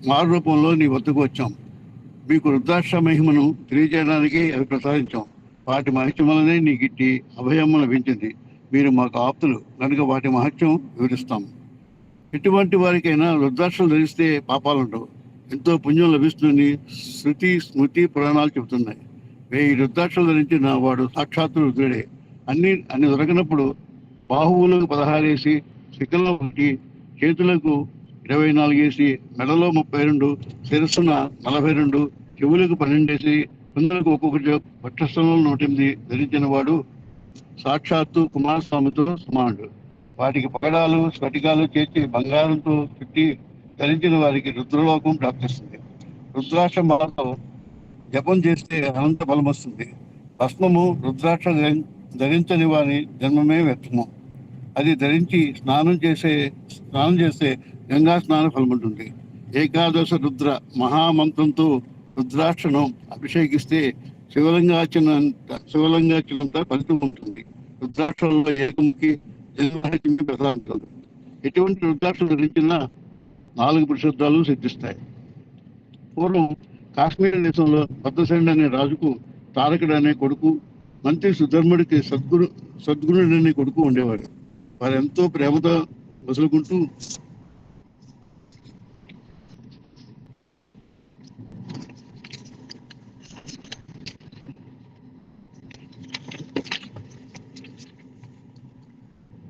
మారు రూపంలో నీ వద్దకు వచ్చాం. మీకు రుద్రాక్ష మహిమను తెలియజేయడానికి అవి ప్రసాదించాం. వాటి మహిమ వల్లనే నీకు ఇట్టి అభయమ్మ లభించింది. మీరు మాకు ఆప్తులు కనుక వాటి మహత్యం వివరిస్తాము. ఎటువంటి వారికైనా రుద్రాక్షలు ధరిస్తే పాపాలుండవు, ఎంతో పుణ్యం లభిస్తుందని శృతి స్మృతి పురాణాలు చెబుతున్నాయి. 1000 రుద్రాక్షలు ధరించిన వాడు సాక్షాత్తు రుద్రుడే. అన్ని దొరకనప్పుడు బాహువులకు 16 వేసి, శిఖల్లో 1, చేతులకు 24 వేసి, మెడలో 32, శిరస్సున 42, చెవులకు 12 వేసి, కుందలకు ఒక్కొక్కటి, వక్షస్థలంలో 108 ధరించిన వాడు సాక్షాత్తు కుమారస్వామితో సమానుడు. వాటికి పగడాలు స్ఫటికాలు చేర్చి బంగారంతో చుట్టి ధరించిన వారికి రుద్రలోకం ప్రాప్తిస్తుంది. రుద్రాక్ష మాలతో జపం చేస్తే అనంత బలం వస్తుంది. భస్మము రుద్రాక్ష ధరించని వారి జన్మమే వ్యర్థము. అది ధరించి స్నానం చేస్తే గంగా స్నాన ఫలం ఉంటుంది. ఏకాదశ రుద్ర మహామంత్రంతో రుద్రాక్షను అభిషేకిస్తే శివలింగార్చనంత ఫలితం ఉంటుంది. రుద్రాక్షలలో ఏకముఖి జన్మరాహిత్యమే ప్రధానం. ఎటువంటి రుద్రాక్షలు ధరించినా 4 పరిశుద్ధాలు సిద్ధిస్తాయి. పూర్వం కాశ్మీర దేశంలో భద్రసేనుడు అనే రాజుకు తారకుడు అనే కొడుకు, మంత్రి సుధర్ముడికి సద్గుణుడు అనే కొడుకు ఉండేవాడు. వారు ఎంతో ప్రేమతో మసులుకుంటూ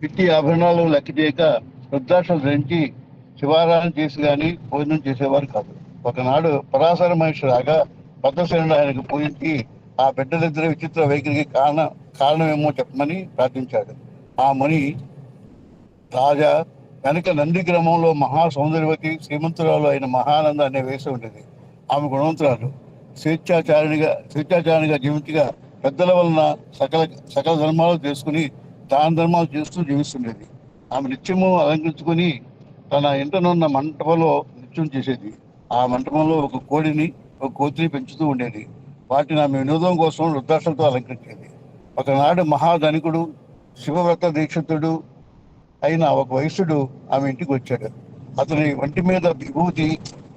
పిట్టి ఆభరణాలు లెక్క చేయక రుద్రాక్షలు ధరించి శివారాధన చేసి కానీ భోజనం చేసేవారు కాదు. ఒకనాడు పరాశర మహర్షి రాగా భద్రసేనుడు ఆయనకు పూజించి ఆ బిడ్డలిద్దరి విచిత్ర వైఖరికి కారణమేమో చెప్పమని ప్రార్థించాడు. ఆ ముని, రాజా, వెనక నంది గ్రామంలో మహా సౌందర్యవతి శ్రీమంతురాలు అయిన మహానంద అనే వేసి ఉండేది. ఆమె గుణవంతురాలు, స్వేచ్ఛాచారిగా జీవించగా పెద్దల వలన సకల ధర్మాలు చేసుకుని దాన ధర్మాలు చేస్తూ జీవిస్తుండేది. ఆమె నిత్యము అలంకరించుకుని తన ఇంటనున్న మంటపంలో నృత్యం చేసేది. ఆ మంటపంలో ఒక కోతిని పెంచుతూ ఉండేది. వాటిని ఆమె వినోదం కోసం రుద్రాక్షలతో అలంకరించేది. ఒకనాడు మహాధనికుడు, శివవ్రత దీక్షితుడు అయిన ఒక వైశ్యుడు ఆమె ఇంటికి వచ్చాడు. అతని ఒంటి మీద విభూతి,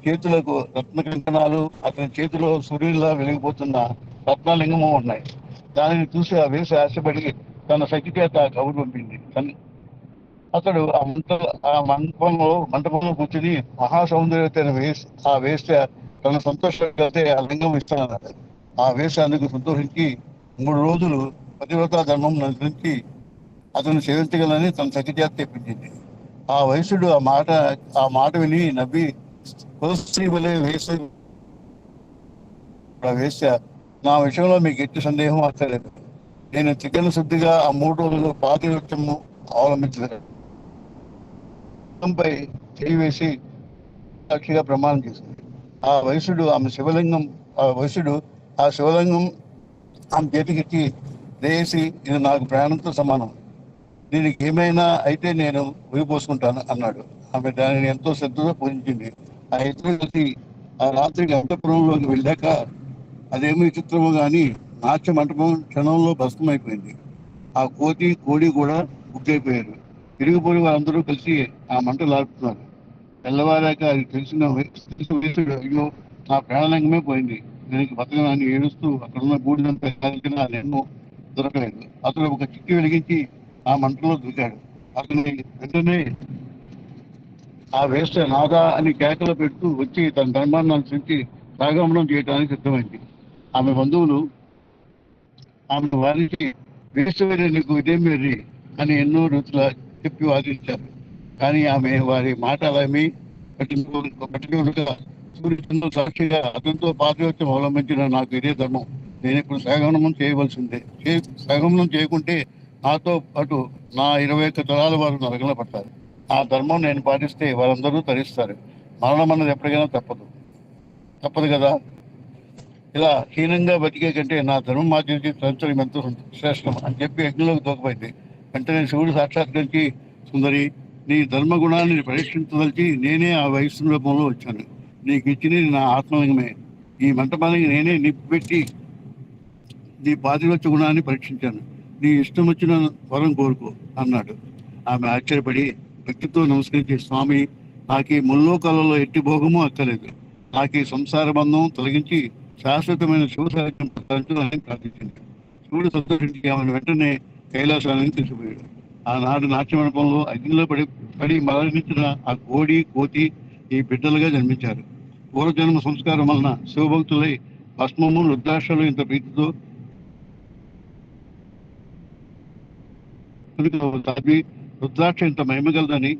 చేతులకు రత్న కంకణాలు, అతని చేతిలో సూర్యులా వెలిగిపోతున్న రత్నలింగము ఉన్నాయి. దానిని చూసి ఆ వేసి ఆశపడి తన సఖి చేత కబురు పంపింది. అతడు ఆ మంటపంలో కూర్చుని మహాసౌందర్యవతి ఆ వేశ్య తన సంతోషంగా ఆ లింగం ఇస్తానన్నాడు. ఆ వేశ్య అందుకు సంతోషించి 3 రోజులు పతివ్రతా ధర్మం అనుసరించి అతను సేవించగలని తన సఖి చేత తెప్పించింది. ఆ వైశ్యుడు ఆ మాట విని నవ్వి, కులస్త్రీ వలె వేశ్య, నా విషయంలో మీకు ఎట్టి సందేహం అక్కర్లేదు. నేను చికెన్ శుద్ధిగా ఆ 3 రోజులు పాతివృత్యము అవలంబించపై చేయి వేసి సాక్షిగా ప్రమాణం చేసింది. ఆ వైశ్యుడు ఆ శివలింగం ఆమె చేతికిచ్చి, దయసి, ఇది నాకు ప్రాణంతో సమానం, దీనికి ఏమైనా అయితే నేను ఉరిపోసుకుంటాను అన్నాడు. ఆమె దానిని ఎంతో శ్రద్ధతో పూజించింది. ఆ ఇద్దరు కలిసి ఆ రాత్రికి అంతఃపురంలోకి వెళ్ళాక అదేమో విచిత్రమో గాని నాట్య మంటపం క్షణంలో భస్మమైపోయింది. ఆ కోడి కూడా బుక్కైపోయారు. తిరిగిపోయి వారందరూ కలిసి ఆ మంటలు ఆడుతున్నారు. తెల్లవారాక అది తెలిసిన వయసుడు, అయ్యో, నా ప్రాణలింగమే పోయింది, దీనికి బతకనాన్ని ఏడుస్తూ అక్కడున్న బూడిదంతా కలిగిన ఎన్నో దొరకలేదు. అతను ఒక చిక్కి వెలిగించి ఆ మంటలో దూకాడు. అతని వెంటనే ఆ వేస్ట్ నాదా అని కేకలు పెడుతూ వచ్చి తన ధర్మాన్ని అనుసరించి సాగమనం చేయడానికి సిద్ధమైంది. ఆమె బంధువులు ఆమెను వారించి, వేస్తవేరే నీకు ఇదేం వెర్రి అని ఎన్నో రీతుల చెప్పి వాదించారు. కానీ ఆమె వారి మాట అలామి పట్టినగా సూర్యుడు సాక్షిగా అతనితో పాతివత్యం అవలంబించిన నాకు ఇదే ధర్మం, నేను ఇప్పుడు సాగమనం చేయవలసిందే. సాగమనం చేయకుంటే నాతో పాటు నా 21 తరాల వారు నరకన పడతారు. ఆ ధర్మం నేను పాటిస్తే వారందరూ తరిస్తారు. మరణం అన్నది ఎప్పటికైనా తప్పదు కదా. ఇలా హీనంగా బతికే కంటే నా ధర్మం ఆచరించి తరించడం ఎంతో శ్రేష్టం అని చెప్పి యజ్ఞంలోకి దూకపోయింది. వెంటనే శివుడు సాక్షాత్కరించి, సుందరి, నీ ధర్మగుణాన్ని పరీక్షించదలిచి నేనే ఆ వయస్సు రూపంలో వచ్చాను. నీకు ఇచ్చినది నా ఆత్మలింగమే. ఈ మంటపానికి నేనే నిప్పు పెట్టి నీ పాతివత్య గుణాన్ని పరీక్షించాను. నీ ఇష్టం వచ్చిన వరం కోరుకో అన్నాడు. ఆమె ఆశ్చర్యపడి భక్తితో నమస్కరించి, స్వామి, నాకు ఈ ముల్లోకాలలో ఎట్టి భోగము అక్కలేదు. నాకు ఈ సంసార బంధం తొలగించి శాశ్వతమైన శివ సాహిత్యం ప్రకటించాలని ప్రార్థించింది. శివుడు సంతోషించి ఆమెను వెంటనే కైలాసానికి తీసుకుపోయాడు. ఆనాడు నాట్య మండపంలో అగ్నిలో పడి మరణించిన ఆ కోడి కోతి ఈ బిడ్డలుగా జన్మించారు. పూర్వజన్మ సంస్కారం వలన శివభక్తులై భస్మము రుద్రాక్షలు ఇంత ప్రీతితో రుద్రాక్ష ఇంత మహిమగలదని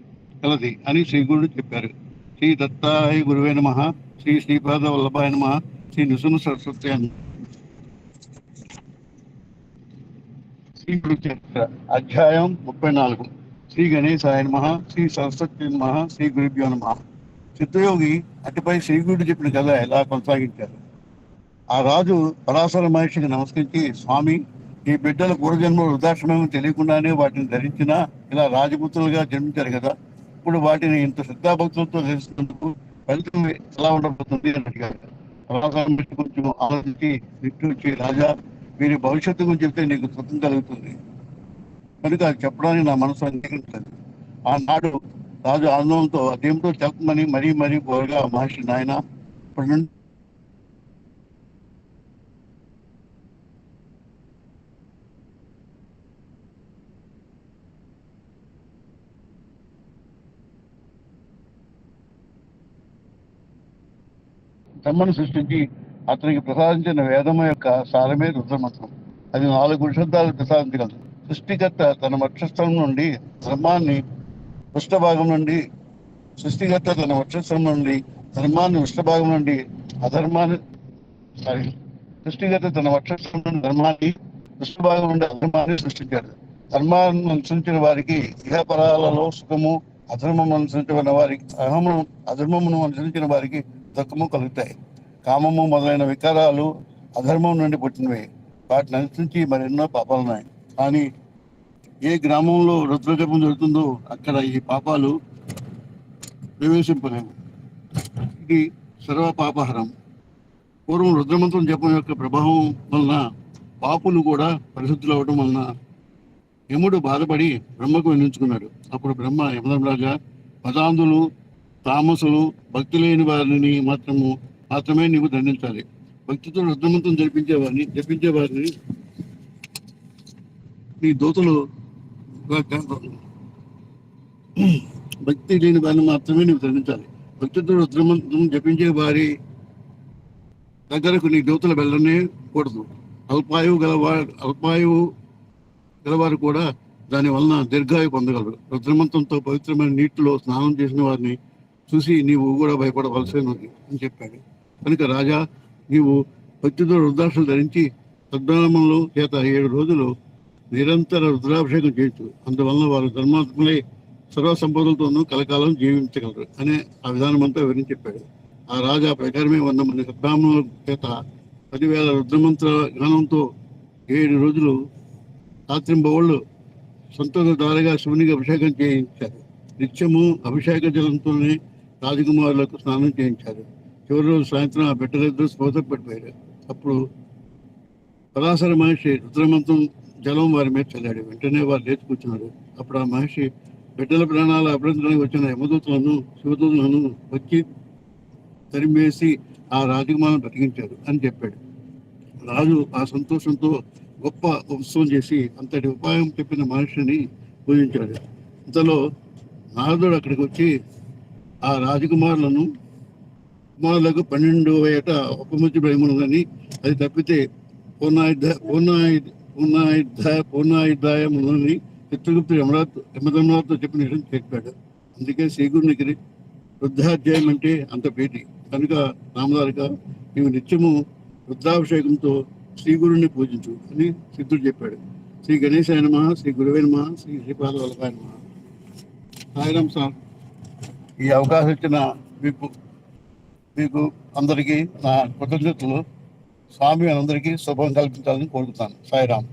కలది అని శ్రీ గురుడు చెప్పారు. శ్రీ దత్తాయ గురువే నమః, శ్రీ శ్రీపాద వల్లభాయ నమః, శ్రీ నృసింహ సరస్వతి శ్రీ గురు చరిత్ర అధ్యాయం 34. శ్రీ గణేశాయ నమః, శ్రీ సరస్వతి నమః, శ్రీ గురుభ్యో నమః. చిత్తయోగి అటుపై శ్రీ గురుడు చెప్పిన కథ ఎలా కొనసాగించారు. ఆ రాజు పరాశర మహర్షికి నమస్కరించి, స్వామి, ఈ బిడ్డల పూర్వజన్మ వృద్ధాశ్రమం తెలియకుండానే వాటిని ధరించినా ఇలా రాజపుత్రులుగా జన్మించారు కదా, ఇప్పుడు వాటిని ఇంత శ్రద్ధాభక్తులతో ధరిస్తున్నందుకు ఫలితం ఎలా ఉండబోతుంది అని అడిగారు. పరాశర మహర్షి కొంచెం ఆలోచించి నిట్టూర్చి, రాజా, వీరి భవిష్యత్తు గురించి చెప్తే నీకు కృతం కలుగుతుంది కనుక అది చెప్పడానికి నా మనసు అంగీకరించలేదు. ఆనాడు రాజు ఆనందంతో అదేమిటో చెప్పమని మరీ కోరగా, మహర్షి, నాయన, ఇప్పటి నుండి బ్రహ్మను సృష్టించి అతనికి ప్రసాదించిన వేదము యొక్క సారమే రుద్రమంత్రం. అది 4 విశుద్ధాలు ప్రసాదించగలదు. సృష్టికర్త తన వక్షస్థలం నుండి ధర్మాన్ని పృష్ఠభాగం నుండి ధర్మాన్ని పృష్ఠభాగం నుండి అధర్మాన్ని సృష్టించాడు. ధర్మాన్ని అనుసరించిన వారికి ఇహపరాలలో సుఖము, అధర్మము అనుసరించిన వారికి దుఃఖము కలుగుతాయి. కామము మొదలైన వికారాలు అధర్మం నుండి పుట్టినవే. వాటిని అనుసరించి మరెన్నో పాపాలున్నాయి. కానీ ఏ గ్రామంలో రుద్రజపం జరుగుతుందో అక్కడ ఈ పాపాలు ప్రవేశింపలేవు. ఇది సర్వ పాపహరం. పూర్వం రుద్రమంత్రం జపం యొక్క ప్రభావం వలన పాపులు కూడా పరిశుద్ధులు అవడం వలన యముడు బాధపడి బ్రహ్మకు వినించుకున్నాడు. అప్పుడు బ్రహ్మ, యమధర్మరాజా, పదాంధులు, తామసులు, భక్తి లేని వారిని మాత్రమే నీవు దండించాలి. భక్తితో రుద్రమంత్రం జపించే వారిని నీ దూతలు భక్తి లేని వారిని మాత్రమే నీవు దండించాలి. భక్తితో రుద్రమంత్రం జపించే వారి దగ్గరకు నీ దూతలు వెళ్ళనే కూడదు. అల్పాయువు గలవారు కూడా దాని వలన దీర్ఘాయు పొందగలరు. రుద్రమంత్రంతో పవిత్రమైన నీటిలో స్నానం చేసిన వారిని చూసి నీవు కూడా భయపడవలసినది అని చెప్పాడు. కనుక రాజా, నీవు భక్తితో రుద్రాక్షలు ధరించి సద్బ్రాహ్మణుల చేత 7 రోజులు నిరంతర రుద్రాభిషేకం చేయొచ్చు. అందువలన వారు ధర్మాత్మలై సర్వ సంపదలతోనూ కలకాలం జీవించగలరు అనే ఆ విధానం అంతా వివరించి చెప్పాడు. ఆ రాజా ప్రకారమే 100 మంది సద్బ్రాహ్మణుల చేత 10,000 రుద్రమంత్ర గానంతో 7 రోజులు రాత్రింబవళ్ళు సంతోషధారగా శివునికి అభిషేకం చేయించారు. నిత్యము అభిషేక జలంతోనే రాజకుమారులకు స్నానం చేయించారు. చివరి రోజు సాయంత్రం ఆ బిడ్డలిద్దరూ స్పోత పడిపోయారు. అప్పుడు పరాశర మహర్షి రుద్రమంత్రం జలం వారి మీద చల్లాడు. వెంటనే వారు లేచి కూర్చున్నారు. అప్పుడు ఆ మహర్షి బిడ్డల ప్రాణాల అభ్యంతరానికి వచ్చిన యమదూతలను, శివదూతలను వచ్చి తరిమేసి ఆ రాజకుమారులను బ్రతికించారు అని చెప్పాడు. రాజు ఆ సంతోషంతో గొప్ప ఉత్సవం చేసి అంతటి ఉపాయం చెప్పిన మహర్షిని పూజించాడు. ఇంతలో నారదుడు అక్కడికి వచ్చి ఆ రాజకుమారులకు 12 ఏట ఉపముచ్చి బ్రహ్మణులని, అది తప్పితే పూర్ణాయుద్ధాయములని చిత్రగుప్తుడు యమధర్మరాజుతో చెప్పిన విషయం చెప్పాడు. అందుకే శ్రీగురునికి రుద్ధాధ్యాయం అంటే అంత ప్రీతి. కనుక రామదారిక, నీవు నిత్యము రుద్రాభిషేకంతో శ్రీగురుని పూజించు అని సిద్ధుడు చెప్పాడు. శ్రీ గణేశాయ నమః, శ్రీ గురువే నమః, శ్రీ శ్రీపాద వల్లభాయ నమః. సాయిరామ్ సార్, ఈ అవకాశం ఇచ్చిన మీకు అందరికీ నా కృతజ్ఞతలు. స్వామి అందరికీ శుభం కల్పించాలని కోరుతున్నాను. సాయిరామ్.